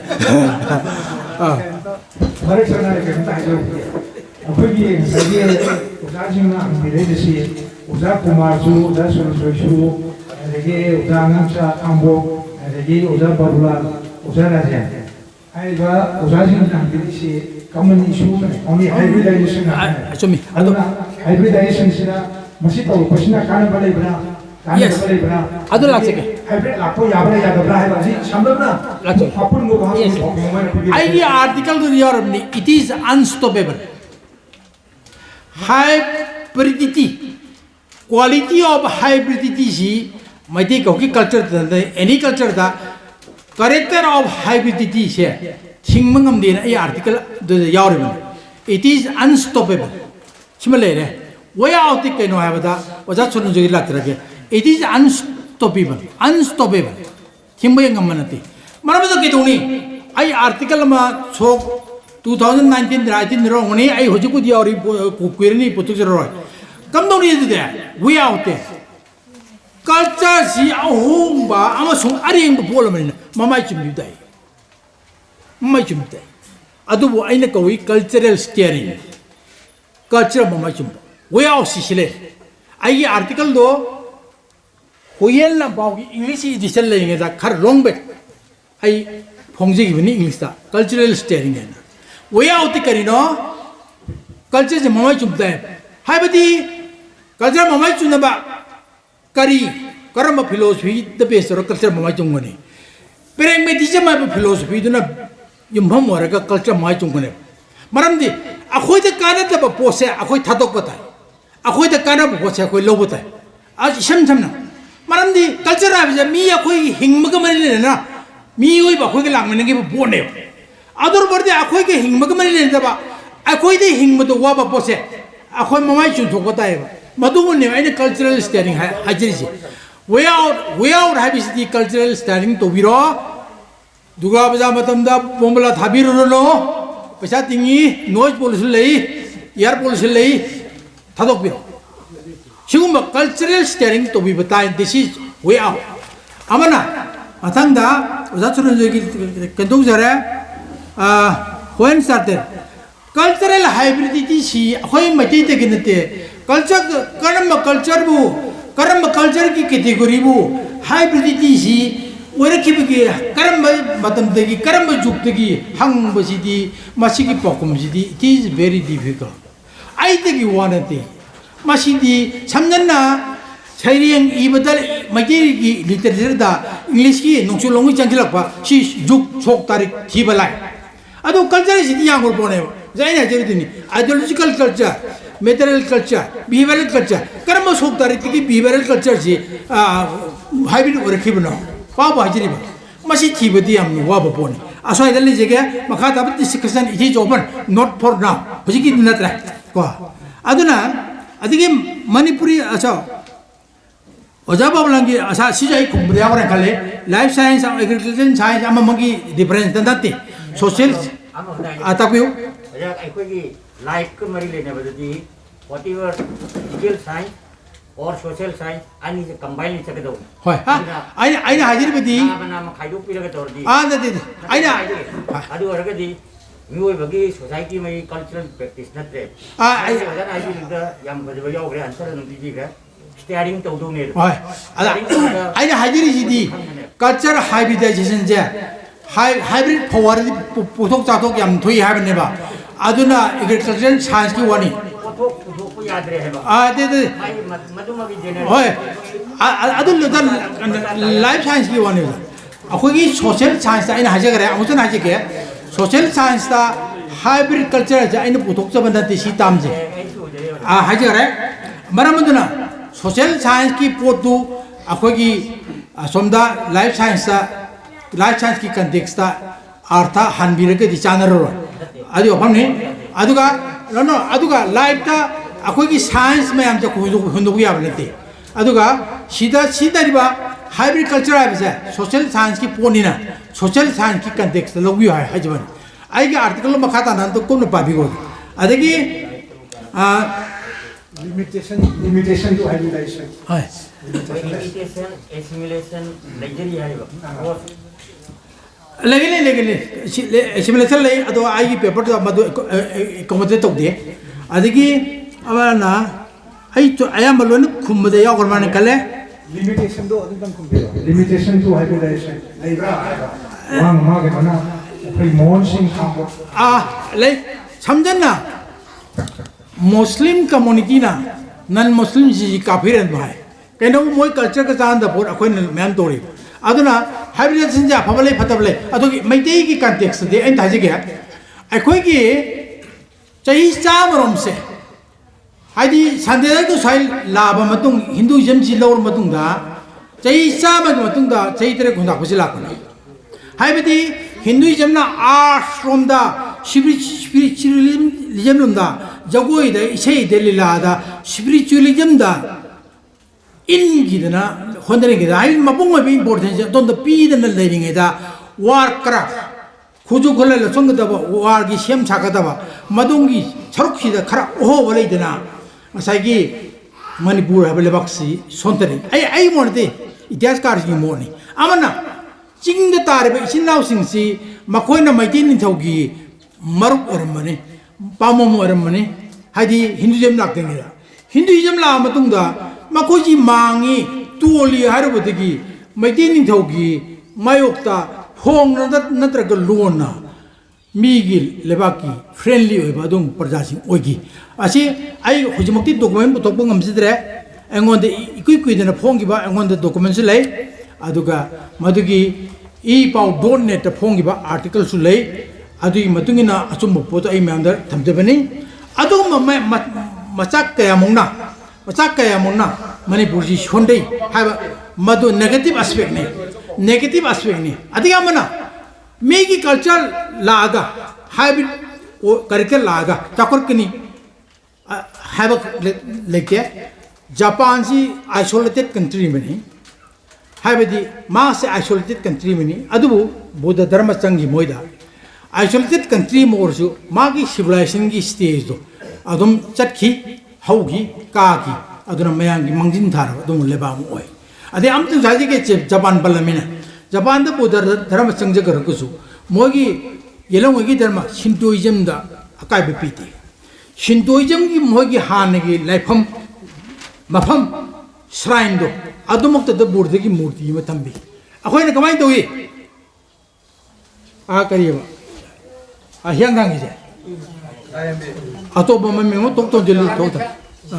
भारत सरकार के ताजो अखोगी सगे उजाजिना मिरेदसी उजा कुमारजु उजा सुरसु अदगी उजा नंचा अंबो अदगी उजा बबुला उजा राजा Aiba uzasing nangisi common issue only hybridization. Achumi. Hybridization sila masih tahu pasina kana balai bana. Yes. Adu lak seke. Hybrid lakpo yabra yadabra hai basi sambabna. Lak seke. Apun go bahas. Yes. I article to Europe ni it is unstoppable. Hybridity, quality of hybridity si Meitei Koki culture any culture da character of hybridity se thingmangam din I article the Europe. It is unstoppable. Similarly, way out the keno have da was that chunu jogi lak rage. It is unstoppable. Unstoppable. Thingmayangam manati. Maramada kituni I article ma chok 2019 19 ro ngani ai hojiku di auri kuirni putuk ro kam dong ni de we out there culture si ahung ba ama sung aring bu bol men mamai chum dai adu bu aina ko cultural steering culture mamai chum we out si sile ai article do hoyel na ba english edition le nge da khar wrong bet ai phongji gi ni english da cultural steering ne we out the carino culture is mamai chumta hai badi culture mamai chuna ba kari karama philosophy the base or culture mamai chungani pereng me dije ma philosophy duna yumham waraga culture mamai chungane maramdi akhoi the kana ta ba pose akhoi thadok bata akhoi the kana ba pose akhoi lo bata aj sam samna maramdi culture a mi akhoi hingmaga mari na mi oi ba khoi ke langmene ke bone Adur berde akhoi ke hingma kamani le daba akhoi de hingma to wa ba pose akhoi mamai chun thok bata hai madu ne ai cultural steering hajiri ji way out habis the cultural steering to biro duga baja matam da bombla thabiru no paisa tingi noise pollution lei air pollution lei thadok biro sigumba cultural steering to be bata this is way out amana athangda oja chun jogi kendong jare when started cultural hybridity si hoi Meitei te ginate culture karam culture ki category bu hybridity si ore ki bi karam matam te ki karam juk te ki hang basi di masi ki pokum si di it is very difficult ai te ki wanate masi di samnan na chairiyang ibadal Meitei ki literature da english ki nongchu longi changilak pa si juk chok tarik thibalai ado culture is yang ko bone jaina jeridini ideological culture material culture behavioral culture karma sok tari ki behavioral culture ji hybrid ore khibno pa ba jiri ba masi thibadi am wa ba bone asai dal jege makha ta discussion it is open not for now hojiki dinatra ko aduna adige manipuri acha oja bablangi asa sijai kumbri awra kale life science and agriculture science amamagi difference dandati social atapiu ya aikogi life ko mari lene badadi whatever physical science or social science ani combine chake do hoy aina hajir bedi nama khaidu piraga tordi dadi aina adu oragadi mioi bagi society mai cultural practice natre ai da yam bajaba yogre answer no dijiga steering to do ne hoy aina hajiri jidi culture hybridization je hybrid power puthok chathok yam thui habne ba aduna agriculture science ki wani puthok ko yaad rahe ba de maduma bi general hoy adun life science ki wani akhoi ki social science aina haje gare amutan haje ke social science ta hybrid culture ja aina puthok cha banda ti si tam je haje gare maramuduna social science ki potu akhoi ki somda life science ki context ta artha hanbirage di chanaro adi opamni aduga life ta akoi ki science me am ja hundu ya banate aduga sida riba hybrid culture ha social science ki ponina social science ki context logi ha hajaban ai ga article ma khata nan to kom pa bigo adagi limitation to hybridization hai limitation assimilation luxury hai ba legele assimilation lay ado ai paper to madu accommodate to de adigi abana ai to ayam lon khumde yaw gorman kale limitation do adum khumbe limitation to hybridization ai ba wang ma ke bana ꯑꯩꯈꯣꯏ ꯃꯣꯍꯟ ꯁꯤꯡ ꯈꯥꯡꯕ lei samjanna Muslim community na non Muslim ji kafiran bhai kaino moi culture ka chan da por akhoi mem tori aduna hybrid sinja phabale phatable adu Meitei ki context de en thaji ge akhoi ki chai chamarom se haidi sandera ku sai laba matung Hinduism ji lor matung da chai chama matung da chai tere khunda khusila ko haibadi Hinduism na ashram da spiritualism da jagoi da isei de lila da spiritualism da in gidana hondere gida ai mapung ma be important don da pi da na living da war craft khuju khole la song da war gi sem chaka da madung gi charukhi da khara oho bale dina asai gi Manipur habele baksi sontari ai monte ityas kar gi moni amana ching da tare be isin law sing si makoi na Meitei ni thogi maruk oramane pamom oramane hadi Hinduism lak dengira Hinduism la matung da makoi ji mangi tuoli harubodegi Meitei ni thogi mayokta hong na tra ga lona migi lebaki friendly oiba dung parja sing oigi asi ai hujimokti document bu tokbang amsidre engonde ikui dena phongi ba engonde document lei aduga madugi e pau donate ta phongi ba article su lei adui matungina achumbo poto ai member thamjebani adu machak kaya mongna Manipur ji shondei haiba madu negative aspect ne adiga mana megi culture laga hybrid curriculum laga takor kini haiba leke Japan ji isolated country mani haibadi mass isolated country mani adubu Buddha dharma changi moida isolated country morsu magi civilization gi stage do adum chatki haugi kaagi aduna mayangi mangjin thar adum leba mo oi ade amtu jaji ke Japan balamina Japan da Buddha dharma changja garakusu mogi yelong gi dharma Shintoism da akai bepiti Shintoism gi mogi hanagi laifam mafam shrine do adumok da Buddha gi murti ma thambi akhoi na kamai toyi a kariba a hyang dang gi je ato bom me mo tok jeli thota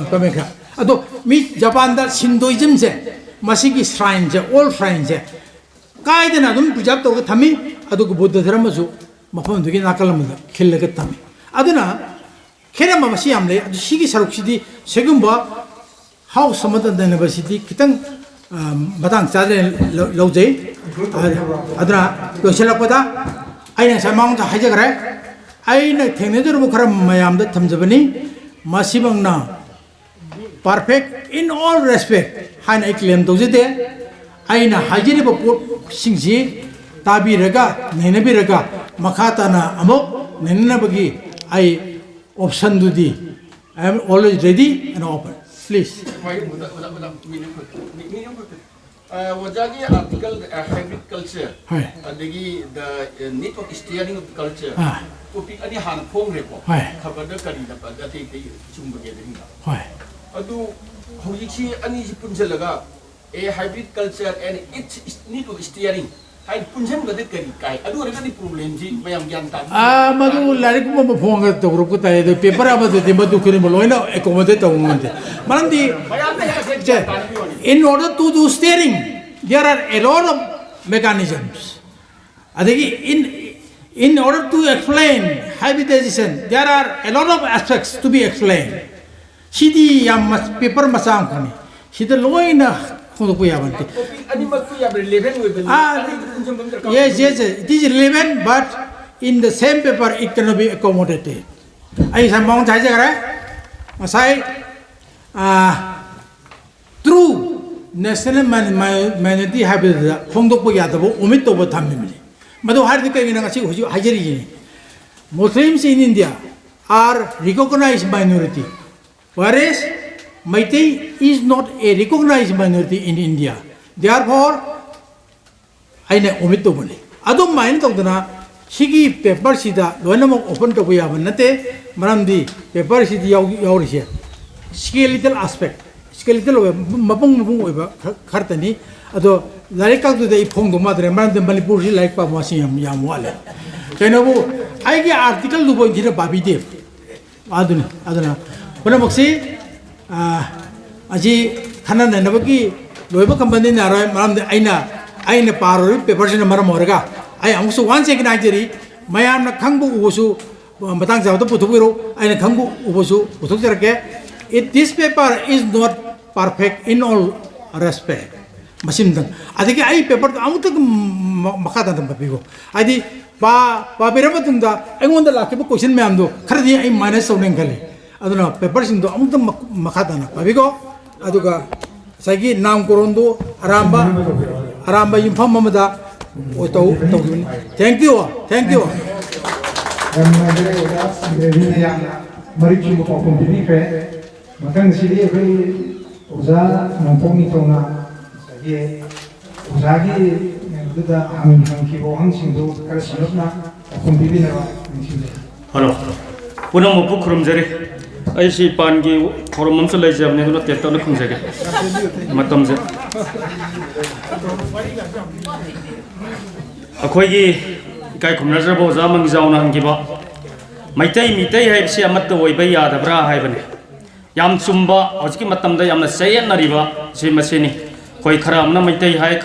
kame kha ado mi Japan da Shintoism je masigi shrine je all shrine je kai de na dum pujab to thami adu Buddha dharma ju mafam du gi nakalam da khil ga thami aduna khena ma masi am le adu sigi saruk sidi segum ba how Samadhan University kitang batang chade lojai adra yoselakpada aina samang ta hajagre aina thengnedur bu kharam mayam da thamjabani masibangna perfect in all respect haina claim dojede aina hajiri bu singji tabi raga nenabi raga makhata na amok nenabagi ai option dudi I am always ready and open. Please. Wajani article hybrid culture. The need of steering of culture. Topic ani han phong repo. Khabar da kari da pa da te chumba ge ding. Adu hojiksi ani punjalaga a hybrid culture and its need of steering. Hai punjam ga de kari kai adu ra ni problem ji mayam gyan ta. Madu lari ko mo phong ga to ru ko ta de paper abadu de madu kini mo loina accommodate ta ngonde. Manandi in order to do steering, there are a lot of mechanisms. In order to explain hybridization, there are a lot of aspects to be explained. Sidi yam paper masam kani. Sidi loina kono ko yabanti. Yes, it is relevant, but in the same paper it cannot be accommodated. Ai samong chaje kare. Masai true national minority hybrid khongdokpo yadabo omit tobo thammi madu hardi kai na ngasi huju hajari ji Muslims in India are recognized minority whereas Meitei is not a recognized minority in India therefore aina omit tobo ne adum main tawdana sigi paper sida loinamok open tobo yabanate maramdi paper sidi yawrise skeletal aspect skeletal mapung oiba khartani ado larikak du dei phong do madre man de Manipur ji like pa ma sim yam wale Kainabu aigi article du boy dira babi de aduna puna moksi aji khana na nabaki loiba company na roi maram de aina paro paper sina maram horga ai amsu one second ajeri mayam na khangbu ubusu matang jaw to puthugiro aina khangbu ubusu puthuk jarake this paper is not perfect in all respect masim dang adiki ai paper amutak makata dam babigo adi ba berapa tungda engonda lakibu question me amdo khardi ai minus sonen khali aduna paper sindo amutak makata na babigo aduga sagi nam korondu aramba infam mamada oto thank you mari chimo ko kompini fe matang sidi ko uza namponi tona sagi uzagi duda hang ki bo hang singdo kar sinopna kompini na halo punam mo pukrum jare ai si pangi hormon se lai jamne no tetto na khunjage matam je akhoi gi kai khumna jabo za Mangijao na hangi ba Meitei hai si amat oi bai ya da bra hai bane yam chumba hojiki matam da yam na sayen na riba si masini koi kharam na Meitei hai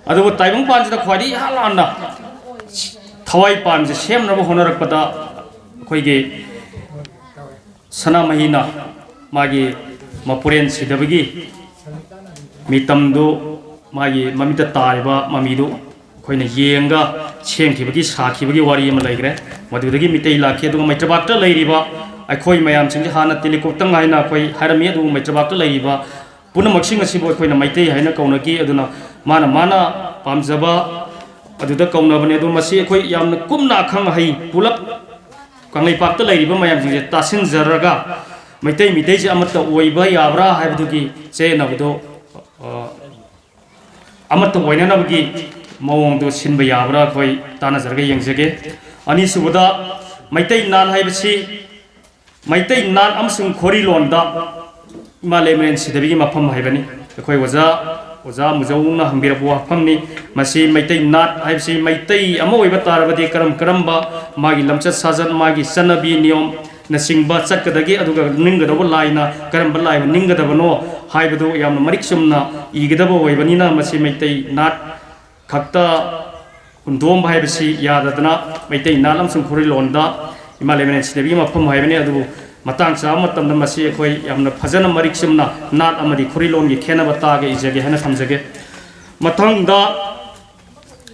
adu taibang pan da khwadi halan na thawai pan je sem na bo honarak pada koi ge sana mahina magi mapuren sidabagi mitam do magi mamita taiba mamidu koina yenga chengkhibagi sakhibagi wari ma laigre madudagi Meitei lakhe du Maitrabak ta lairiba akhoi mayam sing hana telecopter haina koi harami du Maitrabak ta lairiba punamaksing asibo koina Meitei haina kaunaki aduna mana pamjaba aduda kauna bane du masi akhoi yamna kumna khang hai pulap Kanglipak ta lairiba mayam sing tasin zaraga Meitei ji amata oiba yabra haibugi se na budo amata oina na bugi mawong do sinba yabra koi tana zarga yengjage ani subada Meitei nan haibasi Meitei nan amsung khori londa malemen sidabigi mafam haibani koi oza mujawna hambirabu hafamni masi Meitei nat haibasi Meitei amo oiba tarabadi karamba magi lamchat sajan magi sanabi niyom na singba chatkadagi aduga ninggadabo laina karamba laina ninggadabano haibadu yamna mariksumna igidabo oibanina masi Meitei nat khakta undom haibasi yadadana Meitei nalam sung khori londa imalemen sidebi mafam haibani adu matang sa matamda masi khoi yamna phajana mariksumna nat amadi khori lon gi khena bata ge ijage hana thamjage mathangda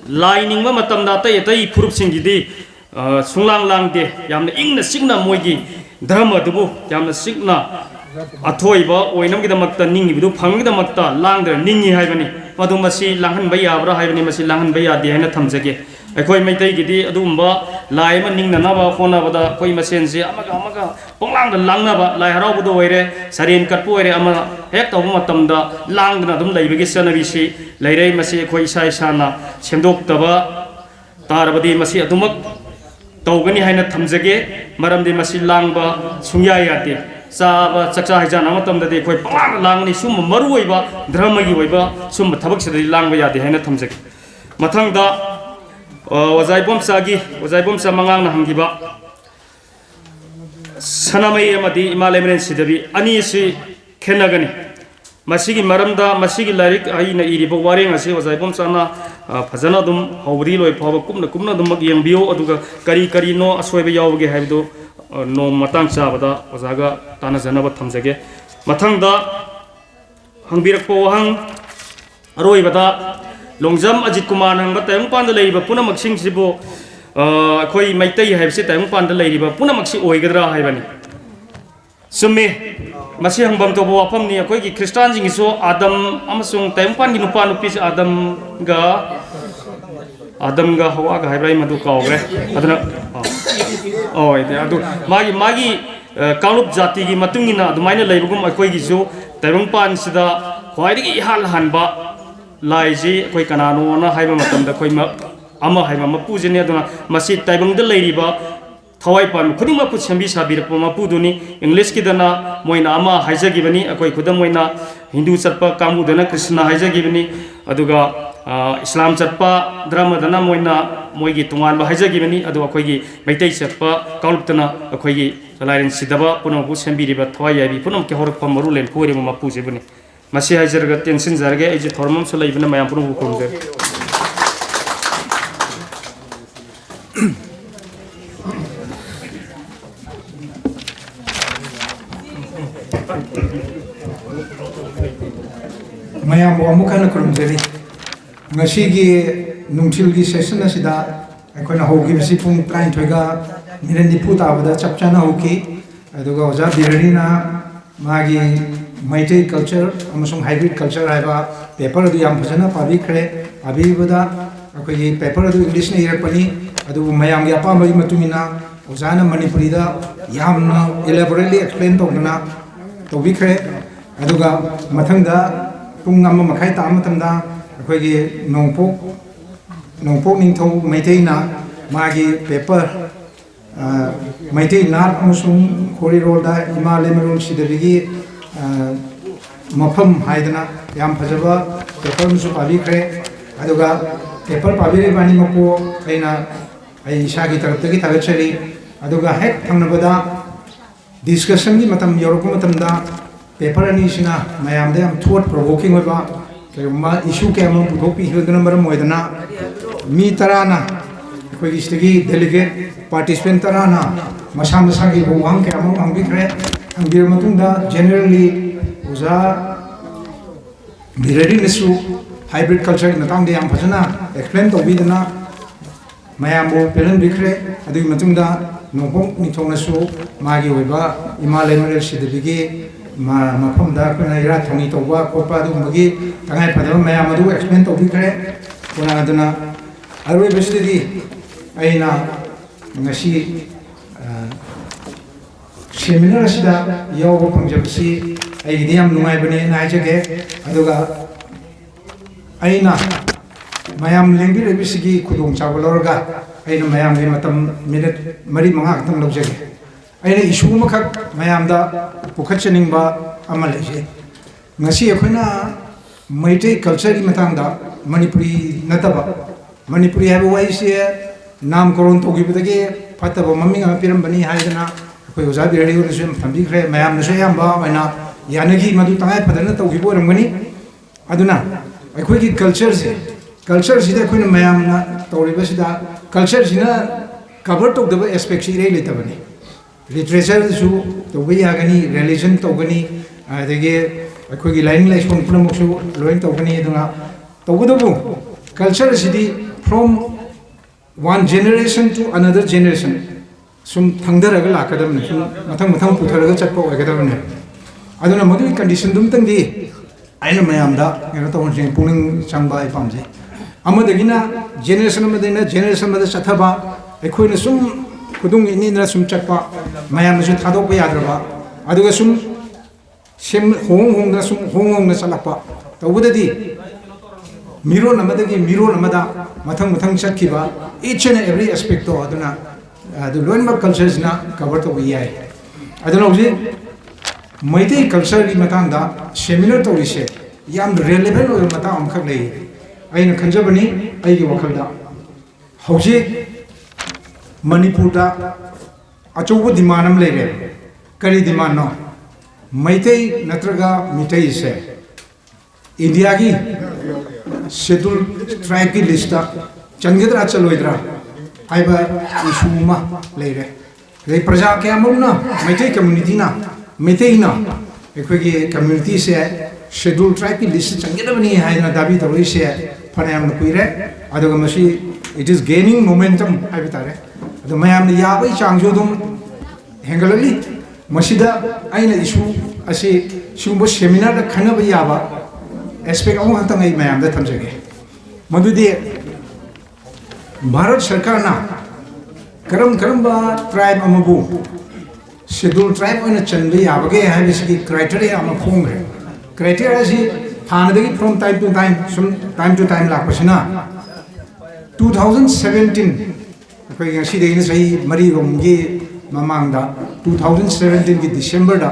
lainingma matamda tai phurup singidi sunglang de yamna ingna signa moigi dharma dubu yamna signa athoiba oinam gi damakta ningi bidu phang gi damakta langdra ningi haibani madu masi langhan bayabra haibani masi langhan bayadi hana thamjage akhoi Meitei gidi adumba laima ningna na ba khona bada koi masenje amaga ponglang da langna ba lai harau budo oire sarin katpu oire ama hek tawu matamda langna dum laibagi sanabi si lairei masi khoi sai sana semdok taba tarabadi masi adumak tawgani haina thamjage maramdi masi langba sungya yate saba chakcha haijana matamda de khoi ponglang langni sum maru oiba drama gi oiba sum thabak sidai langba yate haina thamjage mathangda Soibam sa mangang na hanggiba sanamai amadi imalemen sidabi ani si khenagani masigi maramda masigi larik aina iriba wareng ase Soibam sa na phajana dum hawri loi phaba kumna dum mak yengbio aduga kari no asoiba yawge haibdo no matang chabada ojaga tana janaba thamjage mathangda hangbirakpo hang aroibada longjam Ajit Kumar hangba tayong panda leiba punamaksing sibo khoi Meitei haibse tayong panda leiba punamaksi oigadra haibani summe masi hangbam to wafam ni khoi gi Christian jing so Adam amasung tayong pan gi nupa nupi Adam ga Hawa ga haibrai madu kawgre aduna oi de adu magi Kanglipak jati gi matungina adumaina leibagum khoi gi so tayong pan sida khwaidi hal hanba laiji koi kanano na haiba matamda koi ama haiba mapujene aduna masi taibangda leiriba thawai pan khudima pu chambi sabir pa mapuduni English ki dana moina ama haijagi bani akoi khudam moina Hindu satpa kamu dana Krishna haijagi bani aduga Islam chatpa drama dana moina moigi tungan ba hajagi bani adu akoigi Meitei chatpa kauluptana akoigi lairen sidaba puno bu sembiri ba thwai yabi punom ke horak pam maru len pore ma pu je bani masi hajarga tension jarge ai je thormam salai bana mayam puno bu komje mayam amukana kurumjari ngashigi nungchilgi session asida akoina hogi bisi pung train thoiga mirendi puta abada chapchana hoki aduga oja birari na magi Meitei culture amasung hybrid culture haiba paper adu yam phajana pabi khre abi bada akoi paper adu English na irakpani adu mayam ya pa mari matumina ojana Manipuri da yamna elaborately explain togna tobi khre aduga mathangda pung amma makhai ta matamda akoi nongpok ningthau Meitei na magi paper Meitei na amasung khori rol da imale merol sidabigi mafam haidana yam phajaba paper musu pabi khre aduga paper pabi bani mako kaina ai shagi taraptagi tagachari aduga hek thangnabada discussion gi matam yoroko matamda paper ani sina mayam da am thought provoking oba kema issue ke am puthopi hirgana maram moidana mi tarana koi istagi delegate participant tarana masam sagi bowang ke am angbi khre angir matungda generally uza birari nesu hybrid culture natang de am phajana explain to bidana mayam bo pelen bikre adu matungda nongpong ni thongna su magi oiba imalemerel sidibigi mafam da kana ira thongi to ba ko pa du magi tangai phadam mayam adu explain to bikre kona aduna arwe besidi aina ngasi seminar asida yaw pangjabsi ai diam nungai bane naijage aduga aina mayam lengbi rebisigi khudong chabalorga aina mayam ge matam minute mari manga kham lojage aina issue makhak mayam da pukhachening ba amaleje ngasi akhona Meitei culture gi matang da Manipuri nataba Manipuri have waise nam koron to gi bidage fataba maming apiram bani haidana koi oza birari ur sem thambi khre mayam na sayam ba aina yanagi madu tangai phadana to gi boram gani aduna akhoi gi culture se da khoi mayam na tawriba sida culture sina cover to the aspect si rei letabani literature su to bi agani religion to gani adege akhoi gi line lai song pramuk su loin to gani aduna to gudabu culture sidi from one generation to another generation sum thangdaraga lakadamne mathang mathang putharaga chatpa oigadamne aduna madu condition dum tangdi aina mayamda ngena to jing puning changba ai pamje amadagina generation amada chathaba ekhoina sum khudung ini na sum chatpa mayam su thadok ba yadraba aduga sum sem hong na sum hong na salapa tawudadi miro namada mathang chatkiba each and every aspect to aduna the Loinmark cultures na cover to we I don't know Meitei culture di matangda similar to ise yam relevant or matang khak lei aina khanjabani ai gi wakhalda hoje Manipur da achobu dimanam lere kari diman no Meitei natraga Meitei ise India gi schedule tribe ki list ta changedra chaloidra aiba issue ma leire rei praja ke amuna Meitei community na Meitei na ekhoi community se schedule tribe list changeda bani haina dabi tawri se phanayam kuire aduga masi it is gaining momentum aibitare adu mayam ya bai changjo dum hengalali masida aina issue ase sumbo seminar da khanaba yaba aspect amu hantang ai mayam da thamjage madudi Bharat Sarkar na karam ba tribe amabu schedule tribe on a chanbi abage have criteria ama phongre criteria si thanadagi from time to time la pasina 2017 koi ngasi de ni sahi mari romgi mamangda 2017 ki December da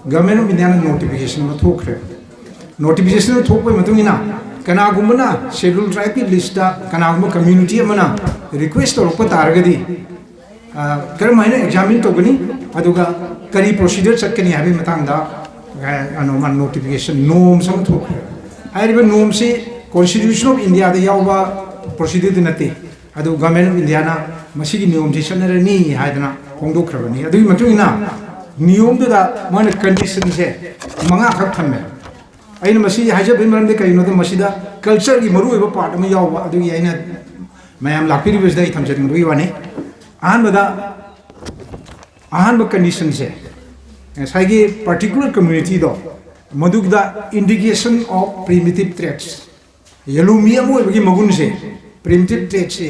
government of India notification ma thokre notification thokpai matungina Kanagumana, scheduled tribe lista, Kanaguma community amana, request or Patargadi. Karamina examine Togani, Aduga, Kari procedures at Kani having Matanga, and notification, norms some talk. I even norm say Constitution of India, the Yawa procedure in a tea. Adu government of Indiana, Masigi Nium, Tishanani, Hadana, Hondo Kravani, Adu Matuna, Nium to the one conditions here, Manga Kapame. I know Masi has been the Kaino the Masida, culture, the Maru part of Yawa, Adu Yana, Mayam Lapiri was the Tamjan Ruivane, and with the conditions here. As I gave particular community though, Madugda indication of primitive threats. Yelumia Magunse, primitive threats,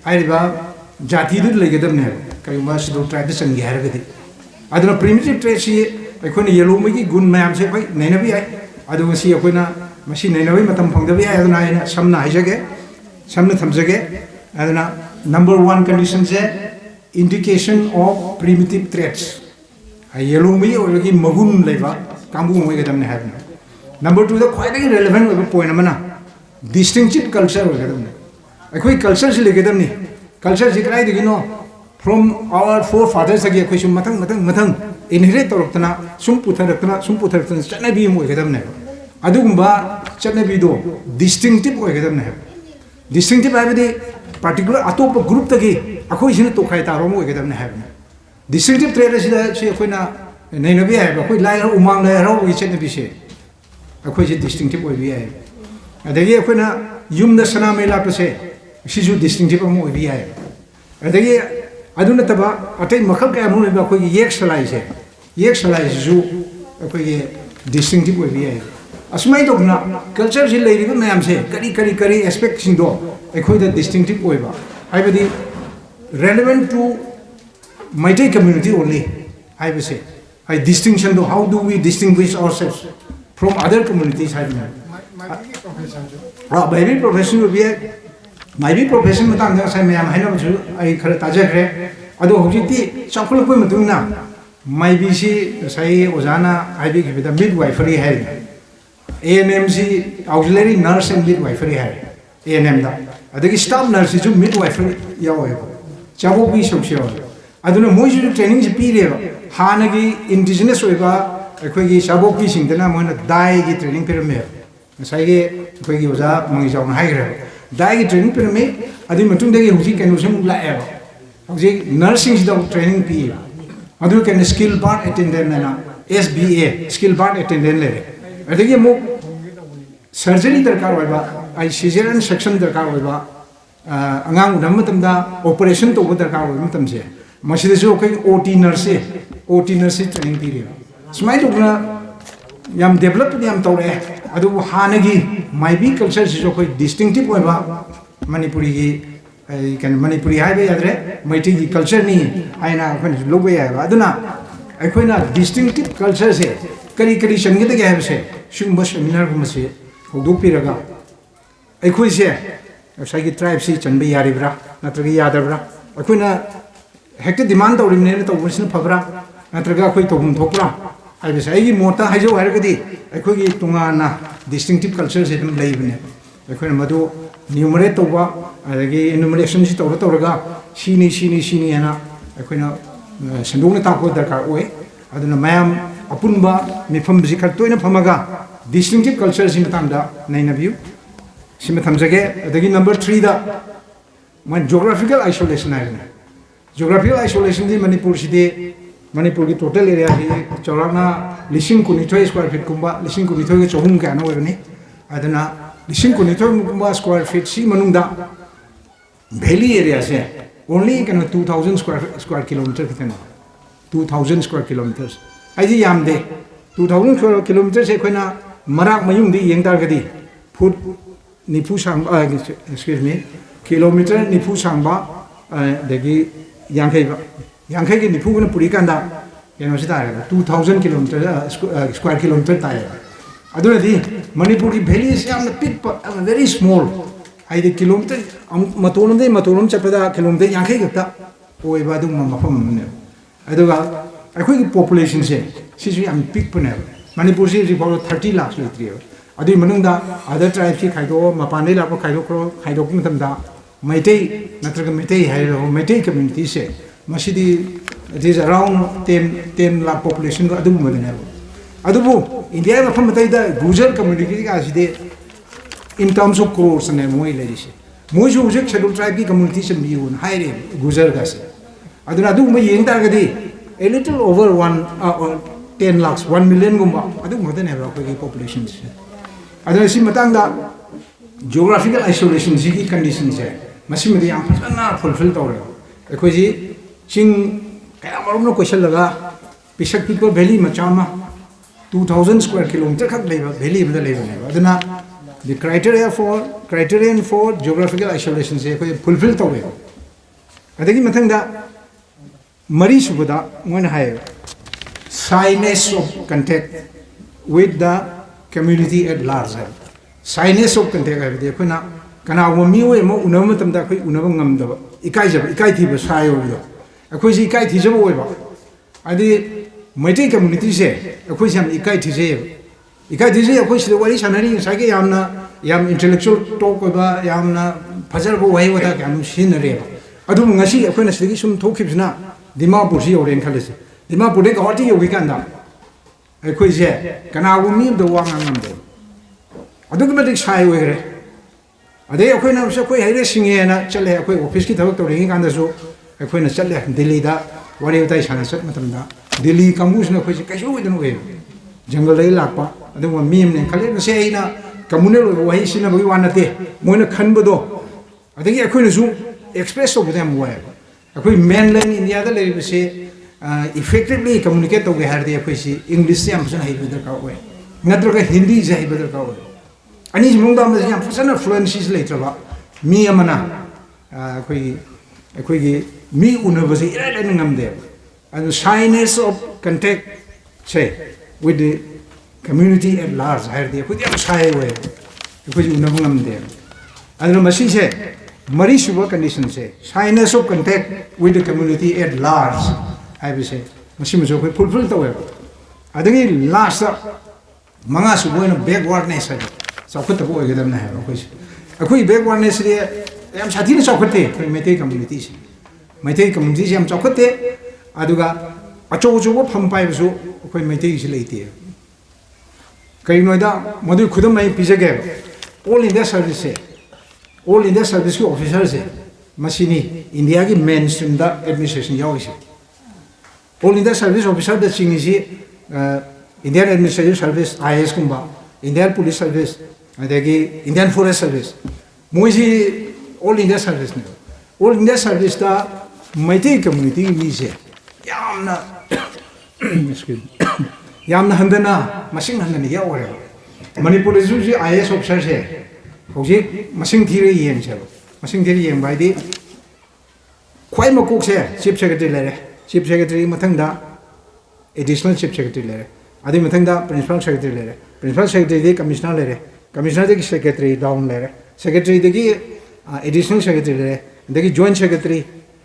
I have Jati did like them now. Kayumas do tradition Garagati. I don't know primitive threats here, I couldn't Yelumiki, good ma'am, say, Nenavi, I don't see a Kuna machine Nenavi, Matam Pongavi, I don't know, some Nijage, some Natamzage, I don't know. Number one condition here, indication of primitive threats. I Yelumi or Magun Leva. Number two, the quite relevant point, distinctive culture. A quick culture is like culture is from our forefathers, a question Matang, inherit or Sumputan, Chanabi Mogadam. Adumba, Chanabido, distinctive Mogadam. Distinctive ability, particular Atop group the gay, a question to Kaita Romo Gadam. Distinctive traders is Nainabi, a quick liar among the row which can be said. A question distinctive will be a. And the year when Yum the Sanamela to say, she's a distinctive among the eye. And the year I do not about, I take Makaka Amun about Yexalize it. Yexalize Zoo, a quick distinctive will be a. As my dog now, culture is a lady, ma'am say, Kari expecting door, a quite distinctive way. I believe relevant to Meitei community only, I will say. A distinction to how do we distinguish ourselves from other communities. Maybe profession will be a Maibi profession. I Karatajak, although Hojiti, Chocolate Matuna, Maibi say, Ozana, I begin with a midwifery head. ANMC, auxiliary nurse and midwifery head. ANM. I think staff nurse is midwifery, Yawa. Chabopi social. I don't know, most training period. Hanagi indigenous Weba, a quiggy Shabopi sing the Namon, die training pyramid. Sage, Quiggy was up, Mangijao higher. Die training pyramid, I didn't Matunde Huzik and Usum Laev. Nursing is the training period. I do can skill part attendant SBA, skill part attendant. I think you move surgery the car, I cesarean section the car, Angang Namatamda, operation to the car with Mutamse. Masidajo OT nurse training period. Smite Yam developed Yam Tore, Adu Hanagi, Maibi culture is quite distinctive Manipuri, can Manipuri highway address, Meitei culture ni, I know when Lobe Aduna, I quite distinctive culture say, Kari Shangita Gab say, Shumbush Minargumase, Hudupiraga. I quit say, Sagi tribe see Chanbi Yaribra, Natri Yadabra, I quit hectic demand or remain to Wisn Pabra, Natraga to Topra. I was a morta Hajo Hargadi, a quickie Tungana, distinctive cultures in Blavin. I couldn't Madu, Numeratova, I gave enumerations to Rotoraga, Shini, Anna, I couldn't Sanduna Tapo the car way. I don't know, ma'am, Apunba, Mifam Zikatoina Pamaga, distinctive cultures in Tanda, 9 of you. Simatamzage, again number 3, the my geographical isolation. Geographical isolation in Manipur city, Manipur total area, Chorana, Lishing Kunito square feet Kumba, Lishing Kunito Chohum Gano, I don't know, Lishing Kunito square feet, see Manunda, Valley areas, only 2,000 square kilometers, 2,000 square kilometers. I see Yamde, 2,000 square kilometers, Equina, Marak Mayum, the Yantargadi, put Nipusang, excuse me, kilometer Nipusangba, the Yankee Nipu Purikanda, 2,000 kilometers, square kilometer tire. I don't know, Manipuri Valley is very small. I the kilometer, Matonum de Matonum Chapada, kilometer Yankee, Oevadum Mafam. I do a quick population say, she's a big panel. Manipur is about 30 lakhs with 3. ꯑꯗꯨꯒꯤ ꯃꯅꯨꯡꯗ other ꯇ꯭ꯔꯥꯏꯕꯁꯤ ꯈꯥꯏꯗꯣꯛꯑꯣ ꯃꯄꯥꯟꯗꯩ ꯂꯥꯛꯄ ꯈꯥꯏꯗꯣꯛꯄ ꯃꯇꯝꯗ ꯃꯩꯇꯩ ꯅꯠꯇ꯭ꯔꯒ ꯃꯩꯇꯩ ꯍꯥꯏꯔꯣ ꯃꯩꯇꯩ ꯀꯝꯃ꯭ꯌꯨꯅꯤꯇꯤꯁꯦ ꯃꯁꯤꯗꯤ it is around 10 lakh population ꯑꯗꯨꯒꯨꯝꯕꯗꯅꯦꯕ ꯑꯗꯨꯕꯨ ꯏꯟꯗꯤꯌꯥꯒꯤ ꯃꯐꯝ ꯑꯇꯩꯗ ꯒꯨꯖꯔ ꯀꯝꯃ꯭ꯌꯨꯅꯤꯇꯤꯒꯁꯤꯗꯤ in terms of crores ne moi leise moi ju je scheduled tribe ki community se mi un haire gujar gas aduna adu ma yeng tar gadi a little over 10 lakhs 1 million gumba adu moden ne ba ko ki population se aduna si matang da geographical isolation ji ki condition se masi me yam phana fulfill tawre ko ji ching kaya marum no question laga Pisak people valley machama 2000 square kilometer khak leiba valley bada leiba ne aduna the criterion for geographical isolation se ko fulfill tawre adagi mathang da mari subada mon hai shyness of contact with the community at large shyness of contact hai de khona kana wo mi we mo unam tam da khoi unam ngam da ikai thi ba sai yo do akhoi si ikai thi jabo we ba adi Meitei community se akhoi sam ikai thi je ikai thi je akhoi si wari sanari sai ke yam intellectual talk ba yamna fajar bo wai wada ka mu sinare adu ngasi akhoi na sigi sum thokibsna Dimapur si oren khalese Dimapur de hoti yogi kanda akhoi se kana wo mi do wa ngam de adu ke madik sai we gre ade akhoi na se khoi haire singe na chale akhoi office ki thawak to ringi kanda so akhoi na chale Delhi da wari utai sana sat matam da Delhi kamus na khoi se kaishu we dan we jungle dai lakpa adu ma mim ne khale na se ina communal wahi sina bagi wanate moina khanbado adagi akhoi na su express of them way akhoi mainland India da le se effectively communicate to ge har de akhoi si English se am phasana hai bedar ka we natra ka Hindi se hai bedar ka we ani mungda ma se am phasana fluencies le traba mi amana akhoi gi mi unabase ira le ngam de and shyness of contact say with the community at large hai de khudi am sai we khudi unam ngam de adno masi se mari suba condition se shyness of contact with the community at large hai bi se masi mo khoi fulfill to we adagi last manga suba no backwardness hai saukhat to we gedam na hai khoi backwardness re am sathi ne saukhate khoi Meitei community se Meitei community se am saukhate aduga acho pham pai bu khoi Meitei se leite कई नोइदा मधु खुदम नहीं पिजगे all India service की officer से मशीनी India की mainstream दा एडमिनिस्ट्रेशन यावइसे ऑल इंडिया सर्विस ऑफिसर द सिंगिसी इंडियन एडमिनिस्ट्रेटिव सर्विस आईएएस कुंबा इंडियन पुलिस सर्विस अदेगी इंडियन फॉरेस्ट सर्विस मोइसी ऑल इंडिया सर्विस ने ऑल इंडिया सर्विस दा Meitei community ni se yamna yamna handana masing handana ya ore Manipuri ju ji IAS officer se hoji masing thire yeng se masing thire yeng bai di khwai makok se chief secretary mathang da additional chief secretary le adi mathang da principal secretary de commissioner le de secretary down le secretary de ki additional secretary le de ki joint secretary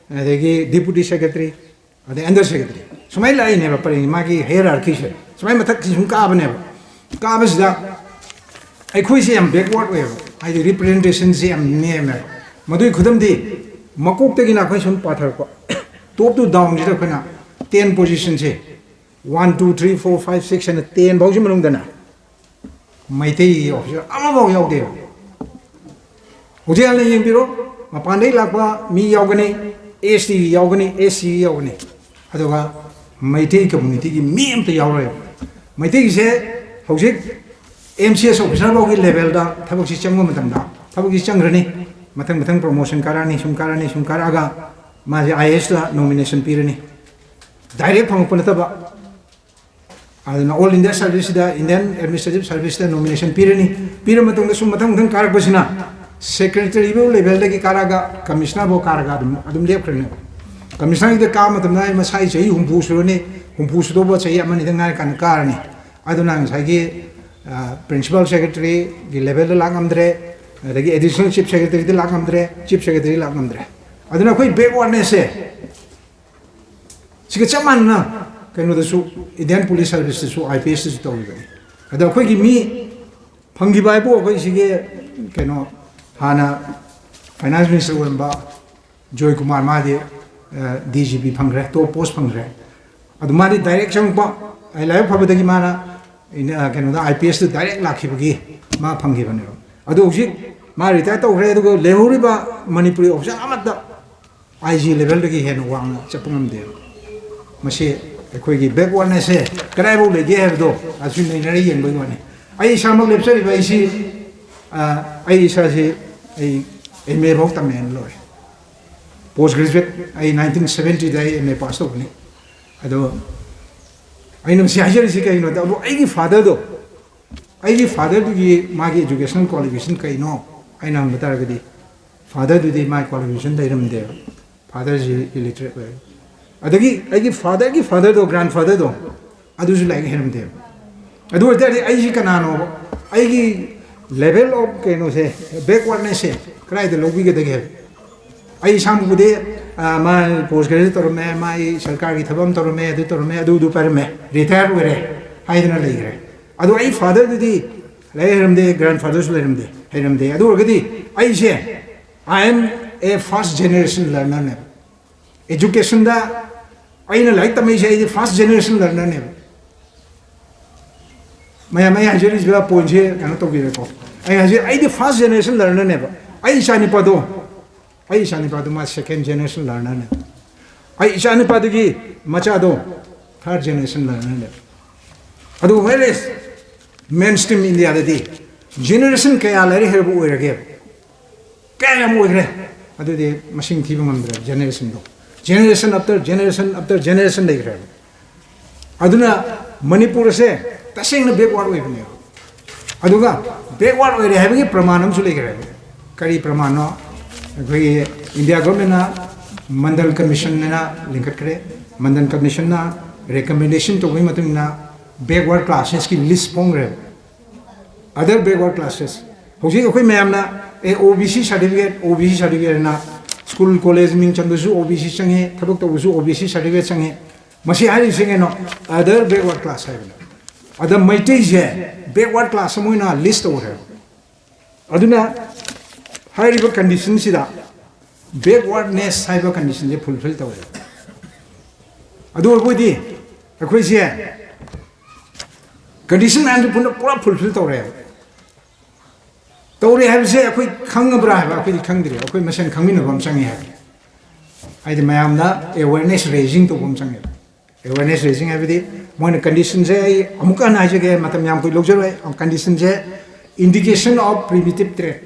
de ki deputy secretary ade under secretary sumai lai ne ba pari ma ki hierarchy se sumai mathak ki sum ka bane ka bas da ai khoi se am backward we ai the representation se am name madui khudam di makok te gi na khoi sum pathar ko top to down ji da khona 10 position se 1 2 3 4 5 6 and 10 bau ji manung da na Meitei officer ama bau yaw de hojal ne yeng biro mapan dei lakwa mi yaw gani ST yaw gani SC yaw gani aduga Meitei community ki mi am te yaw re Meitei se hojik MCS officer bau ki level da thabok si changwa matam da thabok si changrani mathang promotion karani sum karaga ma je IAS da nomination pirani direct phang pon ta ba aduna all India service da Indian administrative service da nomination pirani matung da sum mathang karak basina secretary level da ki karaga commissioner bo karaga adum lep krene commissioner da ka matam na masai chei humpu su do bo chei amani da ngai kan karani aduna sai gi principal secretary gi level da langamdre adagi additional chief secretary da langamdre chief secretary langamdre aduna koi backwardness se siga chaman na kaino da su Indian police service su IPS su to gi ada koi gi mi फंगी बाइबो कोई सिगे केनो हाना finance minister वंबा जॉय कुमार मादे DGP फंगरे तो पोस्ट फंगरे अदु मादे डायरेक्ट चंगपा आई लाइव फबदगी माना इन केनो दा आईपीएस तो डायरेक्ट लाखिबगी मा फंगी बने अदु हुजि मा रिटायर तौरे अदु लेहुरिबा मणिपुरी ऑफिसर अमत आईजी लेवल दगी हेन वांग चपंगम दे मसे अखोगी बैकवर्ड से कनाइबो लेगे हेबदो असु नैनरी येंबो माने आई सामक लेप्सरी बाइसी आई सासे आई एमए भोग तमेन लोय पोस्ट ग्रेजुएट आई 1970 दाई एमए पास तो बने अदो आई नम सियाजरी से कहिनो त अब आई फादर दुगी मागी एजुकेशनल क्वालिफिकेशन कहिनो आई नाम बतारगदी फादर दुदी माय क्वालिफिकेशन दैरम दे फादर जी इलिटरेट वे अदगी आई फादर दो ग्रैंडफादर दो अदुजु लाइक हेरम दे अदु वर्ते आई जी कनानो आई लेवल ऑफ केनो से बैकवर्डनेस से क्राइ द लोबी के दगे आई सामबुदे मा पोस्ट ग्रेजुएट तोर में माई सरकार की थबम तोर में अदु पर में रिटायर हुए हाइदना लेगरे अदु आई फादर दुदी लेहरम दे ग्रैंडफादर्स लेहरम दे अदु वर्गदी आई से I am a first generation learner ने एजुकेशन दा आई ना लाइक तमे से आई फर्स्ट जनरेशन लर्नर ने मैं हजरी बा पॉइंट से कनो तो बिरे को I the first generation learner ने आई सानी पदो मा सेकंड जनरेशन लर्नर ने आई सानी पदगी मचा दो थर्ड जनरेशन लर्नर ने अदु वेरे मेन स्ट्रीम इंडिया ददी जनरेशन कया लरी हेबु ओरगे कया मोगरे अदु दे मसिंग थीब ngамद्रे जनरेशन दो जनरेशन आफ्टर जनरेशन लेगरे अदुना मणिपुर से तसेंग बैकवर्ड ओइबने अदुगा बैकवर्ड ओइरे हाबगी प्रमाणम सु लेगरे करी प्रमाणो अखोई इंडिया गवर्नमेंट मंडल कमीशन ना लिंकट करे मंडल कमीशन ना रिकमेंडेशन तो मतुंगना बैकवर्ड क्लासेस की लिस्ट पोंगरे अदर बैकवर्ड क्लासेस होजी अखोई मैमना ए ओबीसी सर्टिफिकेट ना स्कूल कॉलेज मिंग चंदसु ओबीसी संगे थबक तबसु ओबीसी सर्टिफिकेट संगे मसी हारि संगे नो अदर बैकवर्ड क्लास है अदर मैटेई जे बैकवर्ड क्लास मोइना लिस्ट ओरे अदुना हाइरिबा कंडीशन सिदा बैकवर्डनेस हाइबा कंडीशन जे फुलफिल तौरे अदु ओबोदी अखोई जे कंडीशन मैन पूरा फुलफिल तौरे है अखोई खंगब्रा है अखोई खंगद्रे अखोई मसेन खंगमिनबम संगे है आइदि मयामना अवेयरनेस रेजिंग तो बम संगे अवेयरनेस रेजिंग है बिदि मोइन कंडीशन जे अमुका नाइजगे मतम याम कोई लोगजरय कंडीशन जे इंडिकेशन ऑफ प्रिमिटिव ट्रेट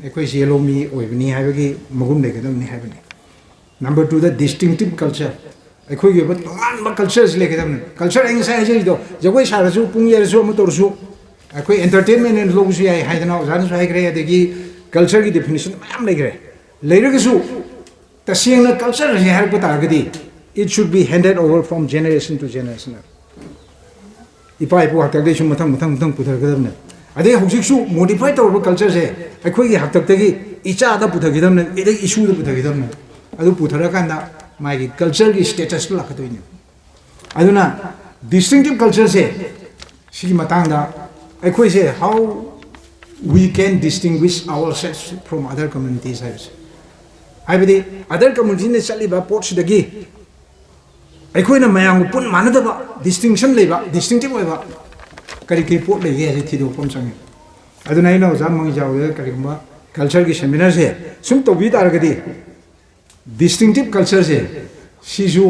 अखोई जेलोमी ओइबनी हाइबगी मगुम लेगदमनी हाइबनी नंबर 2 द डिस्टिंक्टिव कल्चर अखोई गे तोंगान कल्चर लेगदम कल्चर एंगसा हाइजो जगोई सारसु पुंग येरसु अमतोरसु अखोई एंटरटेनमेंट एंड लोगसु याई हाइदना जानु हाइग्रे अदगी कल्चर की डेफिनेशन मैम लेग्रे लेरगसु तसेंगना कल्चर जे हारप तारगदी it should be handed over from generation to generation ipa ipu haktak de sum muthang puthar gadamne ade hojiksu modify tawba culture je akhoi gi haktak tagi icha da puthar gadamne ede issue da puthar gadamne adu puthara kanda mai gi culture gi status la khatoine aduna distinctive culture je si matang da akhoi je how we can distinguish ourselves from other communities haibadi other community ne chaliba ports dagi अखोइना मयांग पुन मानदबा distinction लेबा distinctive होइबा करी की pot लेगे जे थिदो पम संगे अदुना इना सोइबाम मंगिजाओ करीगुमा culture की seminar से सुम तोबी तारगदी डिस्टिंक्टिव कल्चर से सिजु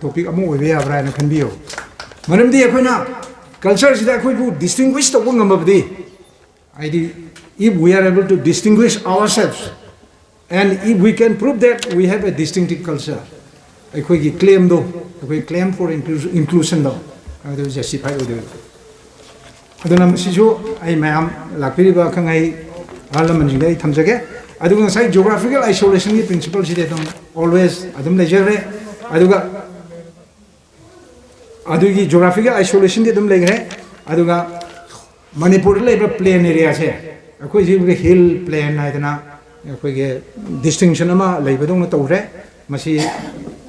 टॉपिक अमो ओइबे याब्रा न खनबियो मरमदी अखोइना कल्चर सिदा अखोइबु डिस्टिंग्विश तोबो ngambabdi आइदि if we are able to distinguish ourselves and if we can prove that we have a distinctive culture अखोई क्लेम दो अखोई क्लेम फॉर इंक्लूशन दो अदु जस्टिफाई ओदो अदुना मसिजो आई मैम लापिरिबा खंगाई पार्लियामेंट दे थमजगे अदुगा साइ जियोग्राफिकल आइसोलेशन की principal सिदे दम always अदुम लेजरे अदुगा अदुगी geographical isolation दे दम लेगरे अदुगा मणिपुर लेबा plain area से अखोई जिबगे हिल प्लेन आइदना अखोई के डिस्टिंक्शन अमा लेबदोंग तौरे मसी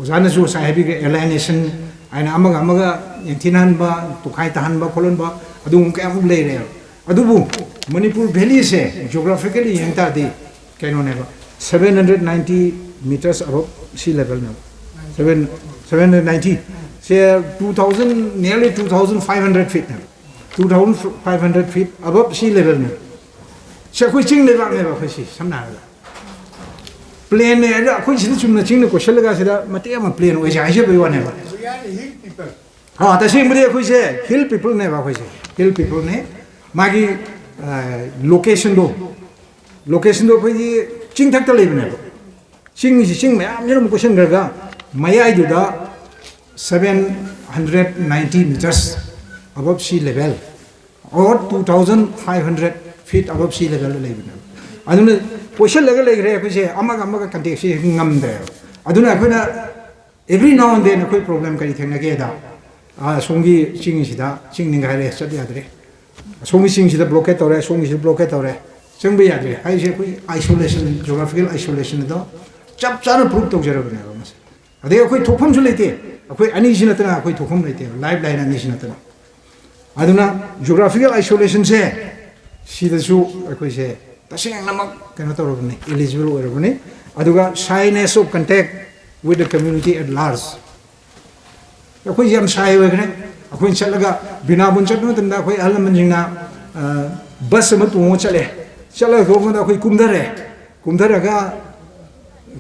उजानसु साहेबी एलाइनेशन आइना अमगा यंथिनानबा तुखाइ तहानबा खोलनबा अदुम कयाम लेरे Adubu Manipur Valley se geographically yenta di kaino neba 790 meters above sea level now. 790 say 2000 nearly 2500 feet now. 2500 feet above sea level now. Sa khoi ching le ba me ba khoi si samna la. Plane ne ra khoi si chum na ching ne ko shel ga sida mate ma plane oi ja je bai wa ne ba. Ha ta sing mure khoi se hill people ne ba khoi se. Hill people ne magi location do khoi ching thak ta le ne ba. Ching si ching me am ne ko shen ga mayai du da 790 meters above sea level or 2500 feet above sea level level. Aduna question level like ko se amaga context se ngam de aduna ko na every now and then ko problem kari thengna ge da songi ching sida ching ning ga re chat ya de songi ching sida blockade tore songi sida blockade tore chang be ya de ai se ko isolation geographical isolation do chap chana proof to jara bana ba mas ade ko thokpham su lete ko ani sina tana ko thokham lete live line ani sina tana aduna geographical isolation se sida su ko se taseng namak kana to robne eligible robne aduga shyness of contact with the community at large ko yam shy we gane ko chalaga bina bun chatno tanda ko alam jingna bus ma tu chale chala ko ngada ko kumdare ga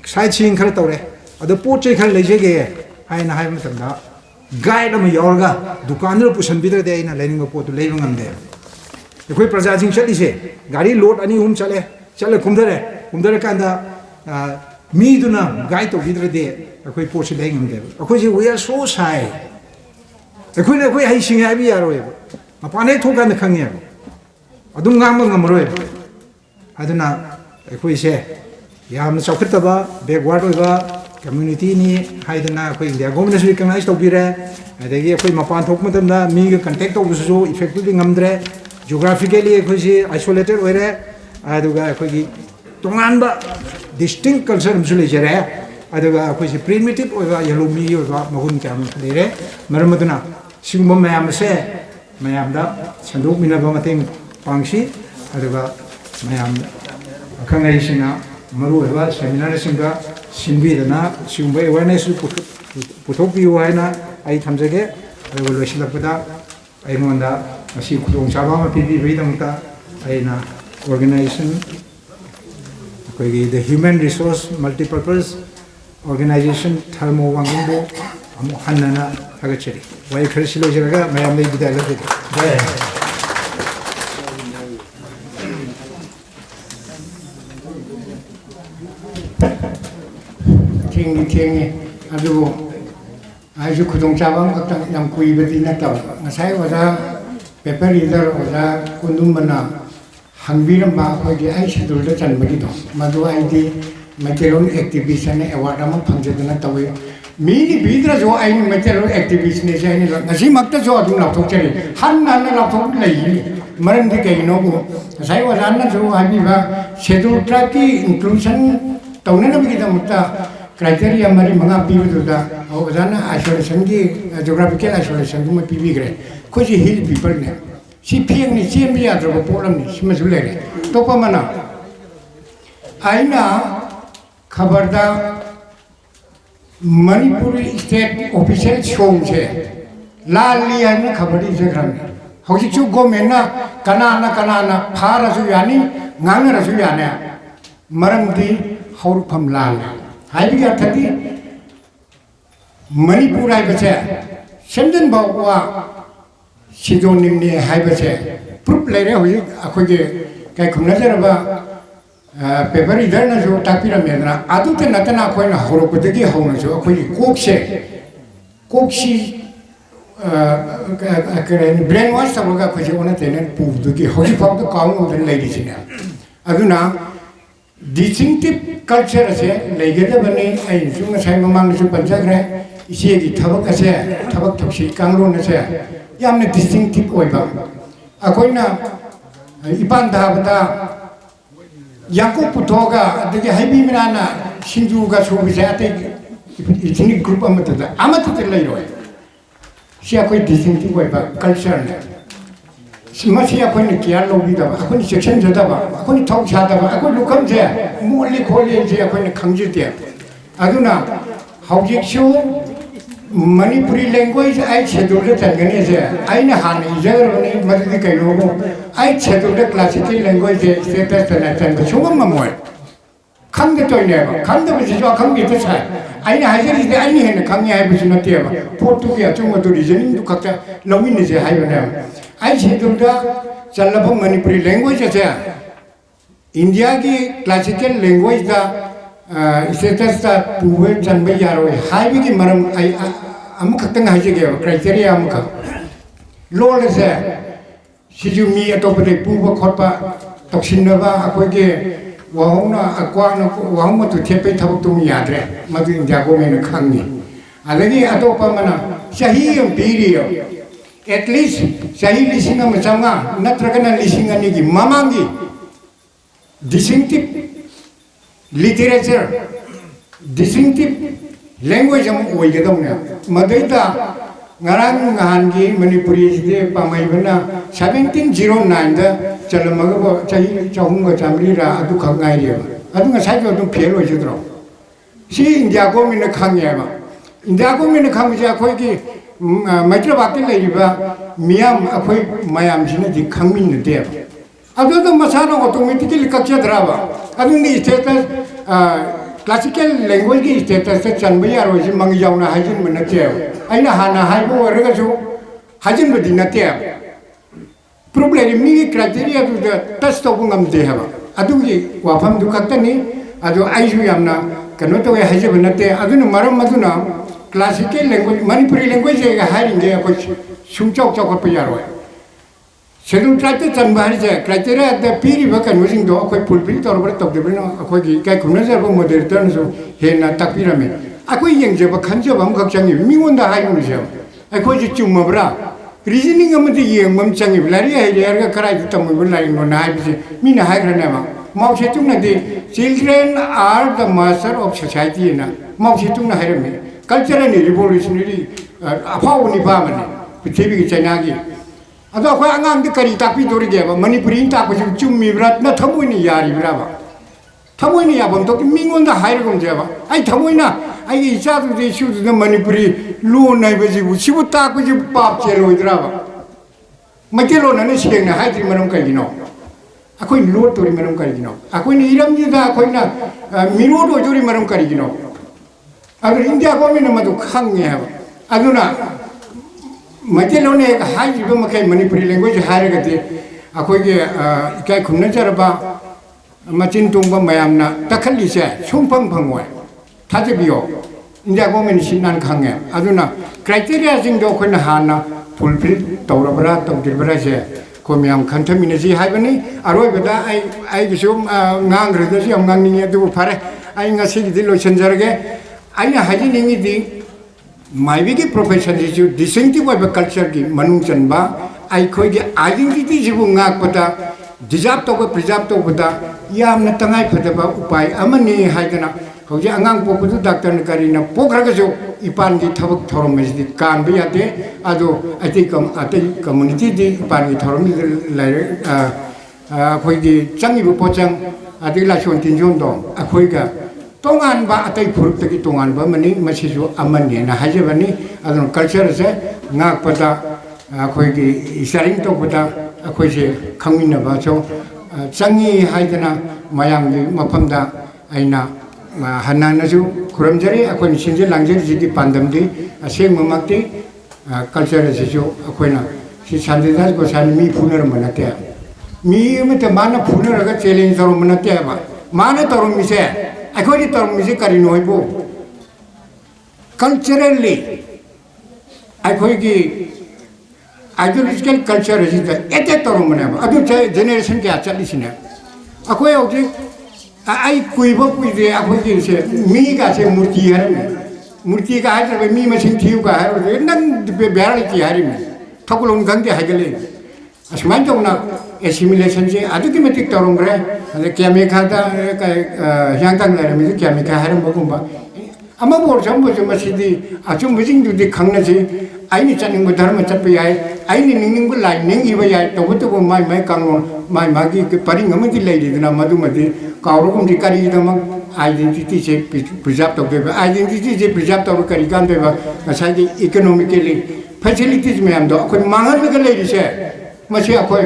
sightseeing khar tawre adu poche khar leje ge aina hai matanda guide ma yorga dukan ro pusan bidre de aina lening po tu leibang amde ko praja jing chali se gari load ani chale kumdare kanda mi duna guide to bidre de ko poche leing amde ko ji we are so shy ko ne ko hai sing ai bi yaro e apane thokan na khang ya adum ngam ngamro e aduna ko se yam chaukhitaba backward oiba community ni haidana ko india government su recognize to bire adagi ko mapan thok matamna mi ga contact to su effectively ngamdre geographically ko si isolated oire aduga ko gi tonganba distinct culture msule jere aduga ko si primitive oiba yalomi oiba magun kam lere maramaduna singbo mayam se mayam da sanduk minaba mateng pangsi aduga mayam khangai sina maru heba seminar singa sinbi dana singba awareness puthokpi waina ai thamjage revolution lapada ai monda asi khudong chaba ma pibi beidamta aina organization the human resource multipurpose organization thermo wangbo amu hanana thagacheri wai khrisilo jeraga mayam dei bidai la de king adubo aiju khudong chabam ka nam kui beti na taw ngasai wada paper reader wada kundum bana hangbiram ba ko di ai schedule da chan bagi do madu ai di material activist ne award am phangjadana tawe mi ni bidra jo ai material activist ne sai ne ngasi makta jo adum la thok chari han nan la thok lai maran di kai no ko ngasai wada na jo ai bi ba schedule track ki inclusion tawne na bi da mutta criteria mari manga pibu da awazana isolation ki geographical isolation dum pibi gre ko ji hill people ne si phieng ni chem ya dro problem ni sim su le to pa mana aina khabar da Manipuri state official chong che la liya na khabari je gram hoji chu government na kana phara su yani nganga ra su yani maram di haur pham lal हाइबिगा थकी मणिपुर आई बचे सेंजन बावा सिजोन निम्ने high बचे proof लेरे हुई अखोई के काय खुमना Jarba paper इधर न जो टापिरा मेना आदु ते नतना अखोई न हरो पदगी हौन जो अखोई कोक्सी ब्रेन वाश सबगा खोजे ओना तेने पुदगी होजी फाउ तो काउन उधर लेडी सिना अदुना distinctive culture ase legeda bani ai sunga sai mamang su panjagre ise gi thabak ase thabak thopsi kangro na se yamne distinctive oiba akoina ipan da bata yakko putoga adege haibi minana sinju ga su bi ate ethnic group amata te lai roi sia koi distinctive oiba culture ne मसी अखोन care लौबीदबा अखोन section जदबा अखोन थौक छादबा अखोन लुखमसे मोली खोली से अखोन खंगजिते अदुना हौजिकसु मणिपुरी लैंग्वेज आई शेड्यूल चलगने से आइना हान इजगरबने मदि कैलोबो आई शेड्यूल क्लासिकल लैंग्वेज स्टेटस तना चन सुगम ममोय खंग तोयनेबा खंग बजिजो खंग बिते साय आइना हाइजरिदे आइनि हेन खंग हाइबसु नतेबा पोर्टु के अचुंगदु रीजनिंग दु खक्ता लौमिने से हाइबने आई शेड्यूल चलब मणिपुरी लैंग्वेज से इंडिया की क्लासिकल लैंग्वेज दा स्टेटस दा पुवे चनबे यारोय हाइबी की मरम आई अमखतंग हाइजेगे क्राइटेरिया अमख लोल से सिजु मी अतोपदे पुबा खोपा तक्सिनबा अखोगे वहाउना अक्वाना वहाउमा तु थेपे थबक तुम याद्रे मदु इंडिया गवर्नमेंट खंगी अदगी अतोपा मना सही पीरियो at least सही लिसिंग मचंगा नत्रगना लिसिंग अनि की ममांगी distinctive literature distinctive language am ओइगदौना मदैता ngarang ngahangi manipuri de pamaibana 1709 da chalamagabo chahi chahunga chamri ra adu khangai ri adu ngasai do dum phel oi jidro si india government khangye ba india government khangje akhoi ki Meitei बाकी लेरिबा मियाम अखोई मयाम जिने दि खंगमिन दे अदो तो मसाना automatically कच्चा द्राबा अदुनि status classical language की status से चनबे यारो जि मंगिजावना हाइजिन मन नते आइना हाना हाइबो वरगसु हाइजिन बदि नते प्रॉब्लम मी क्राइटेरिया दु टेस्ट तोबु ngamde haba अदुगी वाफम दु खक्तनी अदो आइजु यामना कनो तो हाइजिन नते अदुन मरम मदुना क्लासिकल लैंग्वेज मणिपुरी लैंग्वेज हाइरिंगे अखोई सुंचौक चौकप यारोय शेड्यूल ट्राइब चनबारि जे क्राइटेरिया द पीरिबा कन्वर्जिंग दो अखोई फुलफिल तौरब तौदेबनो अखोई काय खुनजब मॉडरेटर जो हेना तापिरमे अखोई यंगजेब खंजब हम खक्चंगी मिंगोंदा हाइमुजे अखोई जे चुमबरा रीजनिंग अमदि यंगमम चंगी लारि हाइरेरगा कराइ तमबो लाइंग नो नाइबजे मिना हाइग्रनेमा माउसे तुंगनदि children are the master of society ना माउसे तुंगना हाइरमे कल्चरल रिवोल्यूशनरी अफावनी पामने पृथ्वी की चाइना की अदो अखोई आंगांग करी तापी दोरिगेबा मणिपुरी तापसु चुम्मीब्रा न थमोइनि यारिब्राबा थमोइनि याबम तो मिंगोंदा हाइरगोंजेबा आई थमोइना आई इचादु देसु द मणिपुरी लोन नाइबजिबु सिबु तापजि पाप चेलोइद्राबा मकेलोनने सिगना हाइद्रि मरम कइगिनो अखोई लोड तोरि मरम कइगिनो अखोई इरमजिदा अखोइना मिरोड ओजोरि मरम कइगिनो अगर इंडिया गवर्नमेंट मदु खंगे है अदुना मजेलोने एक हाइजिबो मकै मणिपुरी लैंग्वेज हाइरगते अखोइगे इकाय खुनजरबा मचिन तुंगबा मयामना तखलिसे सुंफंग फंगोय थाजेबियो इंडिया गवर्नमेंट सिनान खंगे अदुना क्राइटेरिया जिंदो खोना हाना फुलफिल तौरबरा तौदिरबरा से कोमियाम खंथमिनजी हाइबनी अरोयबदा आई गिसु ngangrदसि हम nganनि अदु फारे आई ngasi गिदि लोचनजरगे आइना हाइजिनिंग दी माइबी की प्रोफेशन जो डिस्टिंक्टिव वाइब कल्चर की मनुंग चनबा आई खोई के आइडेंटिटी जिबु ngaकपदा डिजर्व तोबा प्रिजर्व तोबदा यामना तंगाई फदबा उपाय अमनि हाइदना हौजे अंगांग पोपदु डॉक्टर न करिना पोखरगजो इपान की थबक थोरम मेजदि कानबे याते आदो अति कम्युनिटी दि इपान की थोरम लाइरे खोई की चंगिबु पोचंग आदि लासोन तिनजोन दो अखोई का तोंगान बा अतै फुरुक तकी तोंगान बा मनी मसिजु अमन ने हाजेबनी अदन कल्चर से ngaकपदा अखोई की इशारिंग तोबदा अखोई से खंगिना बा सो चंगी हाइदना मयांगी मफमदा आइना हनानजु खुरमजरी अखोई सिंजे लांगजे जिगी पांदमदी असेंग ममक्ति कल्चर से जो अखोइना सि सान्देदास गोसानी मी फुनर मनते मी मते माना फुनरगा चैलेंज तरो मनते बा माना तरो मिसे अखोई तौरमिसे करी नोइबो कल्चरली अखोई की आइडियोलॉजिकल कल्चर इज एते तौरमने अदु जेनरेशन के चलिसिने अखोई होजे आई कुइबो कुइदे अखोई की से मी का से मूर्ति का हाइर मी मसिन थिउ का हाइर नंग बेराली की हाइर में थकुलोन गंगे हाइगले असमान जोना एसिमिलेशन से अदुकी मतिक तौरमग्रे अदे केमिका दा काय यांगतांग लारे मी केमिका higher मगुंबा ama bor jam bo jam masidi achum bijing du di khangna ji aini chaning bu dharma chat pi ai aini ning bu lai ning i ba ya to bu to mai mai kang mai ma gi ke pari ngam di lai di na madu madi kauru kum di kari da ma identity je preserve to be identity je preserve to kari kan be ba ngasai di economically facilities me am do khoi mangal ga lai di se ma se khoi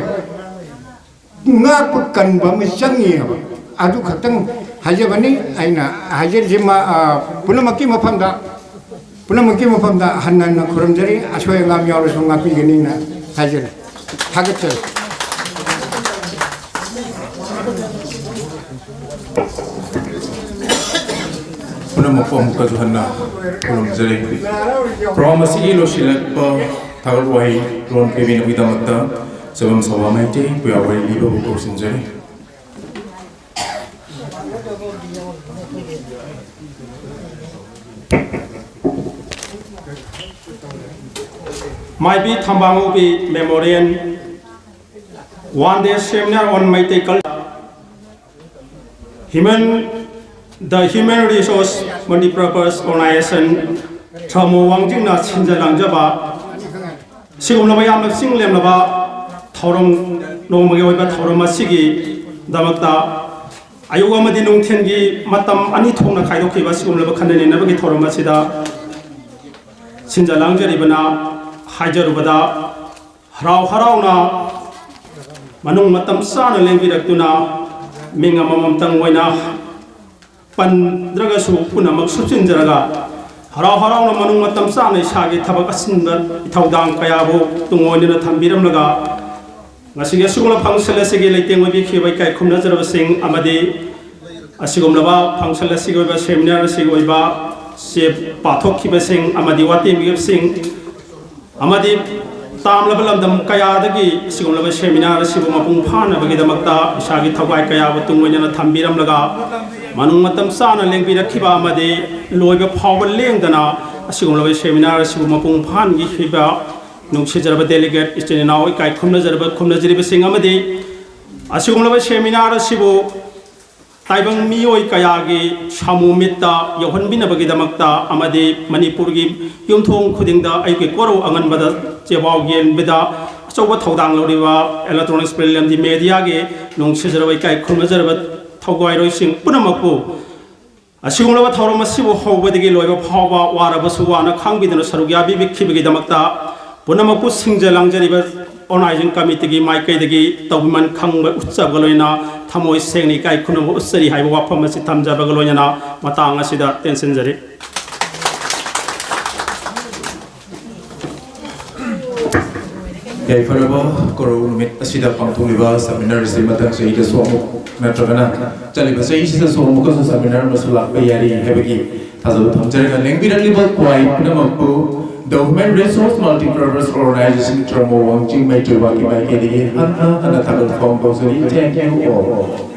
nga pu kan ba mi changi ha adu khatang hajabani aina hajar jima punamaki mafamda hannan khuramjari ashoy ngam yaw so ngapi gani na hajar hagat punamapom ka juhanna khuramjari promise ilo silak pa thawal wai ron kevin widamata sebam sawa Meitei puya wai libo ko sinjari Maibi Thambalngou Memorial one day seminar on Meitei culture. The Human Resource Multipurpose Organization Tramo Wangjing na Chinjalang Jaba Sigum Lama Yam Singlem Laba Thorum no Magawaba Thorumasigi Damakta Ayuga Madinung Tengi Matam Anitona Kairoki Basigum Laba Kanani Nabagi Thorumasida Chinjalang Jaribana Hajarubada Harau na Manung Matam Sana Lengiratuna Minga Mamam Tangwena Pan Dragasu Puna Maksuchin Jaraga Harau na Manung Matam Sana Shagi Tabakasinda Taudang Kayabo Tungonina Tambiram Laga Nasiga Sugula Pangsala Sigi Lighting with Kibai Kumnazar Sing Amadi Asigumlava Pangsala Sigoba Seminar Sigoba Sip Patoki Basing Amadi Wati Migab Sing Amadi tam level dam kaya dagi sigum level seminar sibu mapung phana bagi damakta isagi thawai kaya butung wena thambiram laga manung matam sana lengbi rakhiba amadi loiba phawal lengdana sigum level seminar sibu mapung phan gi khiba nungsi jaraba delegate istene nawi kai khumna jariba sing amadi asigum level seminar sibu taibang miyoi kaya gi samu mitta yohan bina bagi damakta amadi Manipuri gi yumthong khudingda aike koro angan bada chebau gen bida choba thodang loriwa electronics program di media ge nong sejarabai kai khumajarabat thogwai roi sing punamapu asigumlaba thawrama sibu hobadigi loiba phawba waraba suwana khangbidana sarugya bi bikhibigi damakta punamapu singjalangjariba organizing committee gi Maikai dagi tawman khangba utsabgaloina thamoi sengni kai khunam ussari haiba wafam asi thamjabagaloina matang asida tension jari Yai faraba koro numit asida pangtungiba seminar si matang sa ida suamu natragana chaliba sa isa suamu ko sa seminar masulak bayari hebagi tazabu thamjari lengbiran libal kwai punamapu The Human Resource Multipurpose Organization Tramo Wangjing Meitei Waki Mai Kedi Hana Tagal Fong Kosari. Thank you all.